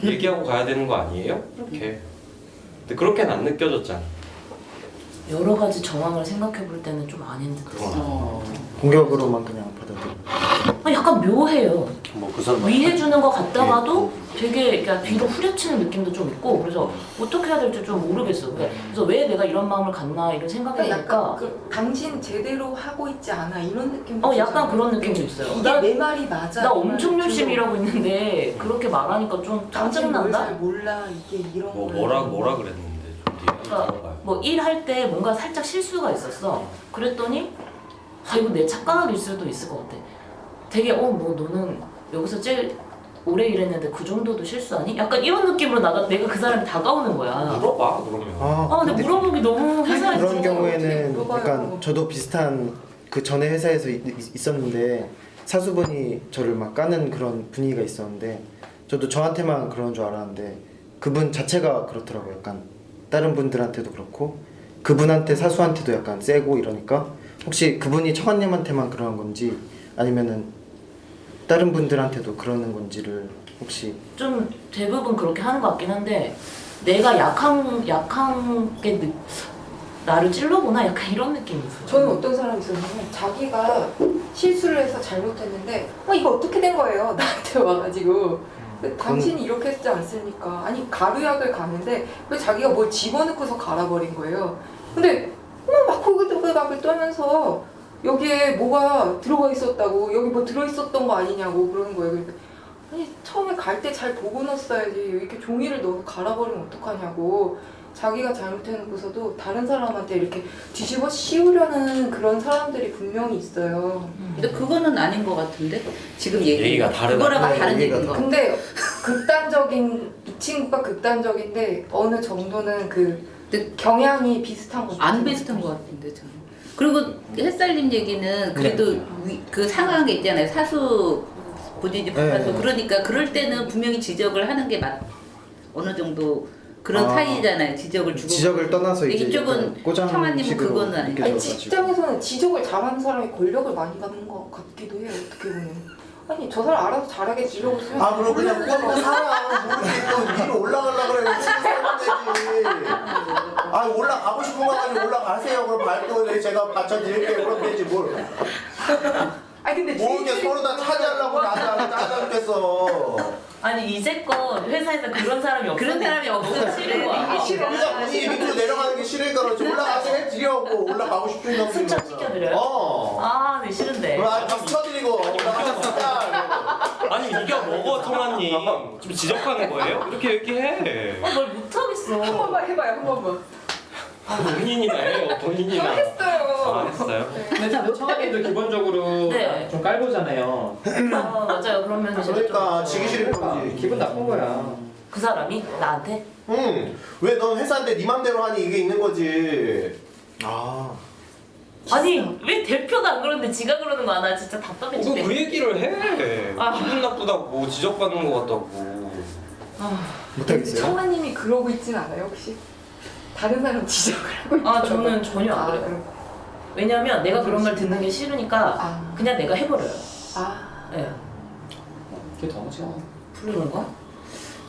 얘기하고 가야 되는 거 아니에요? 이렇게. 근데 그렇게는 안 느껴졌잖아. 여러 가지 정황을 생각해 볼 때는 좀 아닌 듯. 그건 공격으로만 그냥 받아들이고. 약간 묘해요. 뭐 그 사람 위해주는 것 같다가도 되게 그러니까 뒤로 후려치는 느낌도 좀 있고 그래서 어떻게 해야 될지 좀 모르겠어. 그래서 왜 내가 이런 마음을 갖나 이런 생각이 그러니까 드니까 약간 당신 제대로 하고 있지 않아 이런 느낌도 약간 들잖아요. 그런 느낌도 있어요. 이게 내 말이 맞아. 나 엄청 열심히 일하고 있는데 그렇게 말하니까 좀 당신 뭘 짜증난다? 잘 몰라 이게 이런 거. 뭐라 그랬는데 좀 뒤에 그러니까 들어봐요. 뭐 일할 때 뭔가 살짝 실수가 있었어. 그랬더니 이거 내 착각일 수도 있을 것 같아. 되게 뭐 너는 여기서 제일 오래 일했는데 그 정도도 실수하니? 약간 이런 느낌으로 내가 그 사람이 다가오는 거야. 물어봐 그러면. 근데 물어보기 너무 회사에서 그런 경우에는 물어봐요. 약간 저도 비슷한 그 전에 회사에서 있었는데 사수분이 저를 막 까는 그런 분위기가 있었는데 저도 저한테만 그런 줄 알았는데 그분 자체가 그렇더라고요. 약간 다른 분들한테도 그렇고 그분한테 사수한테도 약간 세고 이러니까 혹시 그분이 청아님한테만 그러는 건지 아니면은 다른 분들한테도 그러는 건지를 혹시 좀 대부분 그렇게 하는 것 같긴 한데 내가 약한 게 나를 찔러보나 약간 이런 느낌이 있어요. 저는 어떤 사람이 있었냐면 자기가 실수를 해서 잘못했는데 이거 어떻게 된 거예요? 나한테 와가지고 당신이 이렇게 했지 않습니까? 아니 가루약을 가는데 왜 자기가 뭘 집어넣고서 갈아버린 거예요. 근데 막 호글호글하글 떠면서 여기에 뭐가 들어가 있었다고 여기 뭐 들어있었던 거 아니냐고 그러는 거예요. 그러니까 아니 처음에 갈 때 잘 보고 넣었어야지 이렇게 종이를 넣어서 갈아버리면 어떡하냐고 자기가 잘못해놓고서도 다른 사람한테 이렇게 뒤집어 씌우려는 그런 사람들이 분명히 있어요. 근데 그거는 아닌 것 같은데 지금 얘기가 다르다. 그거랑 다른 얘기가 얘기인 거. 근데 극단적인 이 친구가 극단적인데 어느 정도는 그 경향이 비슷한 거 안 비슷한 것 같은데 저는. 그리고 햇살님 얘기는 그래도 그 상황이 있잖아요. 사수 본인이 붙어서 네. 그러니까 그럴 때는 분명히 지적을 하는 게 어느 정도 그런 사이잖아요. 지적을 떠나서 근데 이제 이쪽은 약간 꼬장 청아님은 식으로 그거는 아니에요. 느껴져가지고. 직장에서는 지적을 잘하는 사람이 권력을 많이 갖는 것 같기도 해요. 어떻게 보면. 아니 저 사람 알아서 잘하게 이러고 있으면 아 그럼 그냥 꽂고 살아. 모르겠고 위로 올라가려고 그래. 살면 되지. 아 올라가고 싶은 거 가지고 올라가세요. 그럼 발도 제가 받쳐드릴게요. 그럼 되지 뭘. 아니 근데 모르게 서로 다 차지하려고 나도 짜증겠어. 아니 이제껏 회사에서 그런 사람이 없어. 그런 사람이 없어서 싫은 거야. 우리가 본인이 밑으로 내려가는 게 싫으니까 그렇지. 올라가서 해드려고 올라가고 싶은 놈. 승천 시켜드려요? 네 싫은데. 박수 쳐드리고 올라가셨다. 아니 이겨 먹어 청아님. 좀 지적하는 거예요? 이렇게 얘기해. 뭘 못하겠어. 한 번만 해봐요 한 번만. 본인이나 해요. 본인이나. 했어요. 했어요? 근데 청아님도 기본적으로 네. 좀 깔보잖아요. 맞아요. 그러면 이제 그러니까 지기 싫은 거지. 기분 나쁜 거야. 그 사람이 나한테 응. 왜 넌 회사인데 네 맘대로 하니 이게 있는 거지. 아니 왜 대표도 안 그러는데 지가 그러는 거야? 나 진짜 답답해 그 죽겠네. 얘기를 해. 기분 나쁘다고 지적받는 거 같다고. 못하겠어요? 청아님이 그러고 있진 않아요 혹시? 다른 사람 지적을 하고 있어요? 저는 전혀 안 그래요. 왜냐면 내가 그런 말 듣는 게 싫으니까 그냥 내가 해버려요. 네. 그게 더 무서워. 그런가?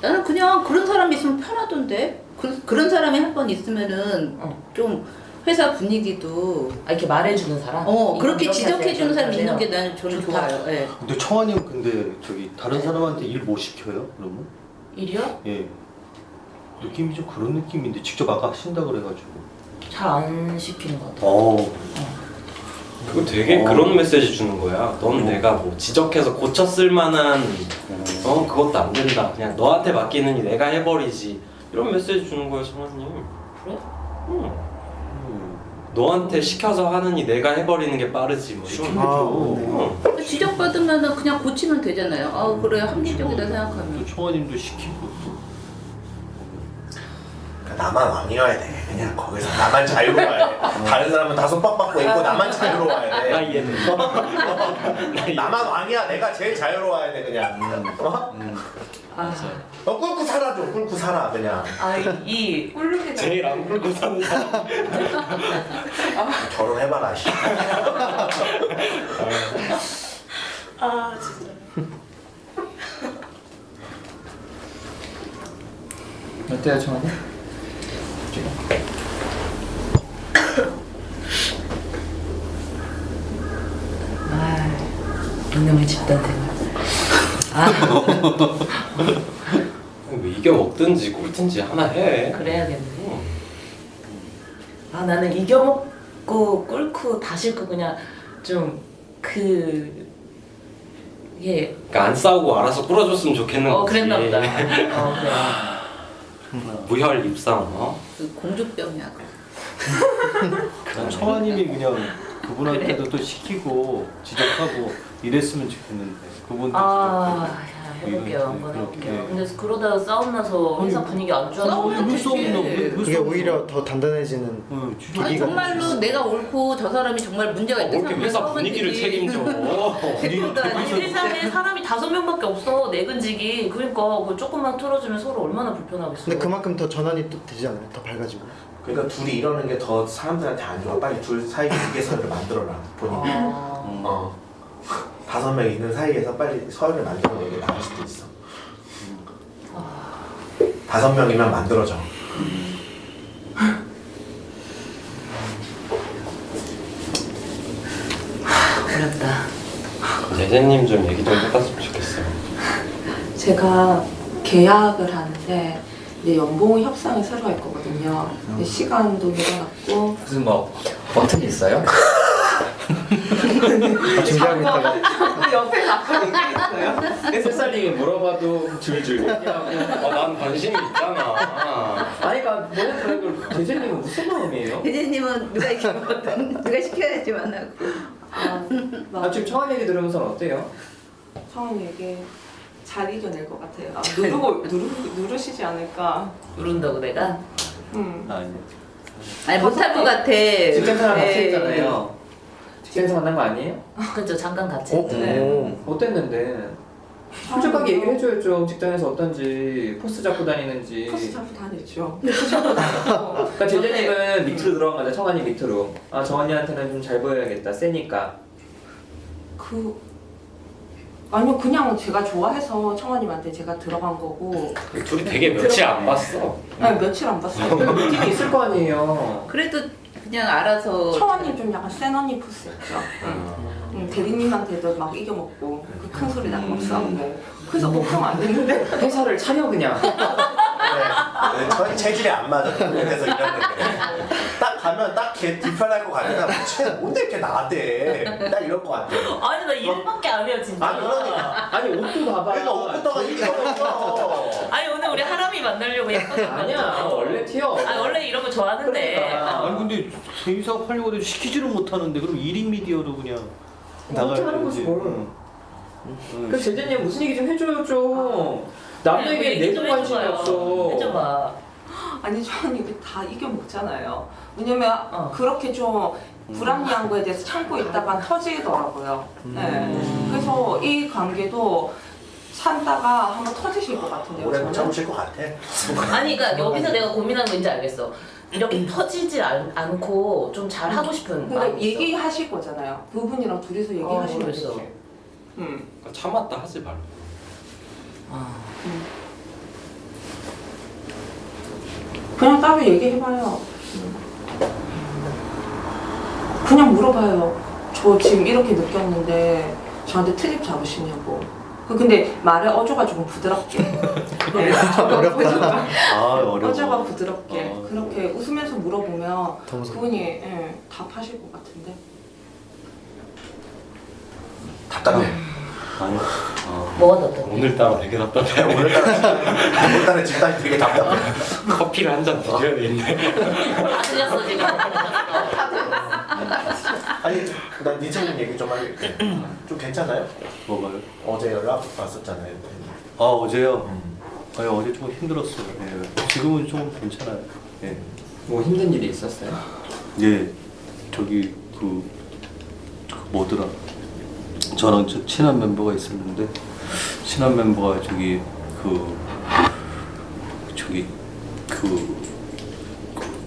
나는 그냥 그런 사람이 있으면 편하던데. 그런 사람이 한 번 있으면은 좀 회사 분위기도 이렇게 말해주는 사람? 그렇게 이렇게 지적해주는 하세요. 사람 있는 게 나는 저는 좋다. 좋아요. 예. 근데 청아님 근데 저기 다른 사람한테 일 못 시켜요? 그러면? 일이요? 예. 느낌이 좀 그런 느낌인데 직접 아까 하신다 그래가지고. 잘 안 시키는 것 같아요. 그거 되게 그런 메시지 주는 거야. 넌 내가 뭐 지적해서 고쳤을 만한 그것도 안 된다. 그냥 너한테 맡기는 이 내가 해버리지. 이런 메시지 주는 거야 청아님. 그래? 응. 너한테 시켜서 하느니 내가 해버리는 게 빠르지 뭐 이런. 근데 지적받으면은 그냥 고치면 되잖아요. 그래 합리적이다 생각하면. 또 청아님도 시키고 또. 나만 왕이어야 돼. 그냥 거기서 나만 자유로워야 돼. 다른 사람은 다 손빡받고 있고 나만 자유로워야 돼. 나 이해돼. 나만 왕이야. 내가 제일 자유로워야 돼 그냥. 꿀고 살아 좀. 꿀고 살아 그냥. 이 꿀룩이 제일 안 굴고 사는 사람. 결혼해봐라 씨. 어때요 청아님? 있는 이놈의 집단 생활. 아 뭐 이겨 먹든지 꿀든지 하나 해. 그래야겠네. 아 나는 이겨먹고 꿇고 다 싫고 그냥 좀 이게 그러니까 안 싸우고 알아서 꿇어줬으면 좋겠는 거지. 그랬나 보다. 그래. 무혈 입상. 그 공주병이야. 청아님이 그냥 그분한테도 또 시키고 지적하고 이랬으면 좋겠는데 그분도 해볼게요. 한번 그렇게. 해볼게요. 근데 그러다가 싸움 나서 회사 분위기 안 좋아서 싸우면 되지. 그게 오히려 더 단단해지는 아니 정말로 내가 옳고 저 사람이 정말 문제가 있다 이렇게 회사 분위기를 책임져. 아니 회사에 사람이 5명밖에 없어 내근직이. 그러니까 그 조금만 틀어주면 서로 얼마나 불편하겠어. 근데 그만큼 더 전환이 또 되지 않아요? 더 밝아지고. 그러니까 둘이 이러는 게 더 사람들한테 안 좋아. 빨리 둘 사이 유계선을 만들어라 본인이. 5명 있는 사이에서 빨리 서열을 만들어내는 게 나을 수도 있어. 5명이면 만들어져. 어렵다. 제재님 좀 얘기 좀 해봤으면 좋겠어요. 제가 계약을 하는데 이제 연봉 협상이 새로 할 거거든요. 근데 시간도 늘어났고 무슨 뭐 버튼이 있어요? 준비하고 있다가 옆에 가끔 얘기했어요. 햇살님이 물어봐도 줄줄 얘기하고. 난 관심이 있잖아. 아니 그러니까 뭐냐면 제재님은 무슨 마음이에요? 대재님은 누가 시키거든. 누가 시켜야지만 하고. 지금 청아 얘기 들으면서 어때요? 처음 얘기 잘 이겨낼 것 같아요. 누르시지 않을까. 누른다고 내가? 아니 못할 것 같아. 직장생활 같이 네. 했잖아요. 직장에서 만난 거 아니에요? 그죠 잠깐 같이 했는데. 어땠는데? 솔직하게 얘기를 해줘야죠. 직장에서 어떤지, 포스 잡고 다니는지. 포스 잡고 다녔죠. 포스 잡고 다녔고. 그러니까 제재님은 밑으로 들어간 거죠. 청아님 밑으로. 아 정한이한테는 좀 잘 보여야겠다. 세니까. 아니요, 그냥 제가 좋아해서 청아님한테 제가 들어간 거고. 둘이 되게 며칠 안 봤어. 아니, 며칠 안 봤어요. 느낌이 있을 거 아니에요. 그래도 그냥 알아서. 청아님 좀 약간 센 언니 포스였죠. 대리님한테도 막 이겨먹고 그 큰 소리 나고 막 싸우고. 그래서 걱정 안 됐는데. 회사를 차려 그냥. 저희 체질이 안 맞아. 그래서 이랬는데 딱 가면 딱 걔 불편할 것 같아. 쟤 뭔데 이렇게 나대? 딱 이럴 것 같아. 아니 나 일밖에 안 해요 진짜. 아 그러니까. 아니 옷도 봐봐. 그러니까 옷부터가 이거. 아니 오늘 우리 하람이 만나려고 예쁘게 아니야 원래 튀어. 아 원래 이런 거 좋아하는데. 그러니까. 아니 근데 회사가 하려고 해도 시키지를 못하는데 그럼 1인 미디어로 그냥 어떻게 하는 거지 뭘. 그 제재님 무슨 얘기 좀 해줘요 좀. 남에게 내도 관심이 없어. 해줘봐. 아니 저는 이게 다 이겨먹잖아요. 왜냐면 그렇게 좀 불합리한 거에 대해서 참고 있다가 터지더라고요. 네. 그래서 이 관계도 산다가 한번 터지실 것 같은데요. 오래 못 저는. 참으실 것 같아. 아니 그러니까 여기서 내가 고민하는 거 뭔지 알겠어. 이렇게 터지지 않고 좀 잘 하고 싶은 그러니까 마음이 있어. 얘기하실 거잖아요. 그분이랑 둘이서 얘기하시면 그랬어. 되지. 그러니까 참았다 하지 말고. 그냥 따로 얘기해봐요. 그냥 물어봐요. 저 지금 이렇게 느꼈는데 저한테 트집 잡으시냐고. 근데 말의 어조가 조금 부드럽게. 어렵다. 어려워. 어조가 부드럽게 그렇게 웃으면서 물어보면 더 무서워. 그분이 답하실 것 같은데. 답답해. 아니, 뭐가 더 어때? 오늘따라 되게 답답해. 오늘따라 집단이 되게 답답해. 커피를 한 잔 드셔야 되는데. 다 틀렸어 지금. 아니 난 니체님 얘기 좀 할게. 좀 괜찮아요? 뭐가요? 어제 연락 왔었잖아요. 아 어제요? 아니 어제 좀 힘들었어요. 예. 지금은 좀 괜찮아요. 예. 뭐 힘든 일이 있었어요? 예. 저기 뭐더라? 저랑 친한 멤버가 있었는데 친한 멤버가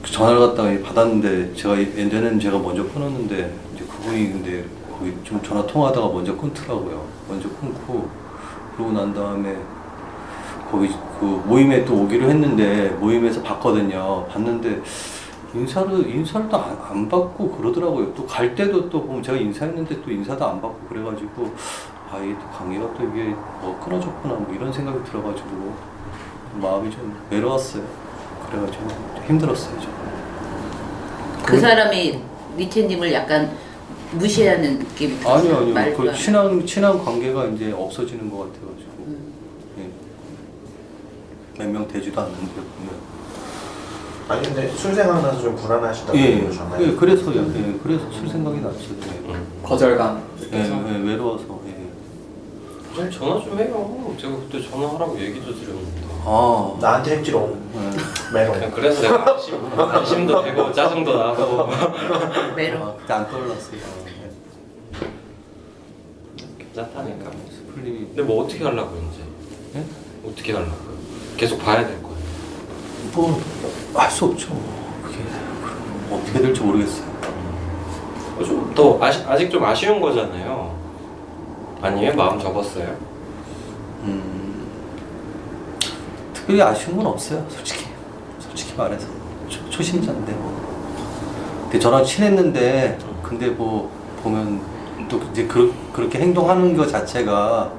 전화를 갖다가 받았는데 예전에는 제가 먼저 끊었는데 이제 그분이 근데 거기 좀 전화 통화하다가 먼저 끊더라고요. 먼저 끊고 그러고 난 다음에 거기 그 모임에 또 오기로 했는데 모임에서 봤거든요. 봤는데 인사를 또 안 받고 그러더라고요. 또 갈 때도 또 보면 제가 인사했는데 또 인사도 안 받고 그래가지고 아 이게 또 관계가 또 이게 뭐 끊어졌구나 뭐 이런 생각이 들어가지고 마음이 좀 외로웠어요. 그래가지고 좀 힘들었어요. 좀. 그 사람이 니체님을 약간 무시하는 느낌이 들었어요. 아니요. 말도 그 안 친한 관계가 이제 없어지는 것 같아가지고 예. 몇 명 되지도 않는데 보면. 아니 근데 술 생각나서 좀 불안하시다고 예, 그러셨나요? 예, 그래서 술 생각이 났죠. 예. 거절감 예, 느껴서. 외로워서. 예. 좀 전화 좀 해요. 제가 그때 전화하라고 얘기도 드렸는데. 아, 나한테 했지롱. 메롱. 그냥 그래서 내가 안심도 되고 짜증도 나고 매력. 그때 안 떠올랐어요. 괜찮다니까. 스플릿. 근데 뭐 어떻게 하려고 이제? 예? 어떻게 하려고요? 계속 봐야 될 거예요. 뭐 할 수 없죠. 그게 어떻게 될지 모르겠어요. 좀 더 아직 좀 아쉬운 거잖아요. 아니면 마음 접었어요? 특별히 아쉬운 건 없어요. 솔직히 말해서 초심자인데 뭐. 근데 저랑 친했는데 근데 뭐 보면 또 이제 그렇게 행동하는 것 자체가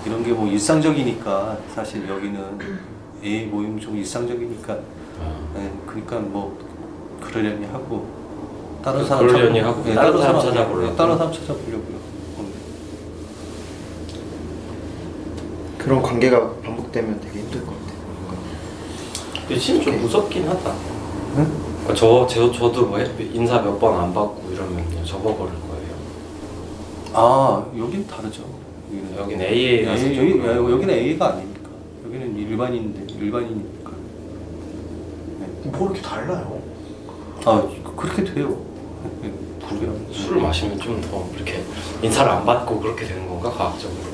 이런 게 뭐 일상적이니까 사실 여기는 A 모임 좀 일상적이니까 네, 그러니까 뭐 그러려니 하고 다른 사람 그러려니 하고 네, 다른 사람 찾아보려고. 다른 사람 찾아보려고요. 그런 관계가 반복되면 되게 힘들 것 같아요. 근데 진짜 좀 무섭긴 하다. 응? 그러니까 저도 뭐 인사 몇 번 안 받고 이러면 그냥 접어버릴 거예요. 아 여긴 다르죠. 여긴 AA라서 여기는 A가 아니니까 여기는 일반인이니까. 네. 뭐 이렇게 달라요? 아 그렇게 돼요. 그래요. 술을 마시면 좀 더 이렇게 인사를 안 받고 그렇게 되는 건가 과학적으로?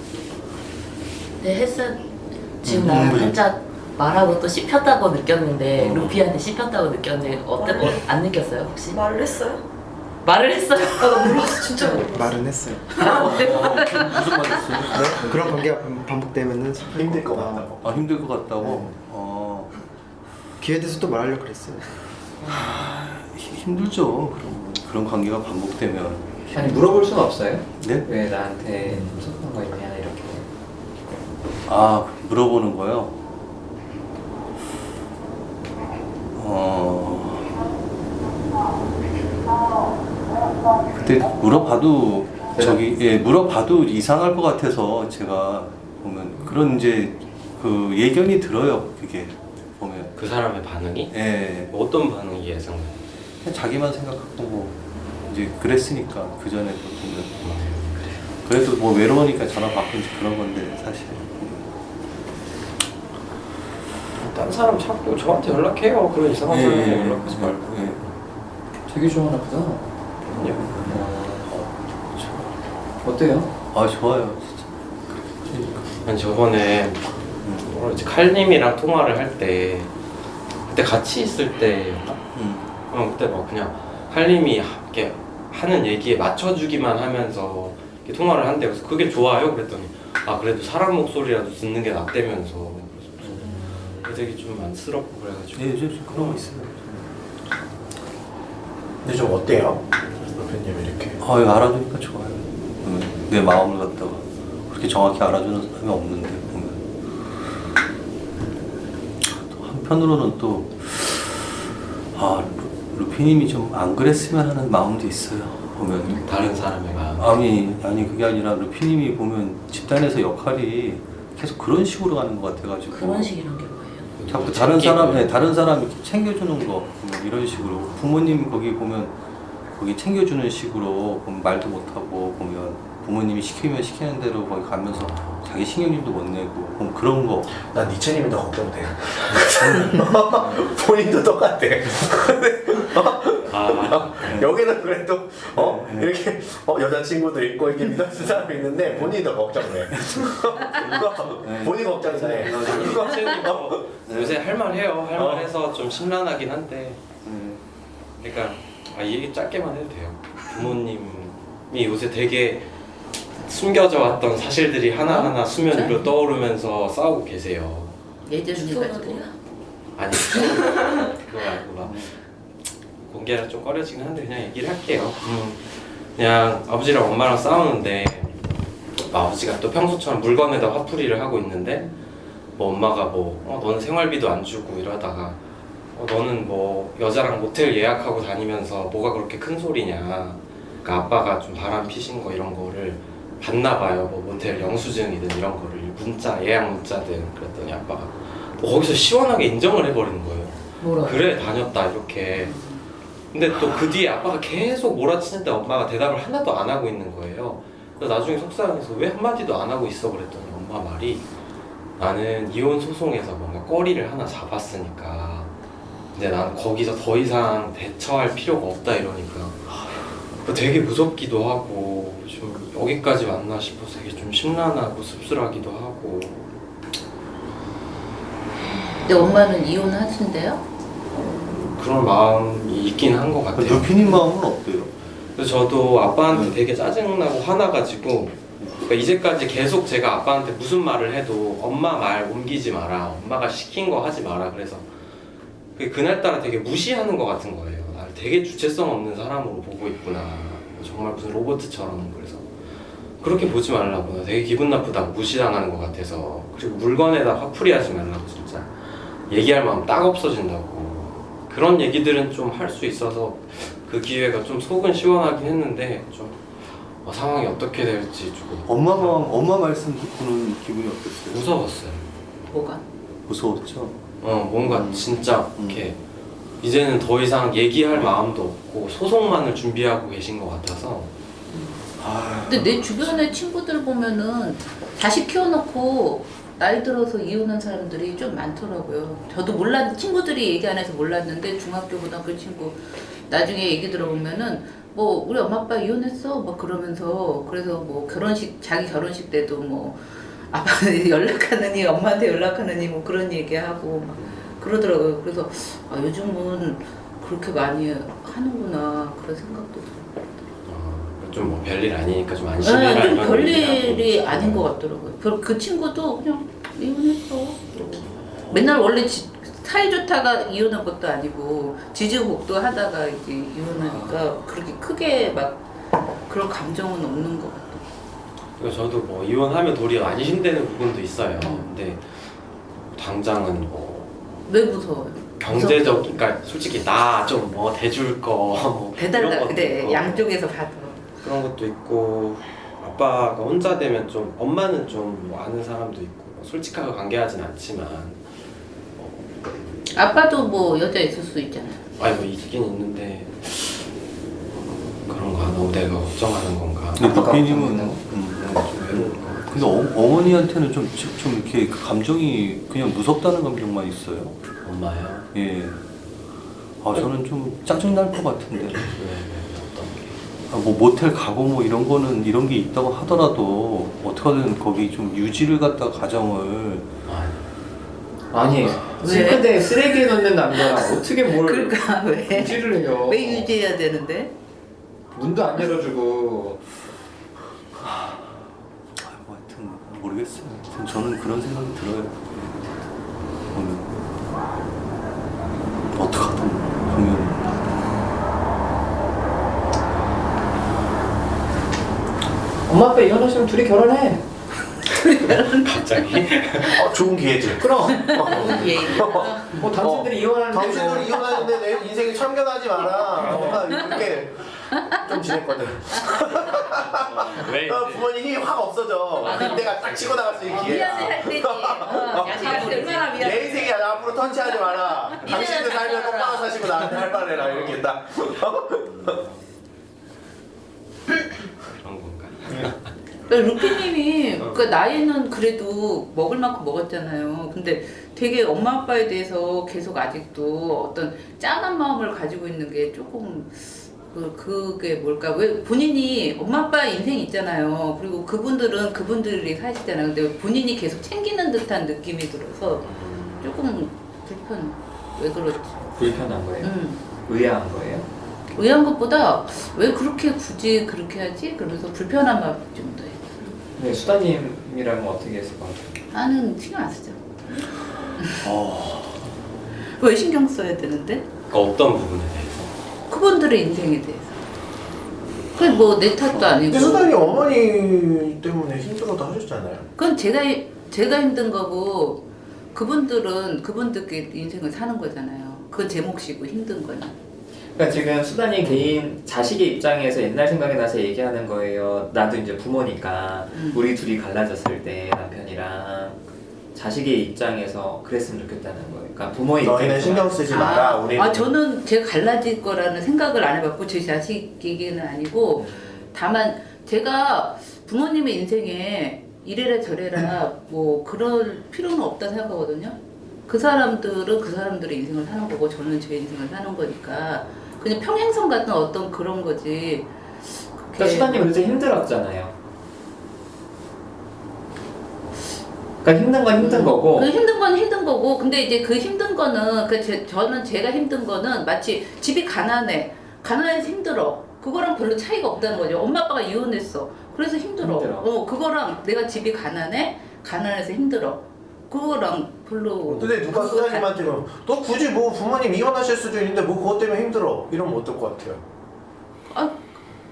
근데 헬스 지금 나랑 살짝 말하고 또 씹혔다고 느꼈는데 루피한테 씹혔다고 느꼈는데 안 느꼈어요 혹시? 말을 했어요? 말을 했어요? 나 몰랐어 진짜 몰랐어. 말은 했어요. 무슨 말이었어요? 네? 그런 관계가 반복되면은 힘들 것 같다고. 아 힘들 것 같다고. 네. 기회에 대해서 또 말하려고 그랬어요. 힘들죠. 그런 관계가 반복되면. 아니 물어볼 수는 없어요? 네? 왜 나한테 속한 거 있냐 이렇게. 아 물어보는 거요. 그때 물어봐도 물어봐도 이상할 것 같아서 제가 보면 그런 이제 그 예견이 들어요. 그게 보면. 그 사람의 반응이? 예. 어떤 반응이 예상돼요? 그냥 자기만 생각하고 뭐 이제 그랬으니까 그 전에도 보면 그래도 뭐 외로우니까 전화 바꾼지 그런 건데 사실. 다른 사람 찾고 저한테 연락해요. 그런 이상한 사람이 연락하지 말고. 예. 되게 좋아하나 보다. 그냥 어때요? 아 좋아요 진짜. 아니 저번에 뭐라 그러지 칼님이랑 통화를 할 때 그때 같이 있을 때 그때 막 그냥 칼님이 이렇게 하는 얘기에 맞춰주기만 하면서 이렇게 통화를 한대. 그래서 그게 좋아요? 그랬더니 아 그래도 사람 목소리라도 듣는 게 낫다면서. 그래서 되게 좀 안쓰럽고 그래가지고. 네 요즘 그런 거 있어요. 근데 좀 어때요? 대표님 이렇게. 아 이거 알아주니까 좋아요. 내 마음을 갖다가 그렇게 정확히 알아주는 사람이 없는데 보면 또 한편으로는 또 루피님이 좀 안 그랬으면 하는 마음도 있어요. 보면 다른 사람의 마음. 아니 그게 아니라 루피님이 보면 집단에서 역할이 계속 그런 식으로 가는 것 같아가지고 그런 식이란 게 뭐예요? 자꾸 다른 사람 이렇게 챙겨주는 거 보면 이런 식으로 부모님 거기 보면 거기 챙겨주는 식으로 보면 말도 못하고 보면 부모님이 시키면 시키는 대로 거기 가면서 자기 신경질도 못 내고 보면 그런 거. 난 니체님이 더 걱정돼. 본인도 똑같아. 여기는 그래도 이렇게 여자친구도 있고 이렇게 믿어주는 사람이 있는데 본인이 더 걱정돼. 본인 걱정돼. 요새 할만해요. 할만해서 좀 심란하긴 한데. 그러니까 이 얘기 짧게만 해도 돼요. 부모님이 요새 되게 숨겨져 왔던 사실들이 하나하나 수면 위로 떠오르면서 싸우고 계세요. 예전에 가지고. 아니 그거 말고 막 공개가 좀 꺼려지긴 한데 그냥 얘기를 할게요. 그냥 아버지랑 엄마랑 싸우는데 아버지가 또 평소처럼 물건에다 화풀이를 하고 있는데 뭐 엄마가 뭐 너는 생활비도 안 주고 이러다가 너는 뭐 여자랑 모텔 예약하고 다니면서 뭐가 그렇게 큰 소리냐. 그러니까 아빠가 좀 바람 피신 거 이런 거를 봤나 봐요. 뭐 모텔 영수증이든 이런 거를 문자 예약 문자든 그랬더니 아빠가 뭐 거기서 시원하게 인정을 해버리는 거예요. 뭐라? 그래 다녔다 이렇게. 근데 또 그 뒤에 아빠가 계속 몰아치는데 엄마가 대답을 하나도 안 하고 있는 거예요. 그래서 나중에 속상해서 왜 한마디도 안 하고 있어 그랬더니 엄마 말이 나는 이혼 소송에서 뭔가 꼬리를 하나 잡았으니까 이제 난 거기서 더 이상 대처할 필요가 없다 이러니까 되게 무섭기도 하고 좀 여기까지 왔나 싶어서 되게 좀 심란하고 씁쓸하기도 하고. 근데 엄마는 이혼하신대요? 그런 마음이 있긴 한 것 같아요. 루피님 마음은 어때요? 그래서 저도 아빠한테 되게 짜증나고 화나가지고 그러니까 이제까지 계속 제가 아빠한테 무슨 말을 해도 엄마 말 옮기지 마라, 엄마가 시킨 거 하지 마라 그래서 그날따라 되게 무시하는 것 같은 거예요. 나를 되게 주체성 없는 사람으로 보고 있구나, 정말 무슨 로봇처럼. 그래서 그렇게 보지 말라고, 되게 기분 나쁘다고 무시당하는 것 같아서. 그리고 물건에다 화풀이 하지 말라고, 진짜 얘기할 마음 딱 없어진다고. 그런 얘기들은 좀 할 수 있어서 그 기회가 좀 속은 시원하긴 했는데 좀 상황이 어떻게 될지 조금 엄마 말씀 듣고는 기분이 어땠어요? 무서웠어요. 뭐가? 무서웠죠. 뭔가 진짜 이렇게 이제는 더 이상 얘기할 마음도 없고 소송만을 준비하고 계신 것 같아서. 근데 내 주변의 친구들 보면은 다시 키워놓고 나이 들어서 이혼한 사람들이 좀 많더라고요. 저도 친구들이 얘기 안 해서 몰랐는데 중학교 고등학교 친구 나중에 얘기 들어보면은 뭐 우리 엄마 아빠 이혼했어 막 그러면서, 그래서 뭐 자기 결혼식 때도 뭐 아빠한테 연락하느니 엄마한테 연락하느니 뭐 그런 얘기하고 막 그러더라고요. 그래서 요즘은 그렇게 많이 하는구나 그런 생각도 들어요. 좀 뭐 별일 아니니까 좀 안심해라. 좀 이런 별일이 얘기하고 아닌 것 같더라고요. 그 친구도 그냥 이혼했어. 그러고. 맨날 원래 사이 좋다가 이혼한 것도 아니고 지지곡도 하다가 이제 이혼하니까 그렇게 크게 막 그런 감정은 없는 것 같아요. 그래서 저도 뭐 이혼하면 도리어 안심되는 부분도 있어요. 근데 당장은 뭐 왜 무서워요? 경제적, 그러니까 솔직히 나 좀 뭐 대줄 거 뭐 배달다 이런 것도 그래 있고, 양쪽에서 봐도. 그런 것도 있고, 아빠가 혼자 되면 좀 엄마는 좀뭐 아는 사람도 있고 솔직하게 관계하진 않지만 아빠도 뭐 여자 있을 수 있잖아요. 아니 뭐 있긴 있는데 그런가, 너무 내가 걱정하는 건가. 근데 루피님은 좀 외로울 것 같아서. 근데 어머니한테는 좀 이렇게 그 감정이 그냥 무섭다는 감정만 있어요. 엄마요? 예. 저는 좀 짜증 날 것 같은데. 왜 어떤 게? 뭐 모텔 가고 뭐 이런 거는 이런 게 있다고 하더라도 어떻게든 거기 좀 유지를 갖다 가정을. 아니 왜? 싱크대에 쓰레기 넣는 남자랑 어떻게 뭘 그러니까 왜? 유지를 해요? 왜 유지해야 되는데? 문도 안 열어주고. 뭐 하여튼 모르겠어요. 하여튼 저는 그런 생각이 들어요. 어떡하든 보면. 엄마 아빠 이혼하시면 둘이 결혼해. 갑자기? 좋은 기회지. 그럼. 예. 뭐 당신들이 이혼하는데 당신들 뭐. 이혼하는데 내 인생에 참견하지 마라. 내가 그렇게 좀 지냈거든. 왜? 부모님이 확 없어져. 내가 딱 치고 나갔어 이 기회. 미안해 할 때지. 야식할 때 얼마나 미안해. 내 인생이야. 나 앞으로 터치하지 마라. 당신들 살면 똑바로 사시고 나한테 할 말 해라. 이렇게 딱. 그런 건가? 루피님이 그 나이는 그래도 먹을 만큼 먹었잖아요. 근데 되게 엄마 아빠에 대해서 계속 아직도 어떤 짠한 마음을 가지고 있는 게 조금 그게 뭘까? 왜 본인이 엄마 아빠 인생이 있잖아요. 그리고 그분들은 그분들이 사시잖아요. 근데 본인이 계속 챙기는 듯한 느낌이 들어서 조금 불편. 왜 그렇지? 불편한 거예요? 의아한 거예요? 의아한 것보다 왜 그렇게 굳이 그렇게 하지? 그러면서 불편한 마음이 좀 더. 네, 수다님이라면 어떻게 했을 것 같아요? 나는 신경 안 쓰죠. 왜 신경 써야 되는데? 그러니까 어떤 부분에 대해서? 그분들의 인생에 대해서. 그게 뭐 내 탓도 아니고. 근데 수단이 어머니 때문에 힘들어도 하셨잖아요. 그건 제가 힘든 거고 그분들은 그분들끼리 인생을 사는 거잖아요. 그건 제 몫이고 힘든 거는. 그러니까 지금 수단이 개인 자식의 입장에서 옛날 생각이 나서 얘기하는 거예요. 나도 이제 부모니까 우리 둘이 갈라졌을 때 남편이랑 자식의 입장에서 그랬으면 좋겠다는 거예요. 그러니까 부모의 너희는 입장에서 신경 쓰지 마라. 우리는 저는 제가 갈라질 거라는 생각을 안 해봤고 제 자식 얘기는 아니고 다만 제가 부모님의 인생에 이래라 저래라 뭐 그럴 필요는 없다 생각하거든요. 그 사람들은 그 사람들의 인생을 사는 거고 저는 제 인생을 사는 거니까 그냥 평행선 같은 어떤 그런 거지. 그러니까 수단이 그래서 힘들었잖아요. 그러니까 힘든 건 힘든 거고. 그 힘든 건 힘든 거고 근데 이제 그 힘든 거는 저는 제가 힘든 거는 마치 집이 가난해서 힘들어. 그거랑 별로 차이가 없다는 거죠. 엄마 아빠가 이혼했어. 그래서 힘들어. 그거랑 내가 집이 가난해서 힘들어. 그거랑 별로. 근데 누가 수단님한테 너 굳이 뭐 부모님 이혼하실 수도 있는데 뭐 그것 때문에 힘들어 이러면 어떨 것 같아요?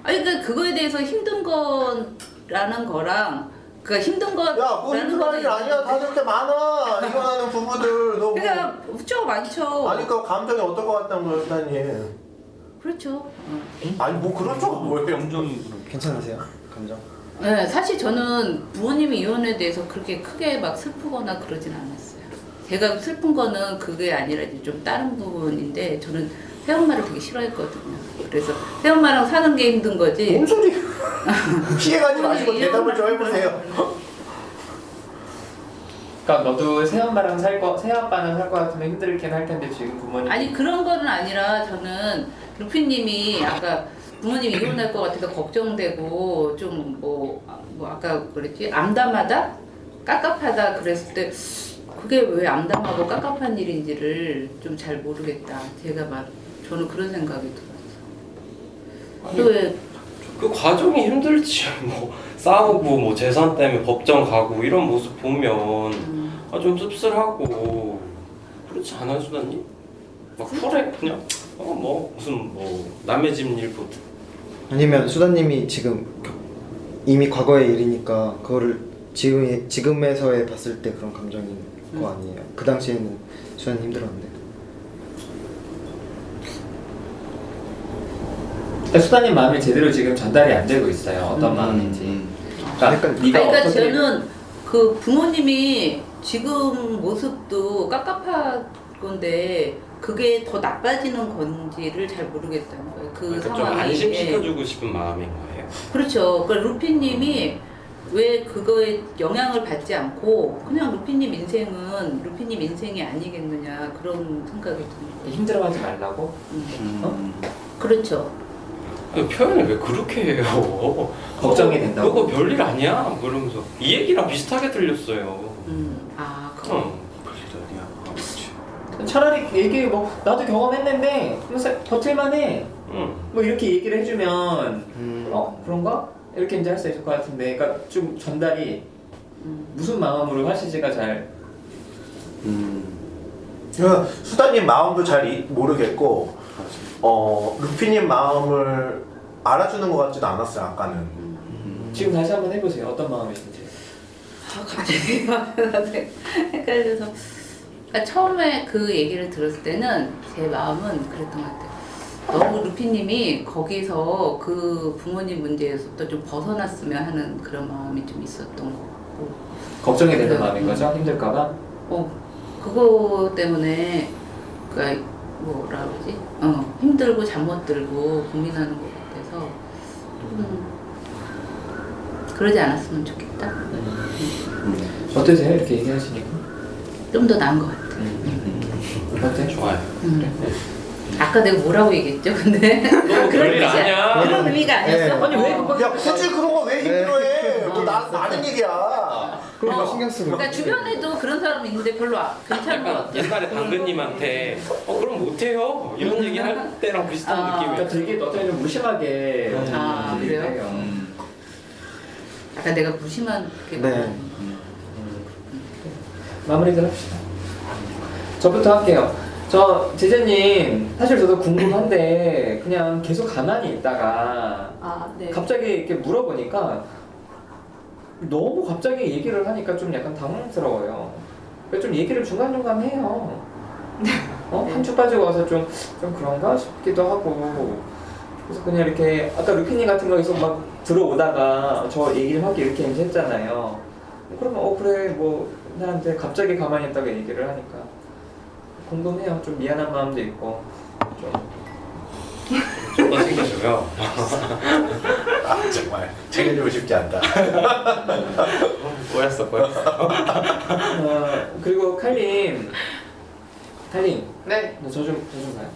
아니 그러니까 그거에 대해서 힘든 거라는 거랑 그러니까 힘든 거. 야 그거 힘든 거 아니야. 다들 때 많아. 이혼하는 부부들 너 뭐. 그러니까 좀 많죠. 아니 그 감정이 어떨 것 같다는 거예요 수단님. 그렇죠. 아니 뭐 그런 쪽 뭐예요? 감정이 괜찮으세요? 감정? 네, 사실 저는 부모님이 이혼에 대해서 그렇게 크게 막 슬프거나 그러진 않았어요. 제가 슬픈 거는 그게 아니라 이제 좀 다른 부분인데 저는 새엄마를 되게 싫어했거든요. 그래서 새엄마랑 사는 게 힘든 거지. 뭔 소리? 피해가지 마시고 대답을 좀 해보세요. 그러니까 너도 새엄마랑 새아빠랑 살 거 같으면 힘들긴 할 텐데 지금 부모님. 아니 그런 거는 아니라 저는 루피님이 아까 부모님 이혼할 것 같아서 걱정되고 좀 뭐 아까 그랬지 암담하다? 깝깝하다 그랬을 때 그게 왜 암담하고 깝깝한 일인지를 좀 잘 모르겠다. 저는 그런 생각이 들었어. 왜 그 과정이 힘들지. 뭐 싸우고 뭐 재산 때문에 법정 가고 이런 모습 보면 좀 씁쓸하고 그렇지 않아 수단님? 막 쿨해 그냥 뭐 무슨 뭐 남의 집 일 보듯. 아니면 수다님이 지금 이미 과거의 일이니까 그거를 지금에서의 봤을 때 그런 감정인 거 아니에요? 그 당시에는 수다님 힘들었는데. 그러니까 수단님 마음이 제대로 지금 전달이 안 되고 있어요. 어떤 마음인지. 그러니까 그러니까 저는 그 부모님이 지금 모습도 깝깝한 건데 그게 더 나빠지는 건지를 잘 모르겠다는 거예요. 그 그러니까 좀 상황이. 안심시켜주고 싶은 마음인 거예요. 그렇죠. 그러니까 루피님이 왜 그거에 영향을 받지 않고 그냥 루피님 인생이 아니겠느냐 그런 생각이 듭니다. 힘들어하지 말라고? 그렇죠. 표현을 왜 그렇게 해요? 걱정이 된다고? 그거 별일 아니야. 그러면서 이 얘기랑 비슷하게 들렸어요. 그럼. 별일 아니야. 그렇지. 차라리 얘기 뭐 나도 경험했는데 버틸만해. 뭐 이렇게 얘기를 해주면 그런가? 이렇게 이제 할 수 있을 것 같은데, 그러니까 좀 전달이 무슨 마음으로 하시지가 잘. 수다님 마음도 잘 모르겠고, 루피님 마음을 알아주는 것 같지도 않았어요 아까는. 지금 다시 한번 해보세요. 어떤 마음이신지. 갑자기 나한테 헷갈려서. 그러니까 처음에 그 얘기를 들었을 때는 제 마음은 그랬던 것 같아요. 너무 루피님이 거기서 그 부모님 문제에서 또 좀 벗어났으면 하는 그런 마음이 좀 있었던 거고. 걱정이 되는 마음인 거죠? 힘들까봐? 그거 때문에 그러니까 뭐라 그러지? 힘들고 잠 못 들고 고민하는 것 같아서 그러지 않았으면 좋겠다. 어떠세요? 이렇게 얘기하시니까? 좀 더 나은 것 같아. 어때? 좋아요. 아까 내가 뭐라고 얘기했죠? 근데 너무 별일 아니야. 그런 의미가 아니었어? 아니 왜 그거? 야 굳이 그런 거 왜 힘들어해? 그거 나는 일이야. 그런 거 신경 쓰고. 그러니까 주변에도 그런 사람이 있는데 별로 괜찮은 것 약간 같아. 옛날에 당근님한테 그럼 못해요 이런 얘기 할 때랑 비슷한 그러니까 느낌이에요. 되게 어떻게 좀 무심하게 그래요? 약간 내가 무심한 게 네. 마무리를 합시다. 저부터 할게요. 저 제재님 사실 저도 궁금한데 그냥 계속 가만히 있다가 네. 갑자기 이렇게 물어보니까 너무 갑자기 얘기를 하니까 좀 약간 당황스러워요. 그래서 좀 얘기를 중간중간 해요. 한 주 빠지고 와서 좀 그런가 싶기도 하고. 그래서 그냥 이렇게 아까 루피님 같은 거에서 막 들어오다가 저 얘기를 하기 이렇게 했잖아요. 그러면 그래 뭐 사람들 갑자기 가만히 있다가 얘기를 하니까 궁금해요. 좀 미안한 마음도 있고 좀더 챙겨줘요. 아 정말 챙겨주고 싶지 않다. 꼬였어. 그리고 칼림 네. 저 좀 봐요.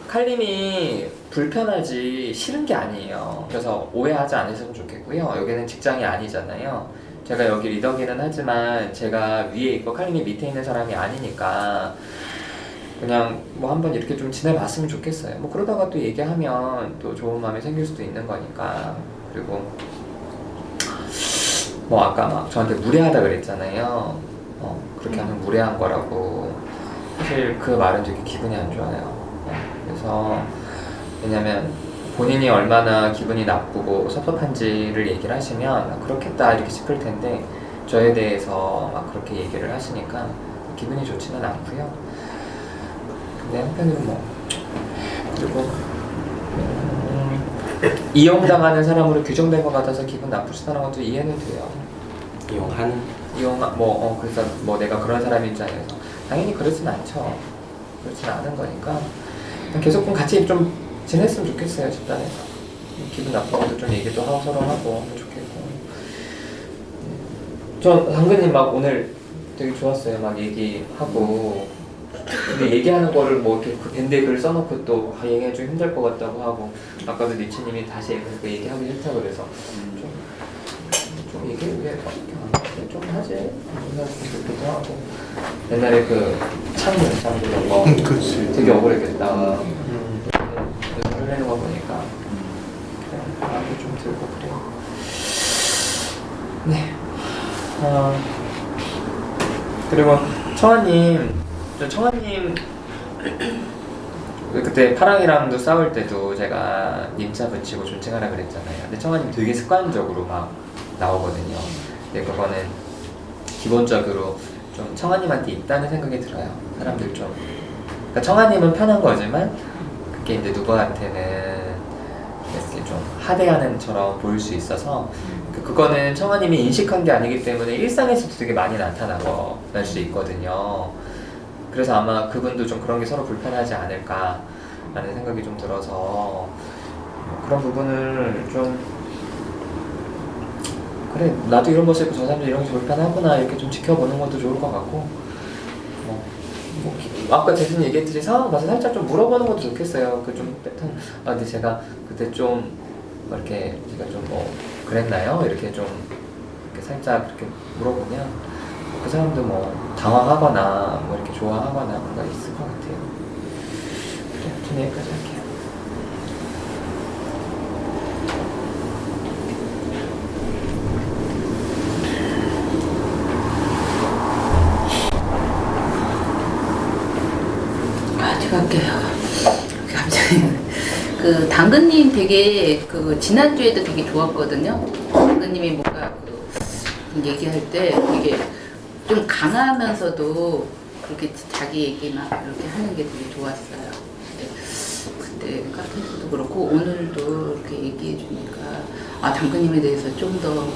칼림이 불편하지 싫은 게 아니에요. 그래서 오해하지 않으셨으면 좋겠고요. 여기는 직장이 아니잖아요. 제가 여기 리더기는 하지만 제가 위에 있고 칼림이 밑에 있는 사람이 아니니까 그냥 뭐 한번 이렇게 좀 지내봤으면 좋겠어요. 뭐 그러다가 또 얘기하면 또 좋은 마음이 생길 수도 있는 거니까. 그리고 뭐 아까 막 저한테 무례하다 그랬잖아요. 그렇게 하면 무례한 거라고. 사실 그 말은 되게 기분이 안 좋아요. 그래서 왜냐면 본인이 얼마나 기분이 나쁘고 섭섭한지를 얘기를 하시면 그렇겠다 이렇게 싶을 텐데 저에 대해서 막 그렇게 얘기를 하시니까 기분이 좋지는 않고요. 근데 한편으로 뭐 그리고 이용당하는 사람으로 규정된 것 같아서 기분 나쁘시다는 것도 이해는 돼요. 그래서 뭐 내가 그런 사람인 줄 알아서 당연히 그렇진 않죠. 그렇진 않은 거니까 계속 좀 같이 좀 지냈으면 좋겠어요. 집단에서 기분 나쁜 것도 좀 얘기도 하고 서로 하고 하면 좋겠고. 저 당근님 막 오늘 되게 좋았어요. 막 얘기하고 근데 얘기하는 거를 뭐 이렇게 그 밴드에 글을 써놓고 또 얘기하기 좀 힘들 것 같다고 하고 아까도 니치님이 다시 그 얘기하기 싫다고 그래서 좀 얘기 왜 좀 하지? 그렇기도 하고 옛날에 그 창문 이런 거 그치. 되게 억울했겠다. 설레는 거 보니까 그냥 마음이 좀 들고 그래요. 네. 그리고 청아님 그때 파랑이랑도 싸울 때도 제가 님자 붙이고 존칭하라 그랬잖아요. 근데 청아님 되게 습관적으로 막 나오거든요. 근데 그거는 기본적으로 좀 청아님한테 있다는 생각이 들어요. 사람들 좀. 그러니까 청아님은 편한 거지만 그게 이제 누구한테는 이렇게 좀 하대하는처럼 보일 수 있어서 그거는 청아님이 인식한 게 아니기 때문에 일상에서도 되게 많이 날 수 있거든요. 그래서 아마 그분도 좀 그런 게 서로 불편하지 않을까라는 생각이 좀 들어서 그런 부분을 좀 그래 나도 이런 모습 저 사람들 이런 게 불편하구나 이렇게 좀 지켜보는 것도 좋을 것 같고 아까 대신 얘기했듯이 상황 봐서 살짝 좀 물어보는 것도 좋겠어요. 그 좀 패턴 근데 제가 그때 좀 이렇게 제가 좀 뭐 그랬나요? 이렇게 좀 이렇게 살짝 이렇게 물어보면 그 사람도 뭐 당황하거나 뭐 이렇게 좋아하거나 뭔가 있을 것 같아요. 그래, 전 여기까지 할게요. 제가 할게요. 갑자기 그 당근님 되게 그 지난주에도 되게 좋았거든요. 당근님이 뭔가 그 얘기할 때 되게 좀 강하면서도 그렇게 자기 얘기 막 이렇게 하는 게 되게 좋았어요. 그때 카페에서도 그렇고 오늘도 이렇게 얘기해 주니까 당근님에 대해서 좀 더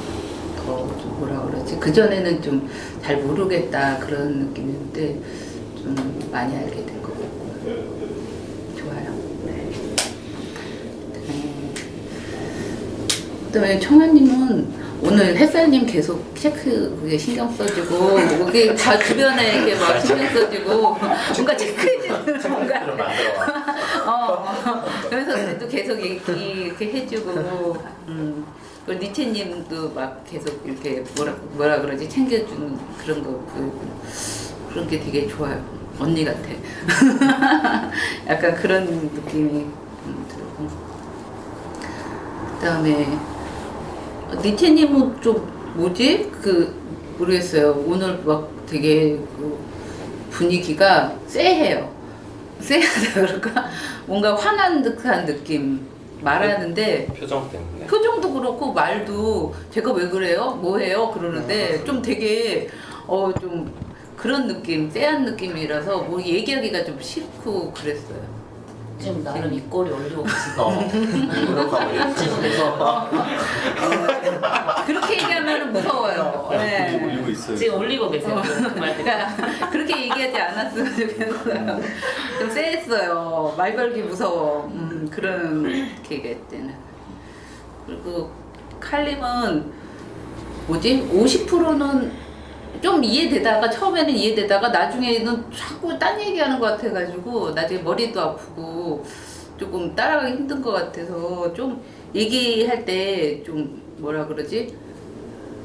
뭐라 그러지? 그 전에는 좀 잘 모르겠다 그런 느낌이었는데 좀 많이 알게 된 것 같고 좋아요. 그다음에 청아님은 오늘 햇살님 계속 체크 그게 신경 써주고 그게 다 주변에 이렇게 막 신경 써주고 뭔가 체크해주는 뭔가 그래서 또 계속 얘기 이렇게 해주고 그리고 니체님도 막 계속 이렇게 뭐라 그러지 챙겨주는 그런 거 그런 게 되게 좋아요. 언니 같아. 약간 그런 느낌이 들고. 그다음에 니체님은 좀 뭐지? 모르겠어요. 오늘 막 되게 분위기가 쎄해요. 쎄하다 그럴까? 뭔가 화난 듯한 느낌 말하는데 표정 때문에. 표정도 그렇고 말도 제가 왜 그래요? 뭐해요? 그러는데 좀 되게 좀 그런 느낌, 쎄한 느낌이라서 뭐 얘기하기가 좀 싫고 그랬어요. 지금 나름 입꼬리 올리고 계신다. 노력하고 찍으면서 그렇게 얘기하면 무서워요. 네. 올리고 있어요. 지금 올리고 계세요. 그 말 때문에. 그러니까 그렇게 얘기하지 않았으면 좋겠어요. 좀 쎄했어요. 말 걸기 무서워. 그렇게 얘기할 때는. 그리고 칼림은 뭐지? 50%는 좀 이해되다가 처음에는 이해되다가 나중에는 자꾸 딴 얘기하는 것 같아가지고 나중에 머리도 아프고 조금 따라가기 힘든 것 같아서 좀 얘기할 때 좀 뭐라 그러지?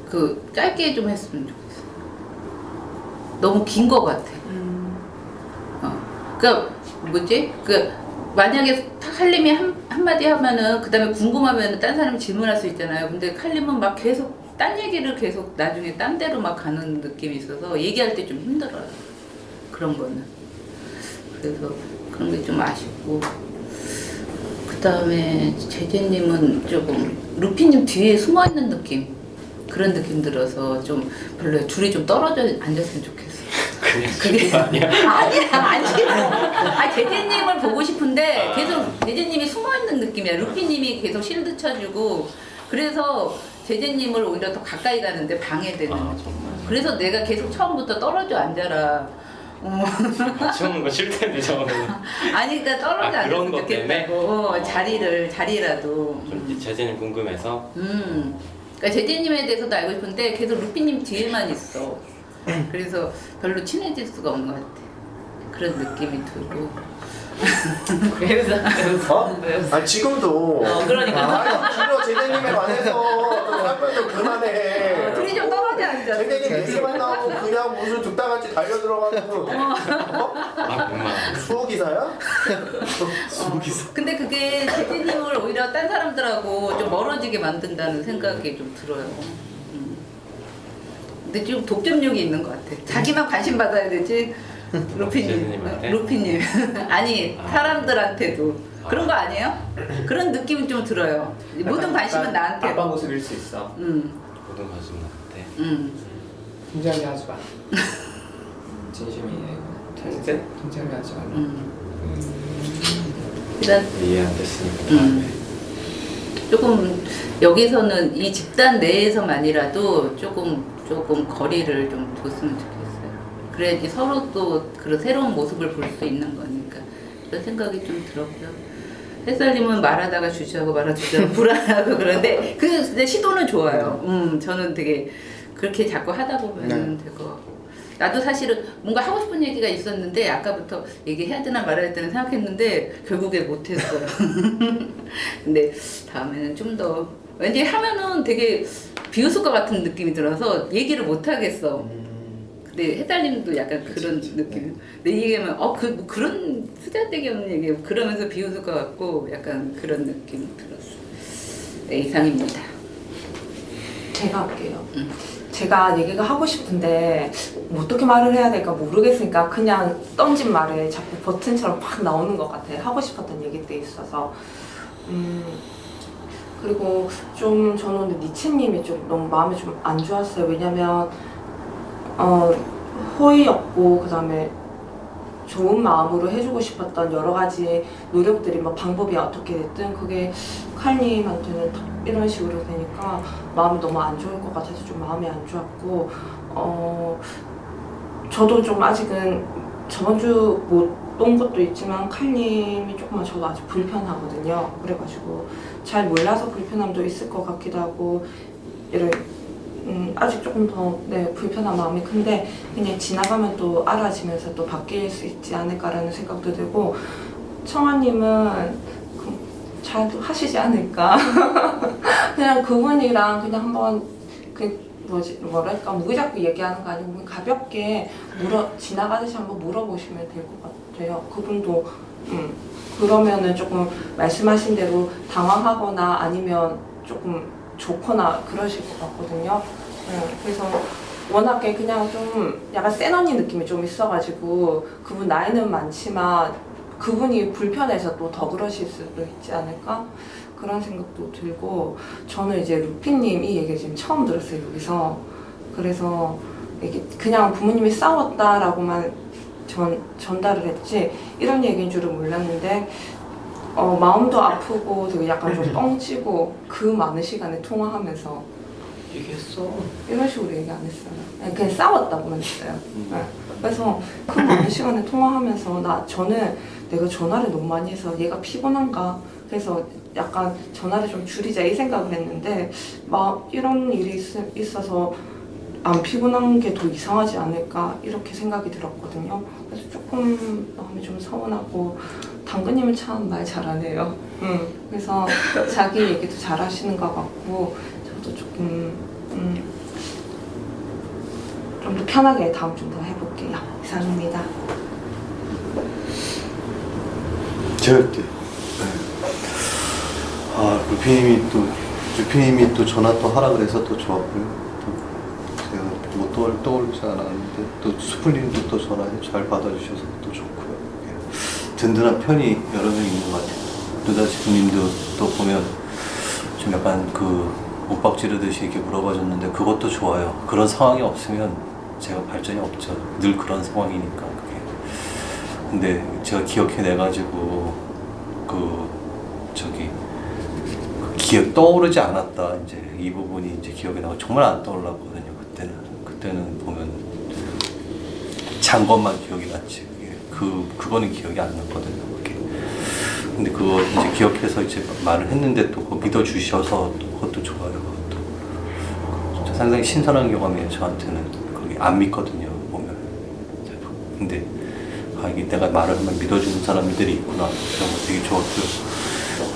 그 짧게 좀 했으면 좋겠어. 너무 긴 것 같아. 그러니까 뭐지? 그 만약에 칼림이 한마디 하면은 그 다음에 궁금하면은 딴 사람이 질문할 수 있잖아요. 근데 칼림은 막 계속 딴 얘기를 계속 나중에 딴 데로 막 가는 느낌이 있어서 얘기할 때 좀 힘들어요. 그런 거는. 그래서 그런 게 좀 아쉽고. 그 다음에 제재님은 조금 루피님 뒤에 숨어 있는 느낌. 그런 느낌 들어서 좀 별로예요. 둘이 좀 떨어져 앉았으면 좋겠어. 그게 아니야. 아니야, 안 싫어. 제재님을 보고 싶은데 계속 제재님이 숨어 있는 느낌이야. 루피님이 계속 실드 쳐주고 그래서 제재님을 오히려 더 가까이 가는데 방해되는. 그래서 내가 계속 처음부터 떨어져 앉아라. 같이 오는 거 싫던데 저는. 아니 그러니까 떨어져 그런 앉았으면 것 때문에? 좋겠다고. 자리라도. 좀 제재님 궁금해서. 그러니까 제재님에 대해서도 알고 싶은데 계속 루피님 뒤에만 있어. 그래서 별로 친해질 수가 없는 것 같아. 그런 느낌이 들고. 아 지금도 그러니까. 길어 제대님에 관해서 사람들도 그만해. 둘이 좀 떨어져 앉아. 제대님 얘기만 나오고 그냥 무슨 죽다같이 달려 들어가고 엄마. 수호기사야? 근데 그게 제재님을 오히려 딴 사람들하고 좀 멀어지게 만든다는 생각이 좀 들어요. 근데 좀 독점력이 있는 것 같아. 자기만 관심 받아야 되지. 루피님, 제재님한테? 루피님. 아니 사람들한테도 그런 거 아니에요? 그런 느낌이 좀 들어요. 모든 관심은 나한테. 아빠 모습일 수 있어. 모든 관심 나한테. 긴장이 하지 마. 진심이에요. 진짜? 긴장이 하지 마. 일단 이해 안 됐으니까. 조금 여기서는 이 집단 내에서만이라도 조금 거리를 좀 뒀으면 좋겠어요. 그래야지 서로 또 그런 새로운 모습을 볼 수 있는 거니까 그런 생각이 좀 들었고요. 햇살님은 말하다가 주저하고 말하다가 불안하고 그런데 근데 시도는 좋아요. 저는 되게 그렇게 자꾸 하다 보면 될 것 같고. 나도 사실은 뭔가 하고 싶은 얘기가 있었는데 아까부터 얘기해야 되나 말아야 되나 생각했는데 결국에 못했어요. 근데 다음에는 좀 더 왠지 하면은 되게 비웃을 것 같은 느낌이 들어서 얘기를 못 하겠어. 근데 혜달님도 약간 그런 느낌. 내 얘기하면 그런 쓰잘데기 없는 얘기 그러면서 비웃을 것 같고 약간 그런 느낌이 들었어. 네, 이상입니다. 제가 할게요. 제가 얘기가 하고 싶은데 뭐 어떻게 말을 해야 될까 모르겠으니까 그냥 던진 말에 자꾸 버튼처럼 팍 나오는 것 같아요. 하고 싶었던 얘기들이 있어서. 그리고 좀 저는 니체님이 좀 너무 마음이 좀 안 좋았어요. 왜냐면 호의였고 그 다음에 좋은 마음으로 해주고 싶었던 여러 가지 노력들이 뭐 방법이 어떻게 됐든 그게 칼님한테는 이런 식으로 되니까 마음이 너무 안 좋을 것 같아서 좀 마음이 안 좋았고 저도 좀 아직은 저번 주 못 온 것도 있지만 칼님이 조금만 저도 아직 불편하거든요. 그래가지고 잘 몰라서 불편함도 있을 것 같기도 하고 이런 아직 조금 더 불편한 마음이 큰데 그냥 지나가면 또 알아지면서 또 바뀔 수 있지 않을까라는 생각도 들고 청아님은 잘 하시지 않을까. 그냥 그분이랑 그냥 한번 뭐랄까 무작위 얘기하는 거 아니고 가볍게 지나가듯이 한번 물어보시면 될 것 같아요. 그분도 그러면은 조금 말씀하신 대로 당황하거나 아니면 조금 좋거나 그러실 것 같거든요. 그래서 워낙에 그냥 좀 약간 센 언니 느낌이 좀 있어가지고 그분 나이는 많지만 그분이 불편해서 또 더 그러실 수도 있지 않을까? 그런 생각도 들고 저는 이제 루피님 이 얘기를 지금 처음 들었어요 여기서. 그래서 이게 그냥 부모님이 싸웠다라고만 전달을 했지 이런 얘기인 줄은 몰랐는데 마음도 아프고 되게 약간 좀 뻥치고 그 많은 시간에 통화하면서 얘기했어. 이런 식으로 얘기 안 했어요. 그냥 싸웠다고만 했어요. 네. 그래서 그 많은 시간에 통화하면서 저는 내가 전화를 너무 많이 해서 얘가 피곤한가 그래서 약간 전화를 좀 줄이자 이 생각을 했는데 막 이런 일이 있어서 안 피곤한 게 더 이상하지 않을까 이렇게 생각이 들었거든요. 그래서 조금 마음이 좀 서운하고 당근님은 참 말 잘하네요. 그래서 자기 얘기도 잘하시는 것 같고 저도 조금 좀 더 편하게 다음 좀 더 해볼게요. 이상입니다. 제가 할게요. 루피님이 또 전화 또 하라 그래서 또 좋았고요. 제가 뭐 떠오르지 않았는데 또 수풀님도 또 전화 잘 받아주셔서 또 좋고요. 든든한 편이 여러 명 있는 것 같아요. 누다시프님도 또 보면 좀 약간 그 윽박 지르듯이 이렇게 물어봐줬는데 그것도 좋아요. 그런 상황이 없으면 제가 발전이 없죠. 늘 그런 상황이니까 그게. 근데 제가 기억해내가지고 기억 떠오르지 않았다. 이제 이 부분이 이제 기억에 나고 정말 안 떠올랐거든요. 그때는 보면 잔 것만 기억이 났지. 그거는 기억이 안 났거든요. 그게. 근데 그거 이제 기억해서 이제 말을 했는데 또 그거 믿어주셔서 또 그것도 좋아요. 그것도 상당히 신선한 경험이에요. 저한테는 그게 안 믿거든요. 보면. 근데 이게 내가 말을 하면 믿어주는 사람들이 있구나. 그런 거 되게 좋았고요.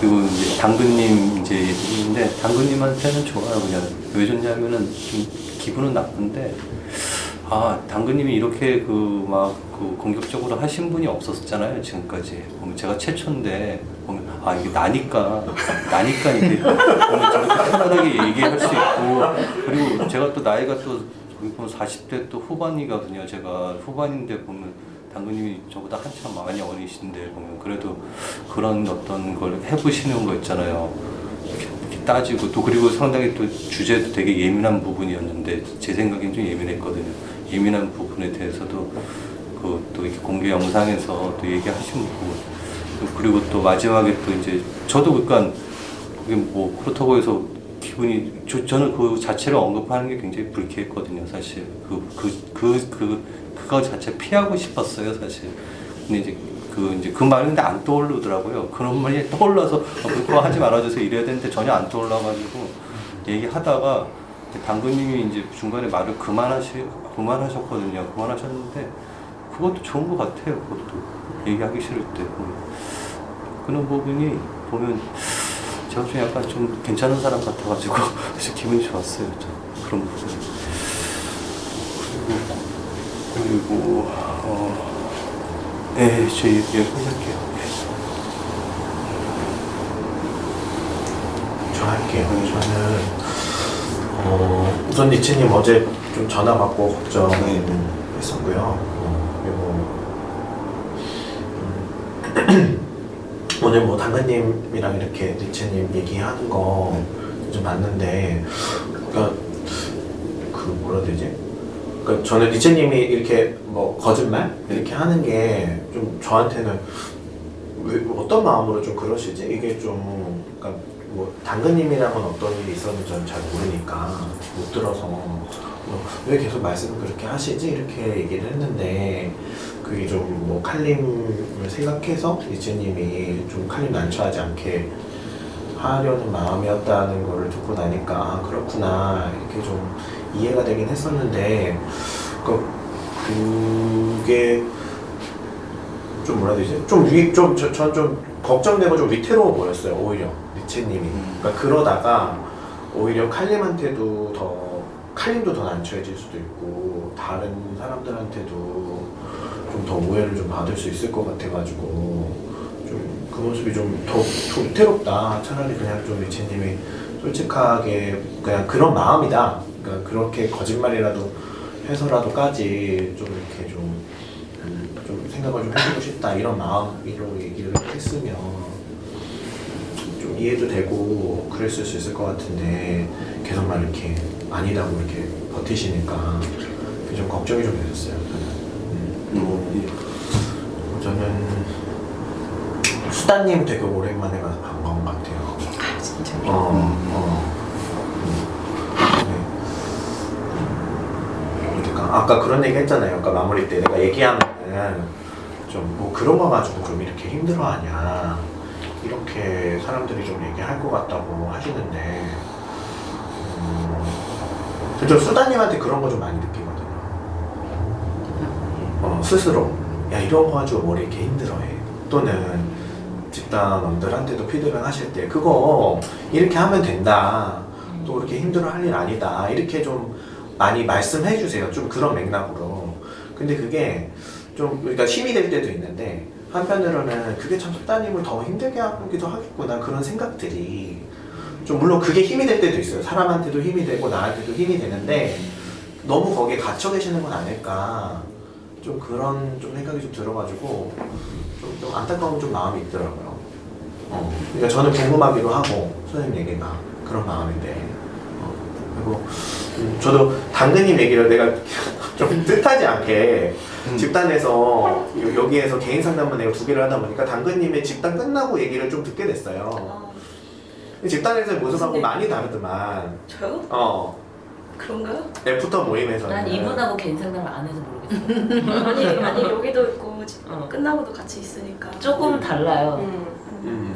그리고 이제 당근님 이제 얘기인데 당근님한테는 좋아요. 그냥 왜 좋냐면은 좀 기분은 나쁜데 당근님이 이렇게 공격적으로 하신 분이 없었잖아요. 지금까지 보면 제가 최초인데 보면 이게 나니까 이렇게 보면 저렇게 편안하게 얘기할 수 있고 그리고 제가 또 나이가 또 보면 40대 또 후반이거든요. 제가 후반인데 보면 당근님이 저보다 한참 많이 어리신데 보면 그래도 그런 어떤 걸 해보시는 거 있잖아요. 이렇게 따지고 또 그리고 상당히 또 주제도 되게 예민한 부분이었는데 제 생각엔 좀 예민했거든요. 예민한 부분에 대해서도 또 이렇게 공개 영상에서 또 얘기하신 부분 그리고 또 마지막에 또 이제 저도 그러니까 그게 뭐 그렇다고 해서 기분이 저는 그 자체를 언급하는 게 굉장히 불쾌했거든요. 사실 그거 자체 피하고 싶었어요, 사실. 근데 이제 그 말이 근데 안 떠오르더라고요. 그런 말이 떠올라서 그거 하지 말아주세요 이래야 되는데 전혀 안 떠올라가지고 얘기하다가 당근님이 이제 중간에 말을 그만하셨거든요. 그만하셨는데 그것도 좋은 것 같아요. 그것도 얘기하기 싫을 때 그런 부분이 보면 제가 좀 약간 좀 괜찮은 사람 같아가지고 그래서 기분이 좋았어요. 그런 부분이. 그리고 저 얘기 할게요. 저 할게요. 저는 우선 니체님 어제 좀 전화 받고 걱정했었고요. 그리고 오늘 뭐 당근님이랑 이렇게 니체님 얘기하는 거 좀 봤는데, 그러니까 뭐라 해야 되지? 그러니까 저는 니체님이 이렇게 뭐 거짓말 이렇게 하는 게 좀 저한테는 왜 어떤 마음으로 좀 그러시지? 이게 좀 그러니까 뭐 당근님이랑은 어떤 일이 있었는지 저는 잘 모르니까 못 들어서 왜 계속 말씀을 그렇게 하시지? 이렇게 얘기를 했는데 그게 좀 뭐 칼림을 생각해서 니체님이 좀 칼림 난처하지 않게 하려는 마음이었다는 걸 듣고 나니까 그렇구나 이렇게 좀 이해가 되긴 했었는데 그게 좀 뭐라 해야 되지? 전 좀 걱정되고 좀 위태로워 보였어요. 오히려 니체님이. 그러니까 그러다가 오히려 칼림한테도 칼림도 더 난처해질 수도 있고 다른 사람들한테도 좀 더 오해를 좀 받을 수 있을 것 같아가지고 좀 그 모습이 좀 더 위태롭다. 차라리 그냥 좀 니체님이 솔직하게 그냥 그런 마음이다. 그러니까 그렇게 거짓말이라도 해서라도까지 좀 이렇게 좀 생각을 좀 해보고 싶다 이런 마음으로 얘기를 했으면 좀 이해도 되고 그랬을 수 있을 것 같은데 계속 막 이렇게 아니라고 이렇게 버티시니까 그게 좀 걱정이 좀 됐었어요. 저는 수다님 되게 오랜만에 가서 반가운 것 같아요. 아 진짜. 그러니까 아까 그런 얘기 했잖아요. 아까 마무리 때 내가 얘기하면은 좀 뭐 그런 거 가지고 좀 이렇게 힘들어하냐 이렇게 사람들이 좀 얘기할 것 같다고 하시는데 저 수다님한테 그런 거 좀 많이 느끼거든요. 스스로 야 이런 거 가지고 뭘 이렇게 힘들어해 또는 집단원들한테도 피드백 하실 때 그거 이렇게 하면 된다 또 그렇게 힘들어할 일 아니다 이렇게 좀 많이 말씀해 주세요. 좀 그런 맥락으로. 근데 그게 좀 그러니까 힘이 될 때도 있는데 한편으로는 그게 참 수다님을 더 힘들게 하기도 하겠구나 그런 생각들이 좀 물론 그게 힘이 될 때도 있어요. 사람한테도 힘이 되고 나한테도 힘이 되는데 너무 거기에 갇혀 계시는 건 아닐까 좀 그런 좀 생각이 좀 들어가지고 좀 안타까운 좀 마음이 있더라고요. 그러니까 저는 궁금하기도 하고 선생님 얘기가 그런 마음인데 그리고 저도 당근님 얘기를 내가 좀 뜻하지 않게 집단에서 여기에서 개인 상담만 내가 2개를 하다 보니까 당근님의 집단 끝나고 얘기를 좀 듣게 됐어요. 집단에서의 모습하고 많이 다르더만. 저요? 그런가요? 애프터 모임에서는 난 이분하고 개인 상담을 안 해서 모르겠어요. 아니 여기도 있고 끝나고도 같이 있으니까 조금 달라요.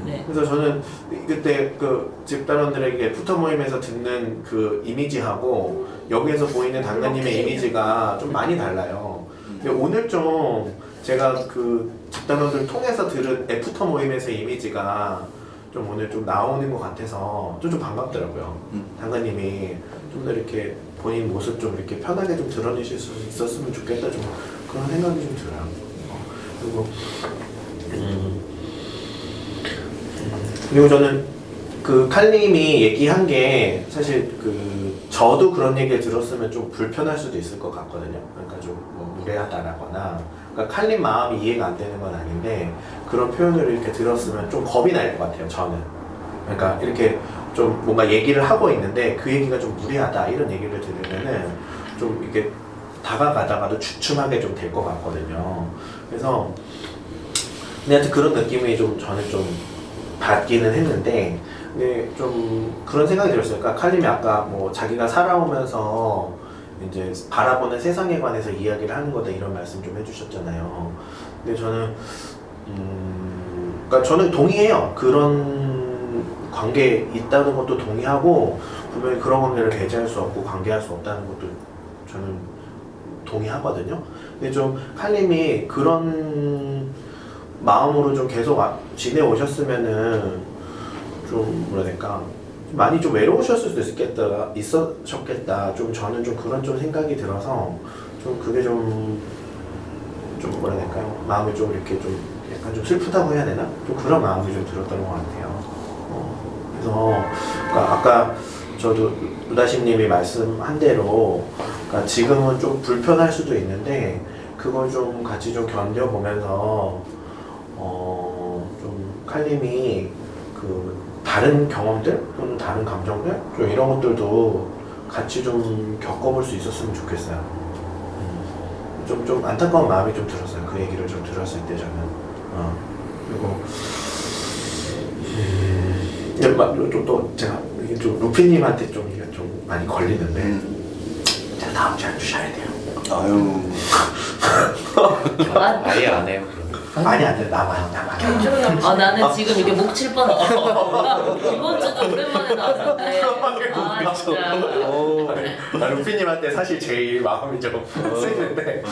네. 그래서 저는 그때 그 집단원들에게 애프터 모임에서 듣는 그 이미지하고 여기에서 보이는 당근님의 이미지가 좀 많이 달라요. 근데 오늘 좀 제가 그 집단원들 통해서 들은 애프터 모임에서의 이미지가 좀 오늘 좀 나오는 것 같아서 좀 반갑더라고요. 당근님이 좀 더 이렇게 본인 모습 좀 이렇게 편하게 좀 드러내실 수 있었으면 좋겠다 좀 그런 생각이 좀 들어요. 그리고 저는 그 칼님이 얘기한 게 사실 그 저도 그런 얘기를 들었으면 좀 불편할 수도 있을 것 같거든요. 그러니까 좀뭐 무례하다라거나 그러니까 칼님 마음이 이해가 안 되는 건 아닌데 그런 표현을 이렇게 들었으면 좀 겁이 날 것 같아요. 저는 그러니까 이렇게 좀 뭔가 얘기를 하고 있는데 그 얘기가 좀 무례하다 이런 얘기를 들으면은 좀 이렇게 다가가다가도 주춤하게 좀 될 것 같거든요. 그래서 근데 그런 느낌이 좀 저는 좀 받기는 했는데 근데 좀 그런 생각이 들었어요. 그러니까 칼님이 아까 뭐 자기가 살아오면서 이제 바라보는 세상에 관해서 이야기를 하는 거다 이런 말씀 좀 해주셨잖아요. 근데 저는 그러니까 저는 동의해요. 그런 관계 있다는 것도 동의하고 분명히 그런 관계를 배제할 수 없고 관계할 수 없다는 것도 저는 동의하거든요. 근데 좀 칼님이 그런 마음으로 좀 계속 지내오셨으면은 좀 뭐라 해야 될까 좀 많이 좀 외로우셨을 수도 있었겠다. 좀 저는 좀 그런 좀 생각이 들어서 좀 그게 좀 뭐라 해야 될까요? 마음이 좀 이렇게 좀 약간 좀 슬프다고 해야 되나? 좀 그런 마음이 좀 들었던 것 같아요. 그래서 그러니까 아까 저도 루다심님이 말씀한 대로 그러니까 지금은 좀 불편할 수도 있는데 그걸 좀 같이 좀 견뎌보면서 좀 칼님이 그 다른 경험들 또는 다른 감정들 좀 이런 것들도 같이 좀 겪어볼 수 있었으면 좋겠어요. 좀 안타까운 마음이 좀 들었어요. 그 얘기를 좀 들었을 때 저는. 그리고 또 제가 이게 좀 루피님한테 좀 이게 좀 많이 걸리는데 제가 다음 주에 주셔야 돼요. 아유. 아예 안 해요. 많이 안 돼. 남아요. 나는 지금 이게 목 칠 뻔했어. 이번 주도 오랜만에 나왔는데. 아 진짜. 나 루피님한테 사실 제일 마음이 좀 쓰이는데.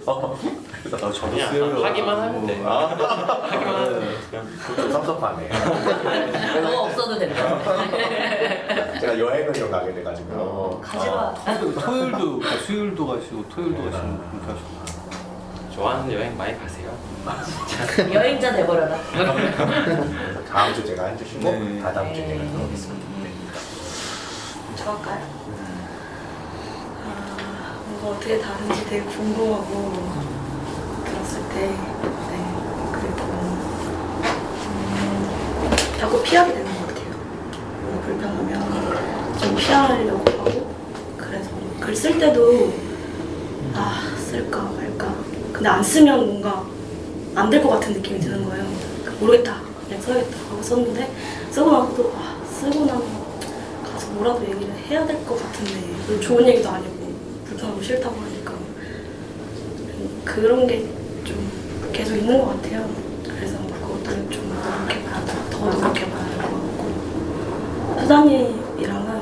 저도 그냥 쓰여요. 하기만 하면 돼. 하기만 하면 돼. 좀 섭섭하네. 너 없어도 된다. 제가 여행을 좀 가게 돼가지고. 가지 마. 토요일도 수요일도 가시고 토요일도 가시고 그렇게 하시고. 좋아하는 여행 많이 가세요. 여행자 돼버려라. 다음 주 제가 해주시고 네. 다다음 주에 제가 들어오겠습니다. 저 할까요? 어떻게 다른지 되게 궁금하고 들었을 때 그리고 자꾸 피하게 되는 것 같아요. 뭔가 불편하면 좀 피하려고 하고 그래서 글 쓸 때도 쓸까 말까 근데 안 쓰면 뭔가 안 될 것 같은 느낌이 드는 거예요. 모르겠다 그냥 써야겠다 하고 썼는데 쓰고 나서도 쓰고 나서 가서 뭐라도 얘기를 해야 될 것 같은데 좋은 얘기도 아니고 불편하고 싫다고 하니까 그런 게 좀 계속 있는 것 같아요. 그래서 그것들을 좀 더 노력해봐야 될 것 같고 수단이랑은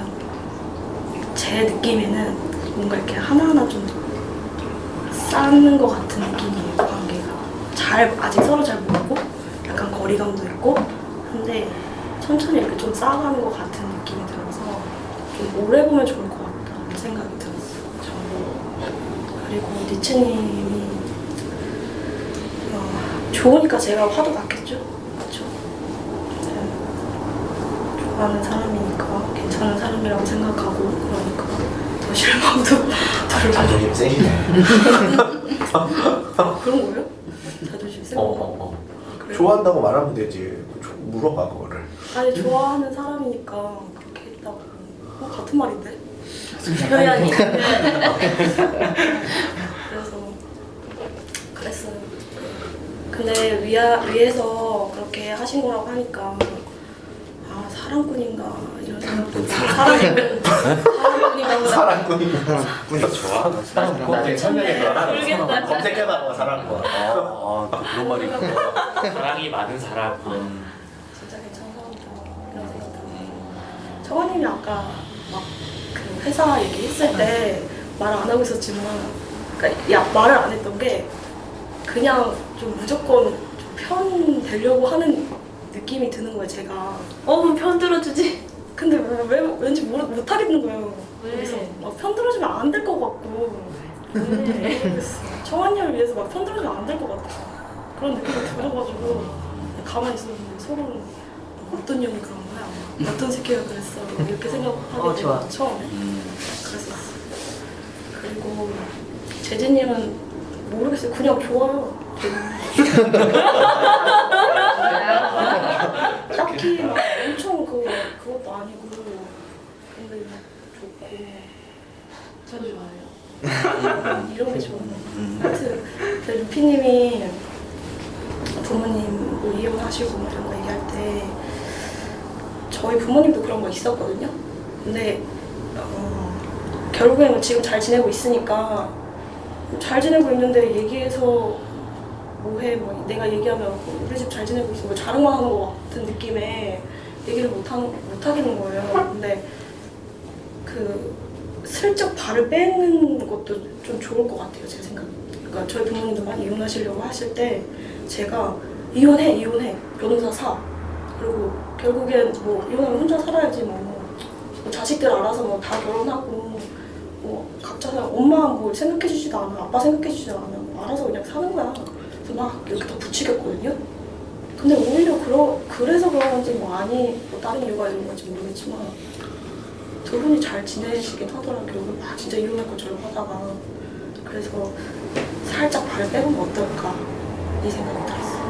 제 느낌에는 뭔가 이렇게 하나하나 좀 쌓는 것 같은 느낌이에요. 관계가 아직 서로 잘 모르고 약간 거리감도 있고 한데 천천히 이렇게 좀 쌓아가는 것 같은 느낌이 들어서 좀 오래 보면 좋을 것 같다는 생각이 들었어요. 저는. 그리고 니체님이 좋으니까 제가 화도 났겠죠? 그렇죠? 좋아하는 사람이니까 괜찮은 사람이라고 생각하고 그러니까 더 실망도 덜 자존심 세시네. 그런 거예요? 자존심 센 거? 그래요? 좋아한다고 말하면 되지. 물어봐 그거를. 아니 좋아하는 사람이니까 그렇게 했다고 같은 말인데? 표현이 그래서 그랬어요. 근데 위에서 그렇게 하신 거라고 하니까 사랑꾼인가 이런 생각도 사랑꾼인가 사랑꾼인가. 좋아? 나중에 설명해줘라. 모르겠다. 검색해봐 사랑꾼. 또 그런 말이 있구나. 사랑이 많은 사람. 진짜 괜찮은 사람이다 이런 생각 들어요. 정원님이 아까 막 그 회사 얘기했을 때 말 안 하고 있었지만 그러니까 말을 안 했던 게 그냥 좀 무조건 좀 편 되려고 하는 느낌이 드는 거예요 제가. 그럼 편 들어주지. 근데 왜 왠지 못 하겠는 거예요. 왜? 그래서 막 편 들어주면 안 될 것 같고 청아님을 위해서 막 편 들어주면 안 될 것 같아. 그런 느낌이 들어가지고 가만히 있었는데 서로는 어떤 년이 그런 거야? 어떤 새끼가 그랬어? 이렇게 생각하게 좋아. 되고 처음에 그랬었어. 그리고 재진님은 모르겠어요. 그냥 좋아요. 딱히 막 엄청 그것도 아니고 근데 좋고 저도 좋아해요. 이런 게 좋은 거. 하여튼 근데 루피님이 부모님 뭐 이혼하시고 뭐 이런 거 얘기할 때 저희 부모님도 그런 거 있었거든요. 근데 결국에는 지금 잘 지내고 있으니까 잘 지내고 있는데 얘기해서 뭐해 뭐 내가 얘기하면 우리 집 잘 지내고 있어 뭐 자랑만 하는 것 같은 느낌에 얘기를 못 하겠는 거예요. 근데 그 슬쩍 발을 빼는 것도 좀 좋을 것 같아요 제 생각. 그러니까 저희 부모님도 많이 이혼하시려고 하실 때 제가 이혼해 변호사 사 그리고 결국엔 뭐 이혼하면 혼자 살아야지 뭐 자식들 알아서 뭐 다 결혼하고 뭐 각자 엄마 뭐 생각해주지도 않아 아빠 생각해주지도 않아 뭐 알아서 그냥 사는 거야. 그래서 막 이렇게 더 부추겼거든요. 근데 오히려 그래서 그런 건지 뭐 다른 이유가 있는 건지 모르겠지만 두 분이 잘 지내시긴 하더라고요. 결국 막 진짜 이혼할 것처럼 하다가 그래서 살짝 발을 빼보면 어떨까 이 생각이 들었어요.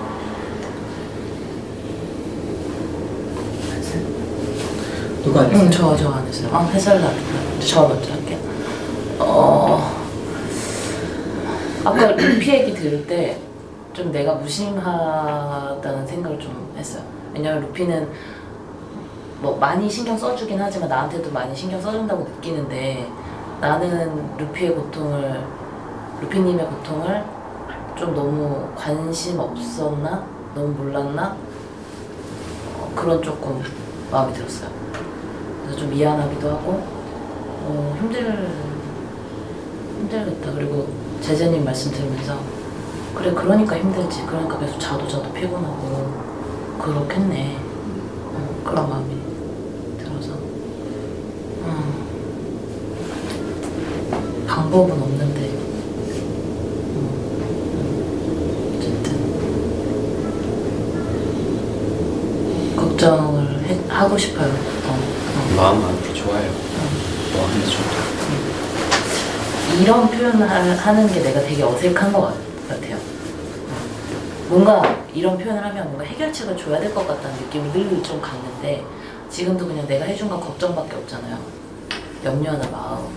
누가 안 했어요? 저 안 했어요. 회사를 저 먼저 할게요. 아까 루피 얘기 들을 때 좀 내가 무심하다는 생각을 좀 했어요. 왜냐면 루피는 뭐 많이 신경 써주긴 하지만 나한테도 많이 신경 써준다고 느끼는데 나는 루피님의 고통을 좀 너무 관심 없었나? 너무 몰랐나? 그런 조금 마음이 들었어요. 그래서 좀 미안하기도 하고 힘들겠다. 그리고 제재님 말씀 들으면서 그래 그러니까 힘들지. 그러니까 계속 자도 피곤하고 그렇겠네. 그런 마음이 들어서 방법은 없는데 어쨌든 걱정을 하고 싶어요. 마음 많이 좋아요. 뭐 하는지 좀. 이런 표현을 하는 게 내가 되게 어색한 것 같아요. 뭔가 이런 표현을 하면 뭔가 해결책을 줘야 될 것 같다는 느낌이 늘 좀 갔는데 지금도 그냥 내가 해준 건 걱정밖에 없잖아요. 염려하는 마음.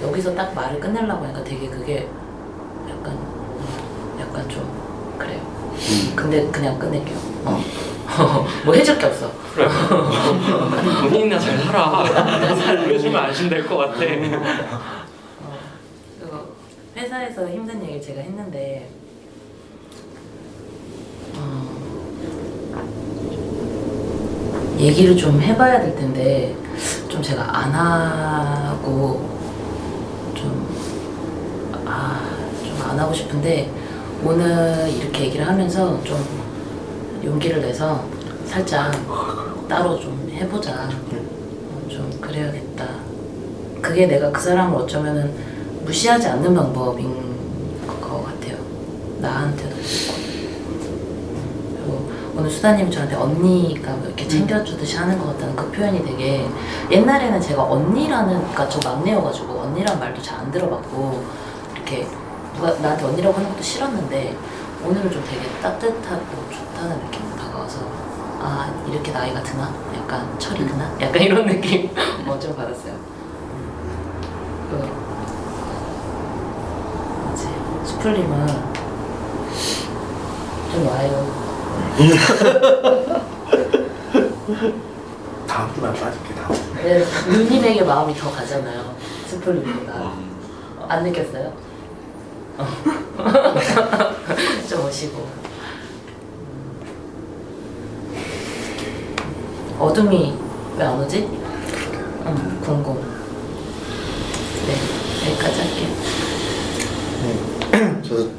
여기서 딱 말을 끝내려고 하니까 되게 그게 약간 좀 그래요. 근데 그냥 끝낼게요. 뭐 해줄 게 없어. 그래. 본인이나 잘 살아. 잘 보여주면 안심될 것 같아. 그리고 회사에서 힘든 얘기를 제가 했는데 얘기를 좀 해봐야 될 텐데 좀 제가 안 하고 좀 안 하고 싶은데 오늘 이렇게 얘기를 하면서 좀 용기를 내서 살짝 따로 좀 해보자. 좀 그래야겠다. 그게 내가 그 사람을 어쩌면은 무시하지 않는 방법인 것 같아요. 나한테도. 그리고 오늘 수다님이 저한테 언니가 이렇게 챙겨주듯이 하는 것 같다는 그 표현이 되게 옛날에는 제가 언니라는, 그러니까 저 막내여가지고 언니란 말도 잘 안 들어봤고 이렇게 누가 나한테 언니라고 하는 것도 싫었는데 오늘은 좀 되게 따뜻하고 좋다는 느낌으로 다가와서 아 이렇게 나이가 드나? 약간 철이 드나? 약간 이런 느낌 좀 받았어요. 이제 수풀림은 좀 와요. 다음 주만 빠질게 다음. 네, 누님에게 마음이 더 가잖아요. 수풀림보다. 안 느꼈어요? 좀 오시고. 어둠이 왜 안 오지? 궁금. 네, 여기까지 할게요. 네. 저도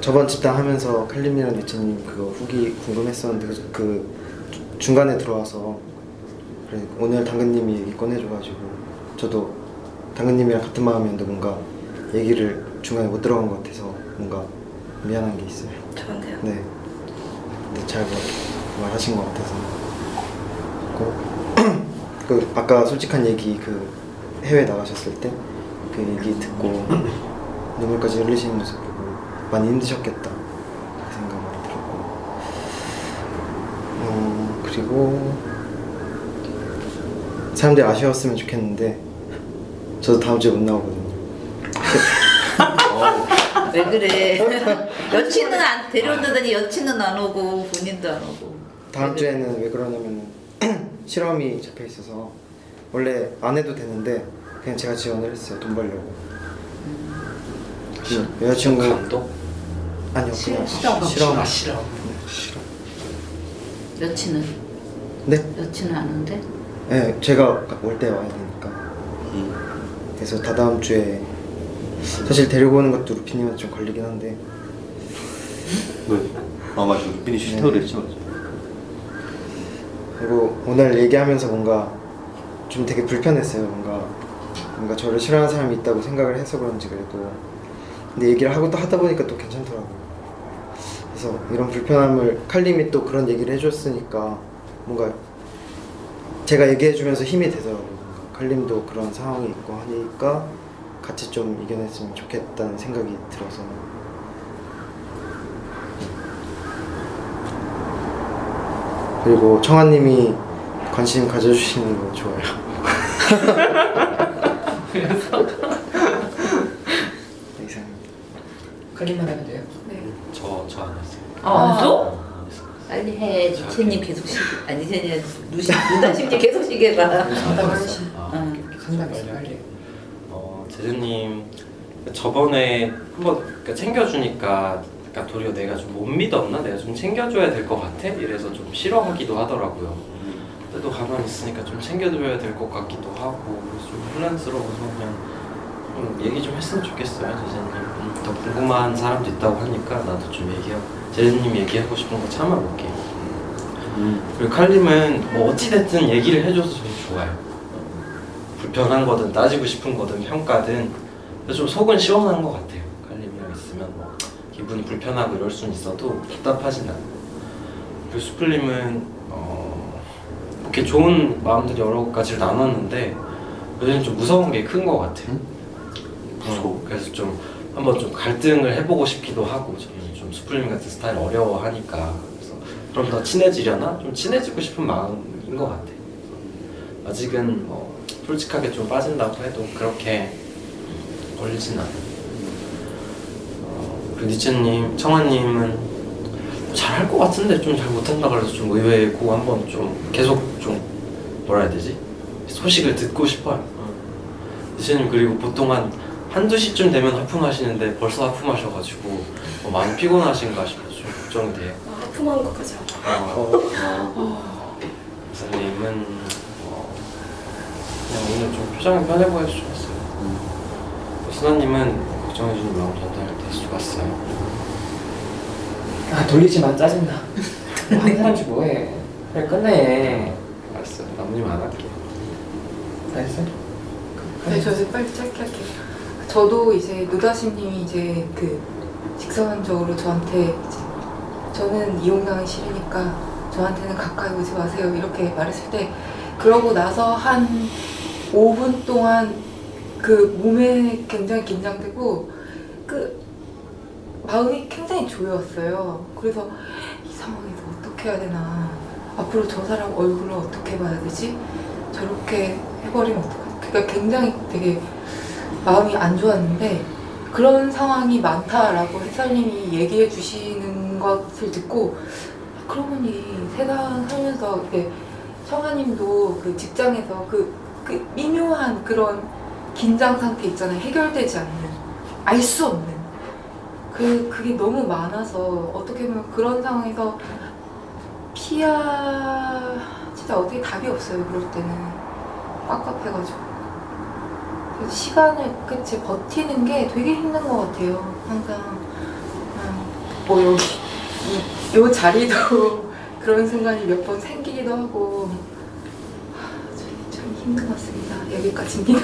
저번 집단 하면서 칼림이랑 리치님 그거 후기 궁금했었는데 그 중간에 들어와서 그래, 오늘 당근님이 얘기 꺼내줘가지고 저도 당근님이랑 같은 마음이었는데 뭔가 얘기를 중간에 못 들어간 것 같아서 뭔가 미안한 게 있어요. 저한테요? 네. 근데 잘 말하신 것 같아서. 그 아까 솔직한 얘기 그 해외 나가셨을 때 그 얘기 듣고 눈물까지 흘리시는 모습 보고 많이 힘드셨겠다 그 생각 많이 들었고 그리고 사람들이 아쉬웠으면 좋겠는데 저도 다음 주에 못 나오거든요. 왜 그래? 여친은 안 데려온다더니 여친은 안 오고 본인도 안 오고. 다음 주에는 왜 그러냐면은 실험이 잡혀 있어서 원래 안 해도 되는데 그냥 제가 지원을 했어요. 돈 벌려고. 여자친구 감독? 아니요 그냥 실험. 실험. 여친은? 네? 여친은 안 온대? 네 제가 올 때 와야 되니까. 그래서 다다음 주에 사실 데리고 오는 것도 루피님한테 좀 걸리긴 한데. 왜? 아 맞아. 루빈이 싫다고 그랬지 맞아. 그리고 오늘 얘기하면서 뭔가 좀 되게 불편했어요. 뭔가 저를 싫어하는 사람이 있다고 생각을 해서 그런지 그래도. 근데 얘기를 하고 또 하다 보니까 또 괜찮더라고요. 그래서 이런 불편함을 칼림이 또 그런 얘기를 해줬으니까 뭔가 제가 얘기해주면서 힘이 되더라고요. 칼림도 그런 상황이 있고 하니까 같이 좀 이겨냈으면 좋겠다는 생각이 들어서. 그리고 청아님이 관심 가져주시는 거 좋아요. 이상입니다. 칼림만 하면 돼요? 저 안 했어요. 안 했어? 빨리 해. 니체님 계속 쉬게. 아니 니체님 누나심님 계속 쉬게 해봐. 상담하시. 응. 상담하시 빨리. 제주님 저번에 한번 그러니까 챙겨주니까 그러니까 도리어 내가 좀 못 믿었나? 내가 좀 챙겨줘야 될 것 같아? 이래서 좀 싫어하기도 하더라고요. 근데 또 가만히 있으니까 좀 챙겨줘야 될 것 같기도 하고 그래서 좀 혼란스러워서 그냥 좀 얘기 좀 했으면 좋겠어요, 제주님. 더 궁금한 사람도 있다고 하니까 나도 좀 얘기하고 제주님 얘기하고 싶은 거 참아볼게요. 그리고 칼림은 뭐 어찌됐든 얘기를 해줘서 저는 좋아요. 불편한 거든 따지고 싶은 거든 평가든 좀 속은 시원한 것 같아요. 칼림이랑 있으면 뭐 기분이 불편하고 이럴 수는 있어도 답답하진 않아요. 그리고 수플림은 이렇게 좋은 마음들이 여러 가지를 나눴는데 요즘 좀 무서운 게 큰 것 같아요. 그래서 좀 한번 좀 갈등을 해보고 싶기도 하고 저는 좀 수풀림 같은 스타일 어려워하니까 그래서 그럼 더 친해지려나? 좀 친해지고 싶은 마음인 것 같아. 아직은 뭐 솔직하게 좀 빠진다고 해도 그렇게 걸리진 않아. 그리고 니체님, 청아님은 잘할 것 같은데 좀 잘 못한다 그래서 좀 의외고 한번 좀 계속 좀 뭐라 해야 되지? 소식을 듣고 싶어요. 니체님 그리고 보통 한두 시쯤 되면 하품하시는데 벌써 하품하셔가지고 많이 피곤하신가 싶어서 좀 걱정이 돼요. 하품한 것까지 하고. 이사님은 그냥 오늘 좀 표정이 편해 보여서 좋았어요. 수나님은 걱정해주는 마음 전달돼서 좋았어요. 아 돌리지 마 짜증나. 한 사람씩 뭐해? 그래 끝내. 알았어요. 나무님 안 할게요. 알겠어? 네, 저 이제 빨리 짧게 할게요. 저도 이제 노다심님이 이제 그 직선적으로 저한테 이제 저는 이용당하기 싫으니까 저한테는 가까이 오지 마세요 이렇게 말했을 때 그러고 나서 한 5분 동안 그 몸에 굉장히 긴장되고 그 마음이 굉장히 조여왔어요. 그래서 이 상황에서 어떻게 해야 되나 앞으로 저 사람 얼굴을 어떻게 봐야 되지? 저렇게 해버리면 어떡하지? 그러니까 굉장히 되게 마음이 안 좋았는데 그런 상황이 많다라고 햇살님이 얘기해 주시는 것을 듣고 그러고 보니 세상 살면서 이렇게 청아님도 그 직장에서 그 미묘한 그런 긴장 상태 있잖아요. 해결되지 않는 알 수 없는 그게 너무 많아서 어떻게 보면 그런 상황에서 진짜 어떻게 답이 없어요. 그럴 때는 빡빡해가지고 그래서 시간을 그치 버티는 게 되게 힘든 것 같아요. 항상 뭐 여기 요 자리도 그런 순간이 몇 번 생기기도 하고 참 힘든 것 같습니다. 여기까지입니다.